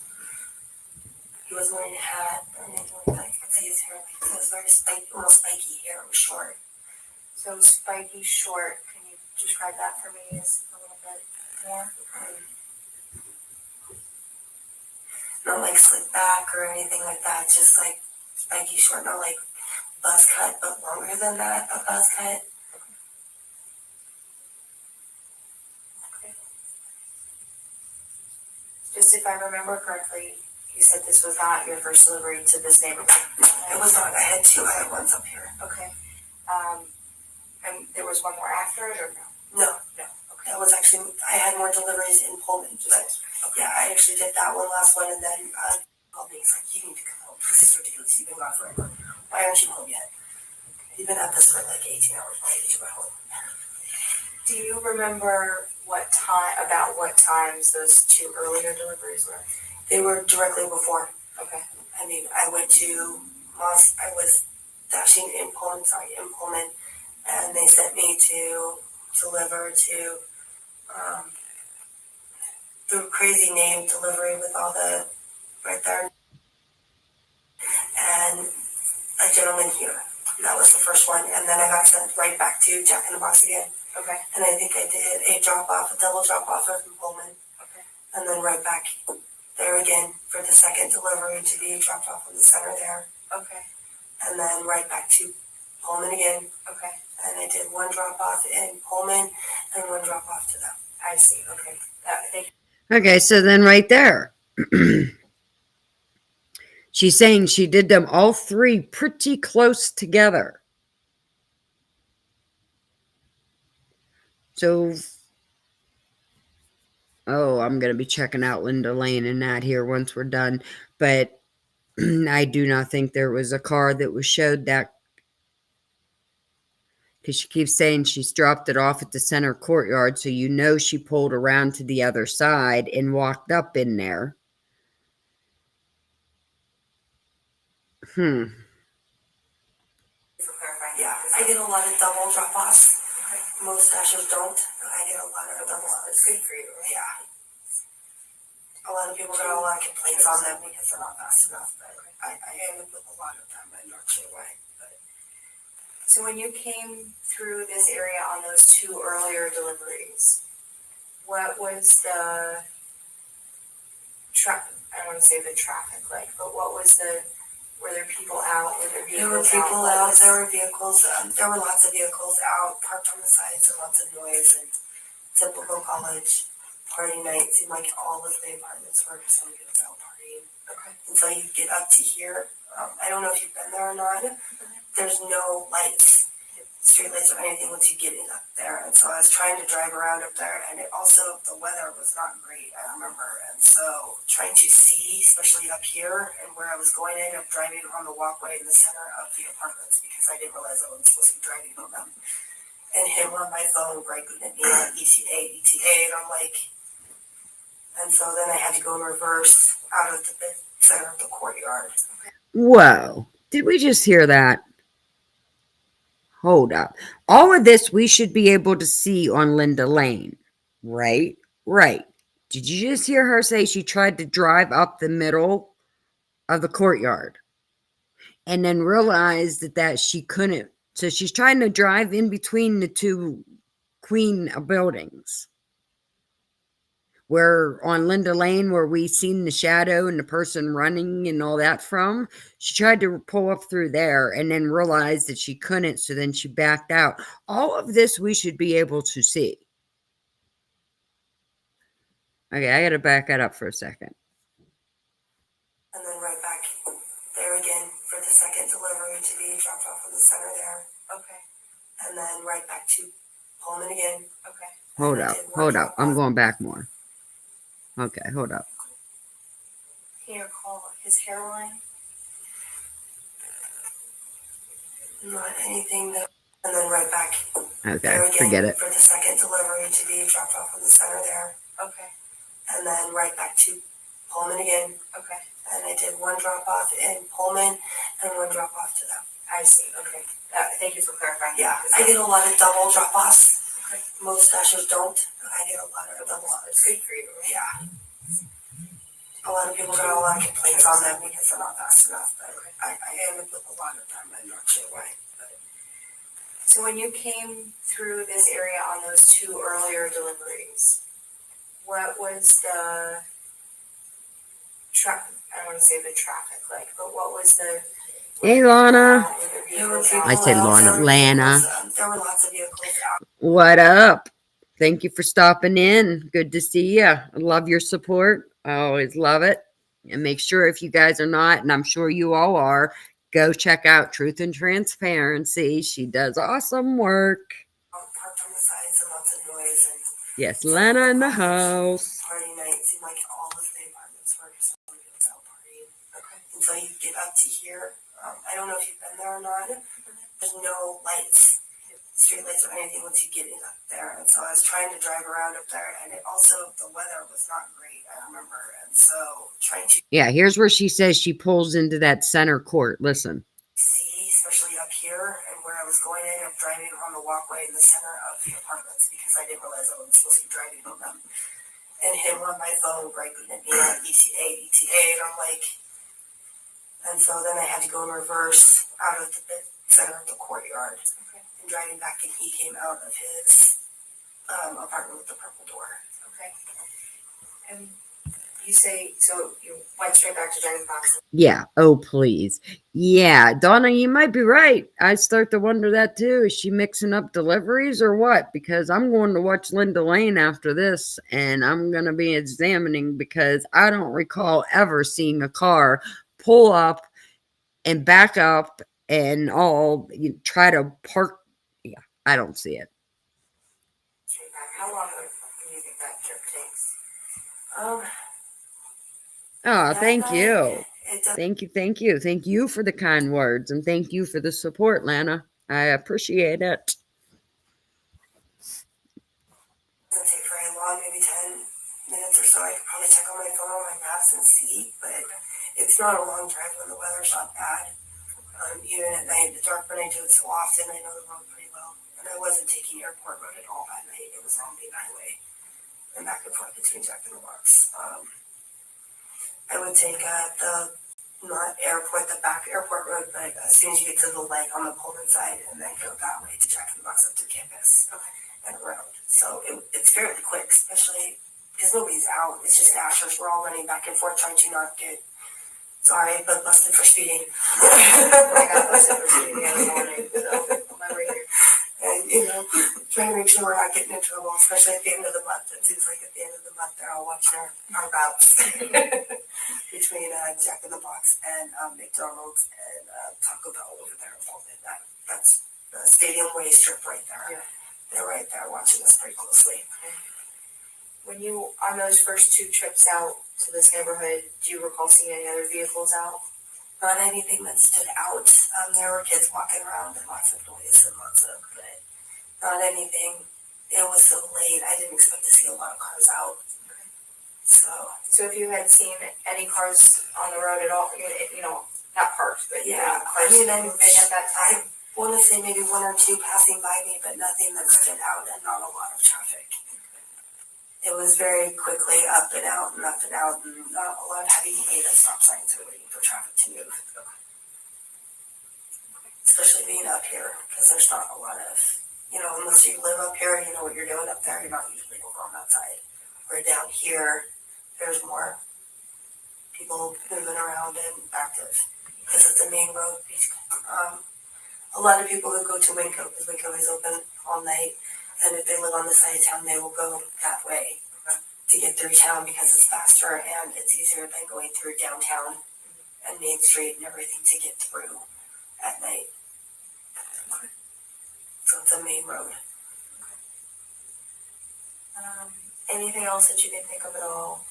[SPEAKER 3] He wasn't wearing a hat or anything like that. You could see his hair, like, it was very spiky, almost spiky hair. It was short. So spiky, short. Can you describe that for me as a little bit more? Not like slick back or anything like that. Just like spiky, short. Not like buzz cut, but longer than that. A buzz cut. Just if I remember correctly, you said this was not your first delivery to this neighborhood. It was not. I had two other ones up here. Okay. And there was one more after it, or no? No. Okay. That was actually, I had more deliveries in Pullman. But yeah, I actually did that one last one, and then called me. He's like, you need to come home. This is ridiculous. You've been gone forever. Why aren't you home yet? You've been at this for like 18 hours. Why did you go home? Do you remember what times those two earlier deliveries were? They were directly before. Okay. I mean, I was dashing in Pullman, and they sent me to deliver to the crazy name delivery with all the right there. And a gentleman here. That was the first one. And then I got sent right back to Jack in the Box again. Okay. And I think I did a double drop off from Pullman. Okay. And then right back there again for the second delivery to be dropped off in the center there. Okay. And then right back to Pullman again. Okay. And I did one drop off in Pullman and one drop off to them. I see. Okay.
[SPEAKER 1] Okay, so then right there, she's saying she did them all three pretty close together. So, I'm going to be checking out Linda Lane and that here once we're done. But I do not think there was a car that was showed that, because she keeps saying she's dropped it off at the center courtyard. So she pulled around to the other side and walked up in there.
[SPEAKER 3] Yeah, I get a lot of double drop-offs. Most stashers don't. I get a lot of double. It's good for you. Yeah. A lot of people got a lot of complaints on them because they're not fast enough, but I end up with a lot of them. I'm not sure why. But. So when you came through this area on those two earlier deliveries, what was the I don't want to say the traffic like, but what was were there people out? Were there vehicles out? There were vehicles. There were lots of vehicles out, parked on the sides, and lots of noise. And typical college party night seemed like all of the apartments were somebody was out partying. Okay. Until you get up to here, I don't know if you've been there or not. There's no lights, street lights or anything once you get up there. And so I was trying to drive around up there, and the weather was not great, I remember. And so trying to see, especially up here and where I was going, I ended up driving on the walkway in the center of the apartments because I didn't realize I was supposed to be driving on them. And him on my phone griping at me on ETA, and I'm like, and so then I had to go in reverse out of the center of the courtyard.
[SPEAKER 1] Whoa. Did we just hear that? Hold up. All of this we should be able to see on Linda Lane. Right? Right. Did you just hear her say she tried to drive up the middle of the courtyard and then realized that she couldn't? So she's trying to drive in between the two queen buildings. Where on Linda Lane, where we seen the shadow and the person running and all that from, she tried to pull up through there and then realized that she couldn't, so then she backed out. All of this we should be able to see. Okay, I gotta back that up for a second.
[SPEAKER 3] second delivery to be dropped off in the center there.
[SPEAKER 2] Okay.
[SPEAKER 3] And then right back to Pullman again.
[SPEAKER 2] Okay.
[SPEAKER 1] Hold up. I'm going back more. Okay, hold up.
[SPEAKER 2] Can you recall his hairline?
[SPEAKER 3] Not anything that. And then right back.
[SPEAKER 1] Okay,
[SPEAKER 3] there again
[SPEAKER 1] forget it.
[SPEAKER 3] for the second delivery to be dropped off in the center there.
[SPEAKER 2] Okay.
[SPEAKER 3] And then right back to Pullman again.
[SPEAKER 2] Okay.
[SPEAKER 3] And I did one drop off in Pullman and one drop off to them.
[SPEAKER 2] I see. Okay. Thank you for clarifying.
[SPEAKER 3] Yeah, I get a lot of double drop offs.
[SPEAKER 2] Okay.
[SPEAKER 3] Most stashers don't, but I get a lot of double offs.
[SPEAKER 2] It's good for you.
[SPEAKER 3] Yeah. A lot of people got a lot of complaints on them because they're not fast enough, but I end up with a lot of them. I'm not sure why. But.
[SPEAKER 2] So when you came through this area on those 2 earlier deliveries, what was the I don't want to say the traffic like, but what was the
[SPEAKER 1] Hey, Lana.
[SPEAKER 3] I
[SPEAKER 1] said Lana.
[SPEAKER 3] There were lots of vehicles out.
[SPEAKER 1] What up? Thank you for stopping in. Good to see you. I love your support. I always love it. And make sure if you guys are not, and I'm sure you all are, go check out Truth and Transparency. She does awesome work.
[SPEAKER 3] Parked on the sides and lots of noise. And
[SPEAKER 1] yes, Lana in the house.
[SPEAKER 3] Party night seemed like all of the apartments were just out partying. Okay. And so you get up to here. I don't know if you've been there or not. There's no lights, street lights or anything once you get in up there. And so I was trying to drive around up there, and it also, the weather was not great, I remember. And so trying to.
[SPEAKER 1] Yeah, here's where she says she pulls into that center court. Listen.
[SPEAKER 3] See, especially up here and where I was going in, I'm driving on the walkway in the center of the apartments because I didn't realize I was supposed to be driving on them. And him on my phone griping at me on ETA, and I'm like, and so then I had to go in reverse out of the center of the courtyard.
[SPEAKER 2] Okay.
[SPEAKER 3] And driving back, and he came out of his apartment with the purple door.
[SPEAKER 2] Okay. And you say, so you went straight back to driving box?
[SPEAKER 1] Yeah. Oh, please. Yeah. Donna, you might be right. I start to wonder that too. Is she mixing up deliveries or what? Because I'm going to watch Linda Lane after this, and I'm going to be examining because I don't recall ever seeing a car pull up and back up and all try to park. Yeah, I don't see it.
[SPEAKER 2] How long do you think that trip takes?
[SPEAKER 1] Oh, thank you. Thank you. Thank you for the kind words, and thank you for the support, Lana. I appreciate it.
[SPEAKER 3] Doesn't take very long, maybe 10 minutes or so. I could probably check on my phone on my maps and see, but it's not a long drive when the weather's not bad. Even at night, the dark when I do it so often, I know the road pretty well. And I wasn't taking Airport Road at all that night. It was on the highway and back and forth between Jack in the Box. I would take the not airport, the back Airport Road, but as soon as you get to the leg on the Pullman side, and then go that way to Jack in the Box up to campus and around. So it's fairly quick, especially because nobody's out. It's just Ashers. We're all running back and forth trying to not get. Sorry, but busted for speeding.
[SPEAKER 2] I got busted for speeding the other morning, so on my way here.
[SPEAKER 3] And, trying to make sure we're not getting in trouble, especially at the end of the month. It seems like at the end of the month, they're all watching our routes between Jack in the Box and McDonald's and Taco Bell over there. That's the Stadium Way strip right there.
[SPEAKER 2] Yeah.
[SPEAKER 3] They're right there watching us pretty closely.
[SPEAKER 2] When you, on those first 2 trips out to this neighborhood, do you recall seeing any other vehicles out?
[SPEAKER 3] Not anything that stood out. There were kids walking around and lots of noise and lots of, but not anything. It was so late. I didn't expect to see a lot of cars out. So
[SPEAKER 2] if you had seen any cars on the road at all, not parked, but
[SPEAKER 3] yeah,
[SPEAKER 2] cars moving at that time?
[SPEAKER 3] I want to say maybe 1 or 2 passing by me, but nothing that stood out and not a lot of traffic. It was very quickly up and out, and not a lot of having to wait at stop signs or waiting for traffic to move. Especially being up here, because there's not a lot of, unless you live up here, you know what you're doing up there, you're not usually over on that side. Or down here, there's more people moving around and active, because it's a main road. A lot of people who go to Winco, because Winco is open all night, and if they live on the side of town, they will go that way to get through town because it's faster and it's easier than going through downtown and Main Street and everything to get through at night. So it's a main road.
[SPEAKER 2] Anything else that you can think of at all?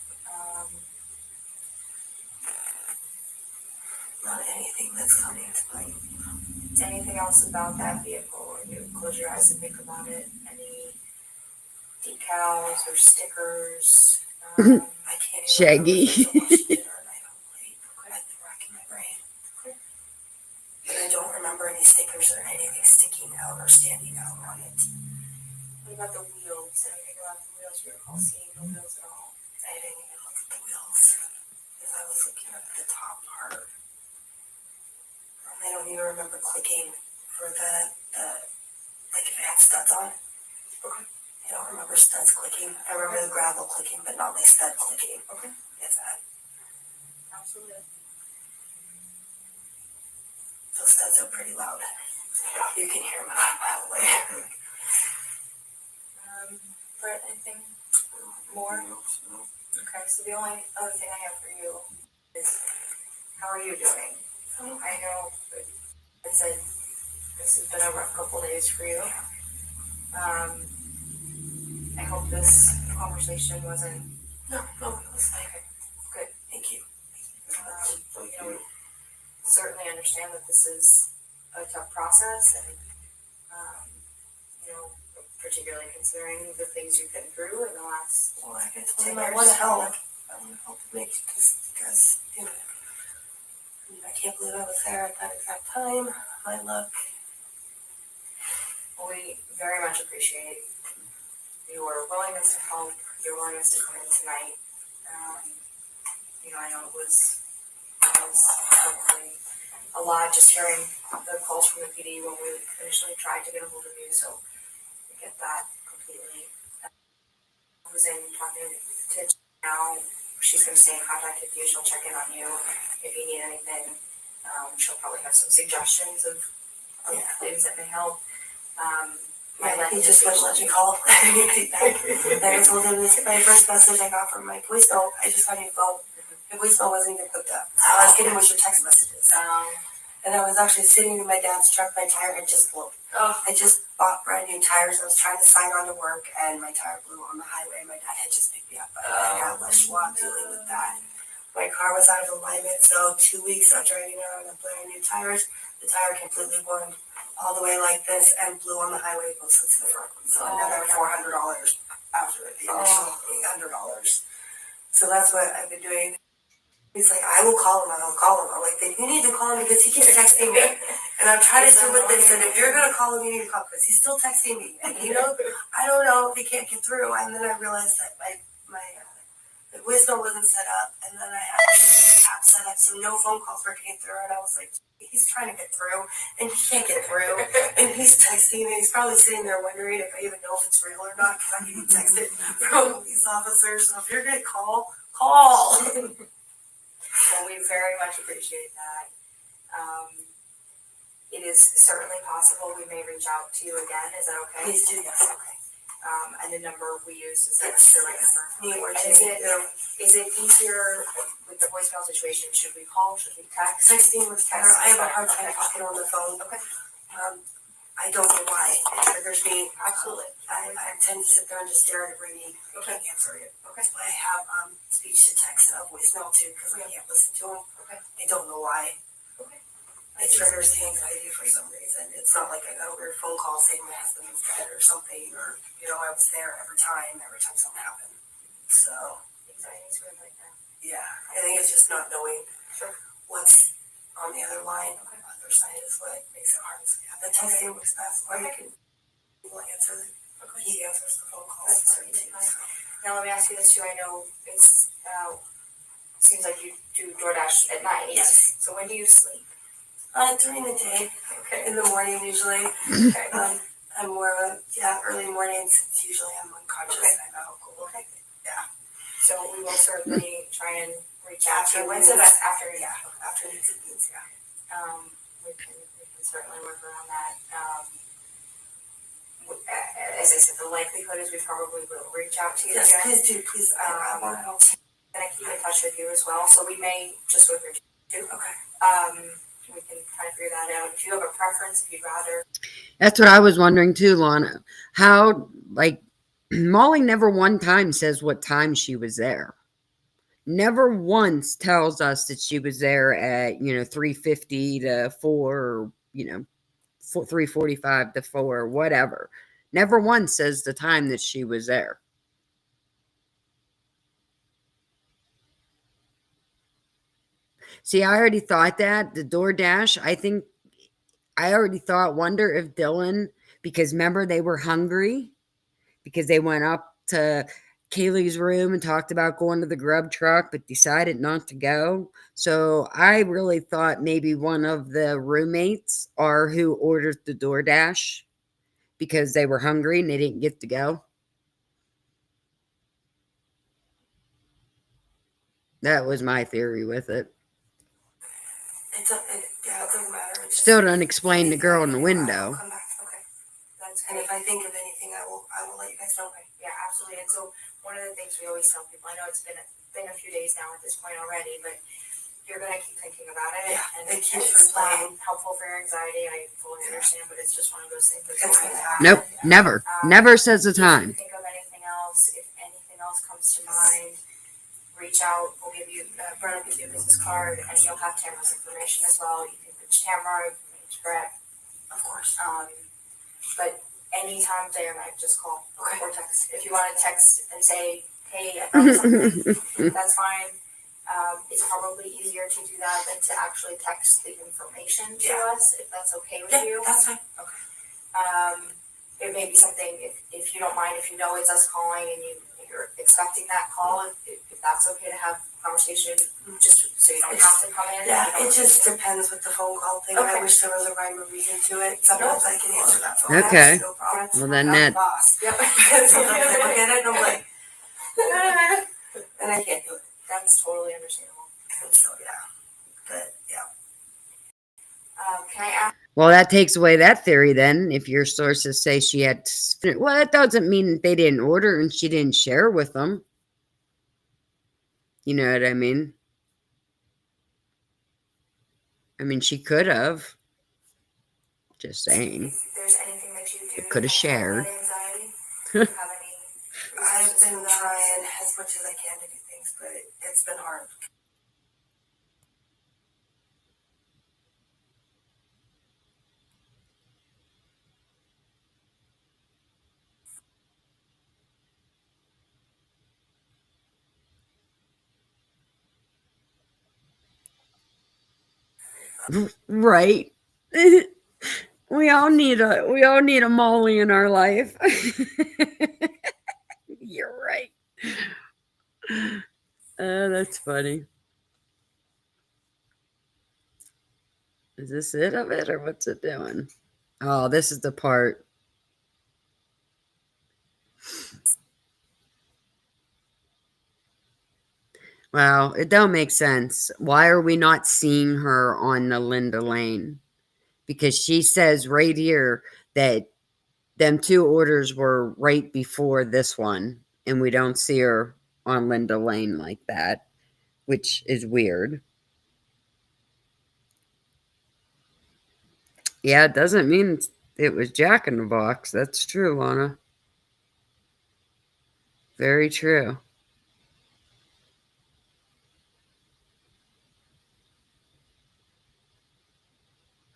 [SPEAKER 3] Not anything that's coming to mind.
[SPEAKER 2] Anything else about that vehicle? When you close your eyes and think about it, any decals or stickers?
[SPEAKER 3] I can't even
[SPEAKER 1] Shaggy.
[SPEAKER 3] remember if it's a Washington or an Idaho plate. I've been racking my brain. But I don't remember any stickers or anything sticking out or standing out on it.
[SPEAKER 2] What about the wheels? Anything about the wheels? Do you recall seeing the wheels at all?
[SPEAKER 3] I didn't even look at the wheels because I was looking at the top part. I don't even remember clicking for the like if it had studs on. Okay. I don't remember studs clicking. I remember the gravel clicking, but not my stud clicking.
[SPEAKER 2] Okay.
[SPEAKER 3] Is that?
[SPEAKER 2] Absolutely.
[SPEAKER 3] Those studs are pretty loud. You can hear them a mile away.
[SPEAKER 2] Brent, anything more? Okay, so the only other thing I have for you is, how are you doing? I know I said this has been a rough couple days for you. I hope this conversation wasn't.
[SPEAKER 3] No, it was like,
[SPEAKER 2] Okay, good.
[SPEAKER 3] thank you.
[SPEAKER 2] We certainly understand that this is a tough process, and particularly considering the things you've been through in the last.
[SPEAKER 3] Well, like I told him, I want to help. I want to help to make because I can't believe I was there at that exact time. My luck.
[SPEAKER 2] We very much appreciate your willingness to help, your willingness to come in tonight. I know it was probably a lot just hearing the calls from the PD when we initially tried to get a hold of you, so I get that completely. I was in talking to now. She's going to stay in contact with you. She'll check in on you if you need anything. She'll probably have some suggestions of things that may help.
[SPEAKER 3] He just wouldn't let me call. I told him this, my first message I got from my voicemail, I just got a new phone. My voicemail wasn't even hooked up. All I was getting was your text messages. And I was actually sitting in my dad's truck, my tire had just blown. I just bought brand new tires. I was trying to sign on to work and my tire blew on the highway. My dad had just picked me up. I got less schwab dealing with that. My car was out of alignment, so 2 weeks after I got on the brand new tires, the tire completely burned all the way like this and blew on the highway both sides of the front. So another $400 after the initial $800. So that's what I've been doing. He's like, I will call him. I'm like, then you need to call him because he keeps texting me. And I'm trying to do what they said. If you're going to call him, you need to call him because he's still texting me. And I don't know if he can't get through. And then I realized that my voicemail wasn't set up. And then I had the app set up so no phone calls were getting through. And I was like, he's trying to get through and he can't get through. And he's texting me. He's probably sitting there wondering if I even know if it's real or not because I get texted from these officers. So if you're going to call.
[SPEAKER 2] Well, we very much appreciate that. It is certainly possible we may reach out to you again. Is that okay?
[SPEAKER 3] Please do, yes. Okay.
[SPEAKER 2] And the number we use is that
[SPEAKER 3] Yes.
[SPEAKER 2] the right number.
[SPEAKER 3] And
[SPEAKER 2] Is it easier with the voicemail situation? Should we call? Should we text?
[SPEAKER 3] Texting was better. I have a hard time talking on the phone.
[SPEAKER 2] Okay.
[SPEAKER 3] I don't know why it triggers me.
[SPEAKER 2] Absolutely.
[SPEAKER 3] I tend to sit there and just stare at it reading. I can't answer it.
[SPEAKER 2] Okay.
[SPEAKER 3] I have speech to text voicemail too because I can't listen to them.
[SPEAKER 2] Okay.
[SPEAKER 3] I don't know why.
[SPEAKER 2] Okay.
[SPEAKER 3] It triggers the anxiety for some reason. It's not like I got a weird phone call saying my husband was dead or something, or I was there every time something happened. So
[SPEAKER 2] Anxiety's weird like that.
[SPEAKER 3] yeah, I think it's just not knowing what's on the other line. On the other side is what makes it hard. So yeah, the texting works best. Or you can answer the. He answers the phone calls.
[SPEAKER 2] Now let me ask you this too. I know it's seems like you do DoorDash at night.
[SPEAKER 3] Yes.
[SPEAKER 2] So when do you sleep?
[SPEAKER 3] During the day.
[SPEAKER 2] Okay.
[SPEAKER 3] In the morning usually.
[SPEAKER 2] Okay.
[SPEAKER 3] I'm more of early mornings. It's usually I'm unconscious.
[SPEAKER 2] Okay.
[SPEAKER 3] I'm out cool.
[SPEAKER 2] Okay.
[SPEAKER 3] Yeah.
[SPEAKER 2] So we will certainly try and reach out to you. When's the best afternoon?
[SPEAKER 3] Yeah. Afternoons it means
[SPEAKER 2] We can certainly work around that. As I said, the likelihood is we probably will reach out to you.
[SPEAKER 3] Yes, please do. Please, I want to help.
[SPEAKER 2] And I keep in touch with you as well. So we may just go through
[SPEAKER 3] Okay. We can kind of figure that out. If you have a preference, if you'd rather.
[SPEAKER 1] That's what I was wondering too, Lana. How, like, Molly never one time says what time she was there. Never once tells us that she was there at, 3:50 to 4, or, 3:45 to 4, whatever. Never once says the time that she was there. See, I already thought that. The DoorDash, I already thought, wonder if Dylan, because remember they were hungry because they went up to Kaylee's room and talked about going to the grub truck, but decided not to go. So I really thought maybe one of the roommates are who ordered the DoorDash because they were hungry and they didn't get to go. That was my theory with it.
[SPEAKER 3] It doesn't matter.
[SPEAKER 1] Still don't explain the girl in the window.
[SPEAKER 3] I'll come back. Okay. And if I think of anything, I will let you guys know. Okay. Yeah, absolutely. And so one of the things we always tell people, I know it's been a few days now at this point already, but you're gonna keep thinking about it. Yeah. And it keeps replaying. Helpful for your anxiety. I fully understand, but it's just one of those things that's going to happen.
[SPEAKER 1] Nope, never. Never says the time.
[SPEAKER 3] If you think of anything else, if anything else comes to mind, reach out. We'll give you, Brent will give you a business card, and you'll have Tamara's information as well. You can reach Tamara, you can reach Brett, of course. But anytime day or night, just call or text. If you want to text and say, hey, I found something, that's fine. It's probably easier to do that than to actually text the information to us, if that's okay with you. That's fine. Okay. It may be something, if you don't mind, if you know it's us calling and you're expecting that call, if that's okay to have conversation, just so you don't have to come in. Yeah, it just depends with the phone call thing. Okay. I wish there was a rhyme or reason to it. Sometimes I can answer that phone.
[SPEAKER 1] Okay.
[SPEAKER 3] No problem.
[SPEAKER 1] Well, then that.
[SPEAKER 3] Yep. Sometimes I look at it and I'm like, and I can't do it. That's totally understandable. And so, yeah. But, yeah. Can I ask?
[SPEAKER 1] Well, that takes away that theory then. If your sources say she had, well, that doesn't mean they didn't order and she didn't share with them. You know what I mean? I mean, she could have. Just saying.
[SPEAKER 3] If there's anything that you do,
[SPEAKER 1] could have shared.
[SPEAKER 3] Have any? I've been trying as much as I can to do things, but it's been hard.
[SPEAKER 1] Right. We all need a Molly in our life. You're right. That's funny. Is this it of it, or what's it doing? Oh, this is the part. Well, it don't make sense. Why are we not seeing her on the Linda Lane? Because she says right here that them two orders were right before this one, and we don't see her on Linda Lane like that, which is weird. Yeah, it doesn't mean it was Jack in the Box. That's true, Lana. Very true.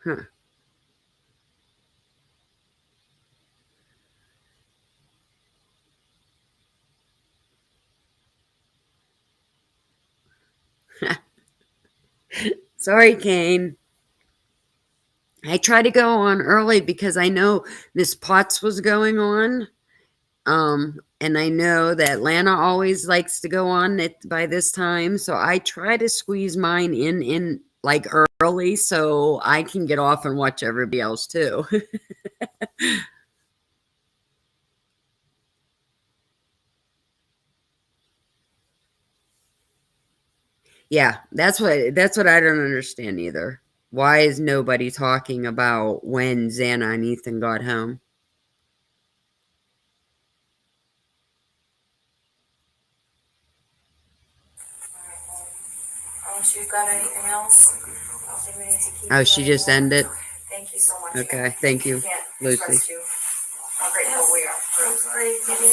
[SPEAKER 1] Huh. Sorry, Kane. I tried to go on early because I know Miss Potts was going on. And I know that Lana always likes to go on it by this time. So I try to squeeze mine in like early so I can get off and watch everybody else too. Yeah, that's what I don't understand either. Why is nobody talking about when Xana and Ethan got home?
[SPEAKER 3] unless you've got anything else. I don't think we need to keep
[SPEAKER 1] Oh,
[SPEAKER 3] you
[SPEAKER 1] she just
[SPEAKER 3] anymore.
[SPEAKER 1] ended?
[SPEAKER 3] Thank you so much.
[SPEAKER 1] Okay,
[SPEAKER 3] again.
[SPEAKER 1] thank you,
[SPEAKER 3] Can't
[SPEAKER 1] Lucy.
[SPEAKER 3] express to you how grateful we are. I'm sorry, you figured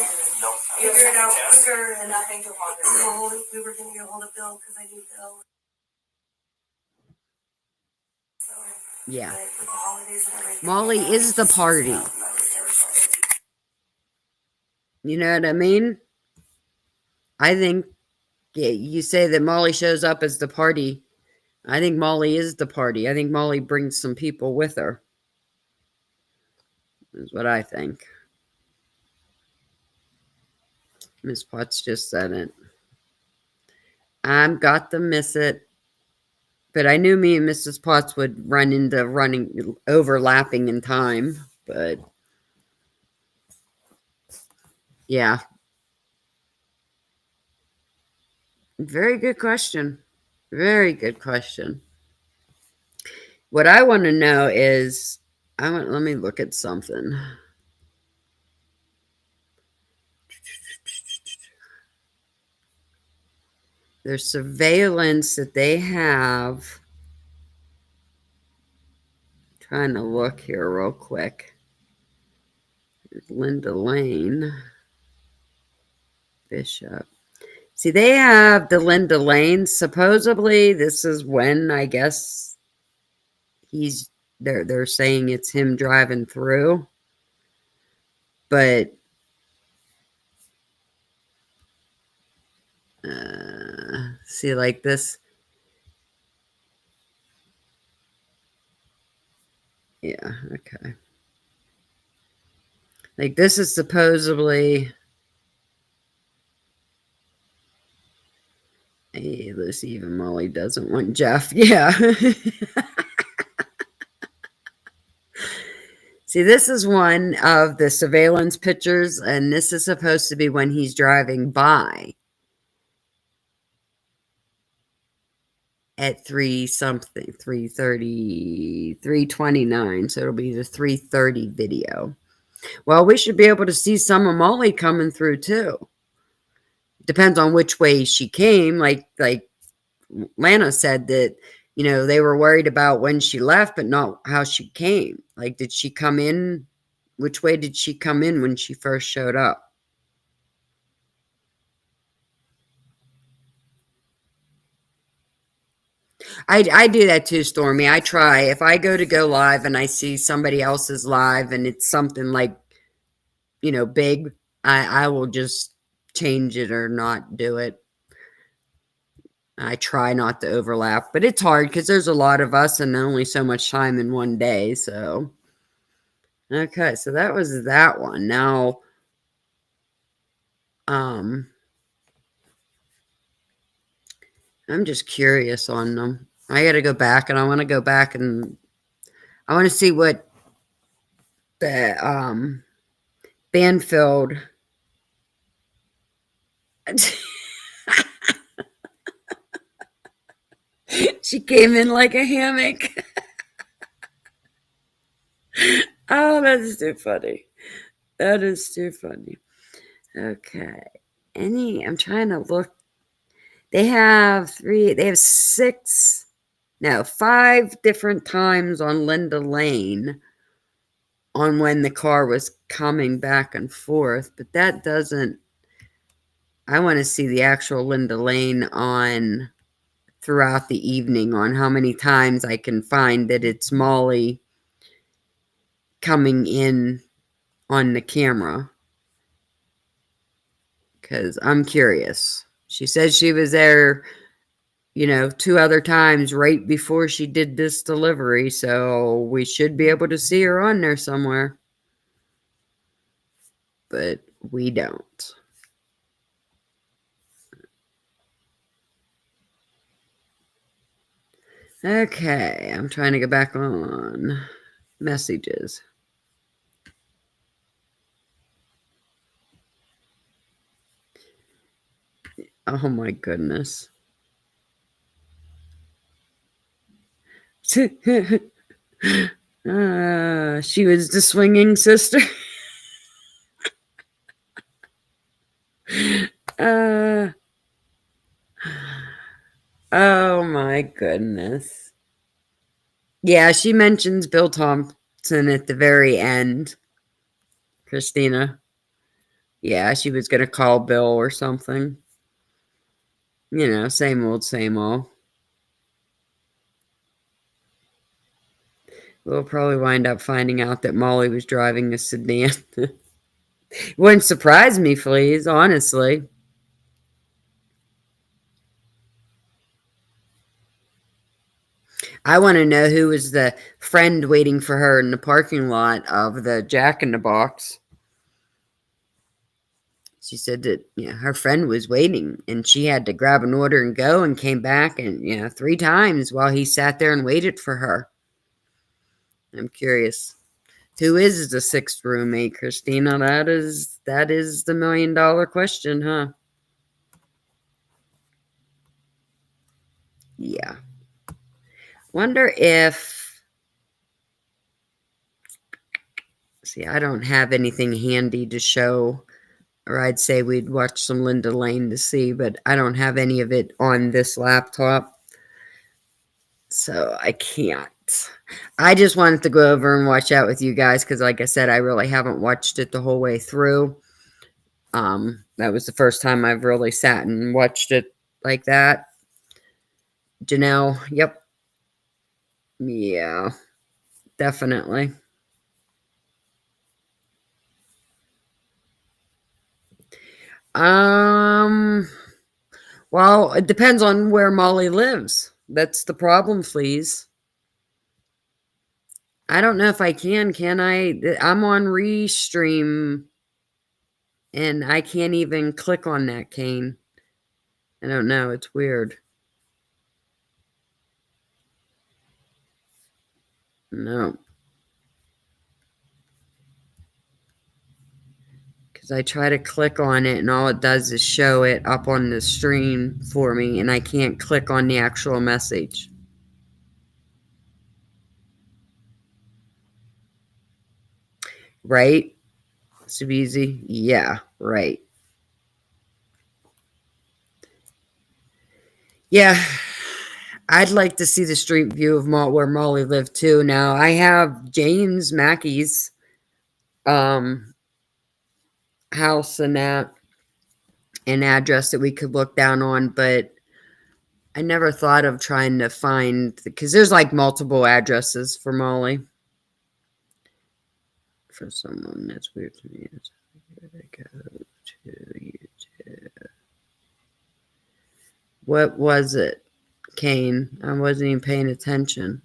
[SPEAKER 3] it out quicker and nothing to apologize. We were gonna get a hold of Bill because I knew Bill. So,
[SPEAKER 1] Yeah.
[SPEAKER 3] but with the holidays and everything,
[SPEAKER 1] Molly is the party. You know what I mean? I think you say that Molly shows up as the party. I think Molly is the party. I think Molly brings some people with her. Is what I think. Miss Potts just said it. I've got to miss it. But I knew me and Mrs. Potts would run into overlapping in time. But yeah. Very good question. Very good question. What I want to know is, let me look at something. There's surveillance that they have. Trying to look here real quick. There's Linda Lane. Bishop. See, they have the Linda Lane. Supposedly, this is when, I guess, they're saying it's him driving through. But see, like this. Yeah, okay. Like this is supposedly. Hey, Lucy, even Molly doesn't want Jeff. Yeah. See, this is one of the surveillance pictures, and this is supposed to be when he's driving by at 3-something, 3:30, 3:29. So it'll be the 3:30 video. Well, we should be able to see some of Molly coming through too. Depends on which way she came. Like Lana said that, they were worried about when she left, but not how she came. Like, did she come in? Which way did she come in when she first showed up? I do that too, Stormy. I try. If I go live and I see somebody else's live and it's something like, big, I will just change it or not do it. I try not to overlap, but it's hard because there's a lot of us and only so much time in one day. So, okay, so that was that one. Now, I'm just curious on them. I got to go back, and I want to go back and I want to see what the Banfield. She came in like a hammock. Oh, that is too funny. That is too funny. Okay. I'm trying to look. They have 5 different times on Linda Lane on when the car was coming back and forth, but that doesn't. I want to see the actual Linda Lane on throughout the evening on how many times I can find that it's Molly coming in on the camera, because I'm curious. She said she was there, 2 other times right before she did this delivery, so we should be able to see her on there somewhere. But we don't. Okay, I'm trying to get back on messages. Oh my goodness. She was the swinging sister. Oh my my goodness. Yeah, she mentions Bill Thompson at the very end. Christina. Yeah, she was going to call Bill or something. You know, same old, same old. We'll probably wind up finding out that Molly was driving a sedan. Wouldn't surprise me, please, honestly. I want to know who was the friend waiting for her in the parking lot of the Jack in the Box. She said that her friend was waiting and she had to grab an order and go, and came back and 3 times while he sat there and waited for her. I'm curious. Who is the 6th roommate, Christina? That is the $1 million question, huh? Yeah. Wonder if... See, I don't have anything handy to show, or I'd say we'd watch some Linda Lane to see, but I don't have any of it on this laptop, so I can't. I just wanted to go over and watch out with you guys because, like I said, I really haven't watched it the whole way through. That was the first time I've really sat and watched it like that. Janelle, yep. Yeah, definitely. Well, it depends on where Molly lives. That's the problem, please. I don't know if I can I? I'm on Restream, and I can't even click on that cane. I don't know. It's weird. No. Because I try to click on it, and all it does is show it up on the screen for me, and I can't click on the actual message. Right? Subizi? Yeah, right. Yeah, I'd like to see the street view of where Molly lived too. Now, I have James Mackey's house and that, an address that we could look down on, but I never thought of trying to find, because there's like multiple addresses for Molly. For someone that's weird to me, it's go to YouTube. What was it, Kane? I wasn't even paying attention.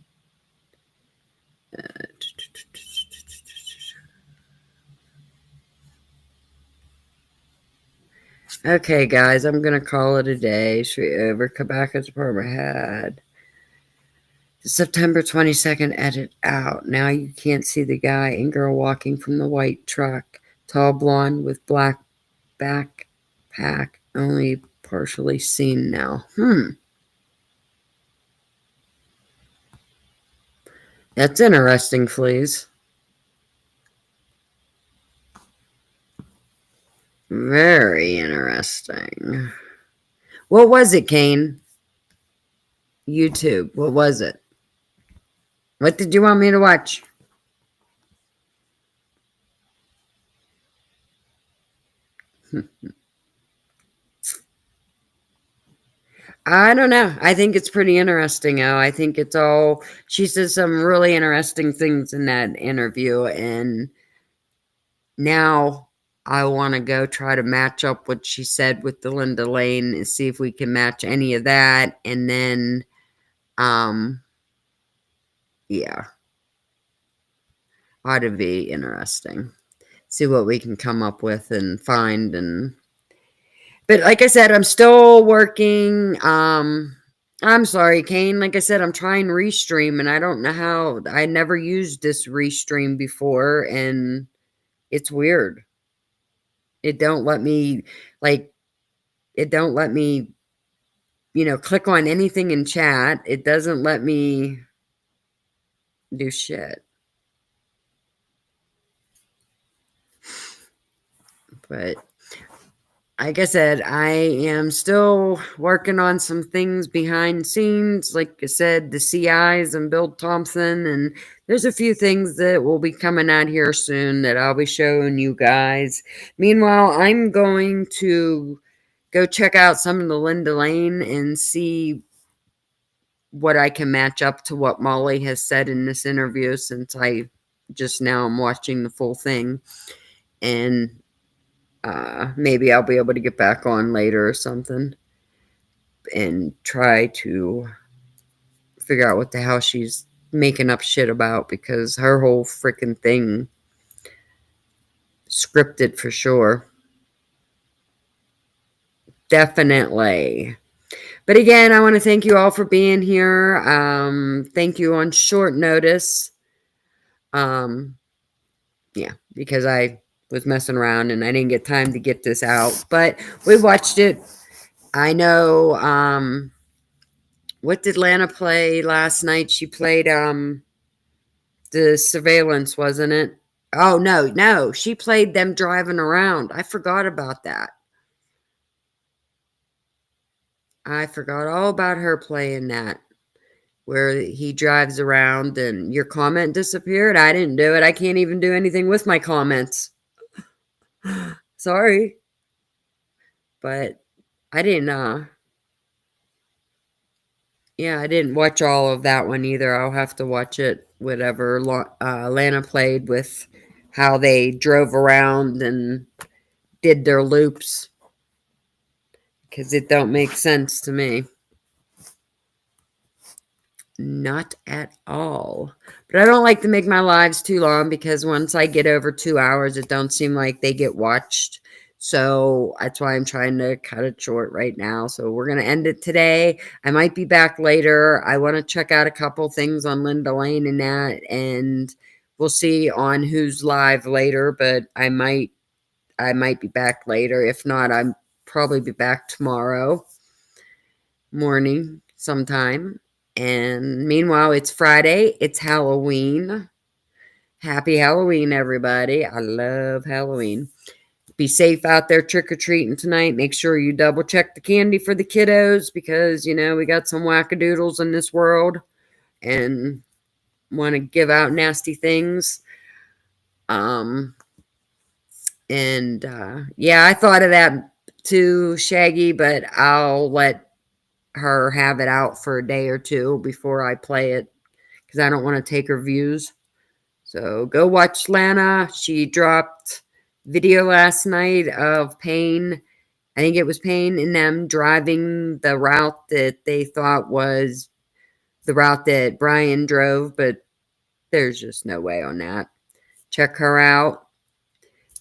[SPEAKER 1] Okay, guys, I'm gonna call it a day. Street over Kabaka's department had September 22nd edit out. Now you can't see the guy and girl walking from the white truck. Tall blonde with black backpack. Only partially seen now. That's interesting, please. Very interesting. What was it, Kane? YouTube. What was it? What did you want me to watch? I don't know. I think it's pretty interesting, though. I think it's all... She says some really interesting things in that interview, and now I want to go try to match up what she said with the Linda Lane and see if we can match any of that, and then, yeah. Ought to be interesting. See what we can come up with and find. But like I said, I'm still working. I'm sorry, Kane. Like I said, I'm trying Restream, and I don't know how. I never used this Restream before, and it's weird. It don't let me, click on anything in chat. It doesn't let me do shit. But like I said, I am still working on some things behind scenes. Like I said, the CIs and Bill Thompson, and there's a few things that will be coming out here soon that I'll be showing you guys. Meanwhile, I'm going to go check out some of the Linda Lane and see what I can match up to what Molly has said in this interview, since I just now am watching the full thing. And maybe I'll be able to get back on later or something and try to figure out what the hell she's making up shit about, because her whole freaking thing scripted for sure. Definitely. But again, I want to thank you all for being here. Thank you on short notice. Yeah, because I was messing around and I didn't get time to get this out. But we watched it. I know, what did Lana play last night? She played the surveillance, wasn't it? Oh no, she played them driving around. I forgot about that. I forgot all about her playing that, where he drives around. And your comment disappeared. I didn't do it. I can't even do anything with my comments. Sorry. But I didn't yeah, I didn't watch all of that one either. I'll have to watch it, whatever Lana played, with how they drove around and did their loops, because it don't make sense to me. Not at all. But I don't like to make my lives too long, because once I get over 2 hours, it don't seem like they get watched. So that's why I'm trying to cut it short right now. So we're going to end it today. I might be back later. I want to check out a couple things on Linda Lane and that, and we'll see on who's live later, but I might be back later. If not, I'm probably be back tomorrow morning sometime. And meanwhile, it's Friday. It's Halloween. Happy Halloween, everybody. I love Halloween. Be safe out there trick-or-treating tonight. Make sure you double check the candy for the kiddos, because, you know, we got some wackadoodles in this world and want to give out nasty things. Yeah, I thought of that too, Shaggy, but I'll let her have it out for a day or two before I play it, because I don't want to take her views. So go watch Lana. She dropped video last night of Payne. I think it was Payne and them driving the route that they thought was the route that Brian drove, but there's just no way on that. Check her out.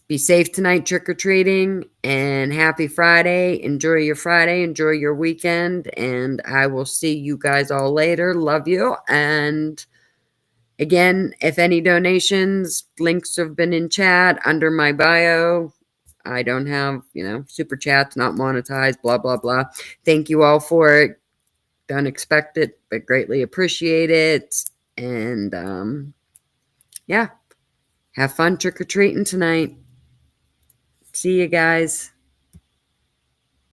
[SPEAKER 1] Be safe tonight trick-or-treating, and happy Friday. Enjoy your Friday. Enjoy your weekend, and I will see you guys all later. Love you. And again, if any donations, links have been in chat under my bio. I don't have, super chats, not monetized, blah, blah, blah. Thank you all for it. Don't expect it, but greatly appreciate it. And, yeah, have fun trick-or-treating tonight. See you guys.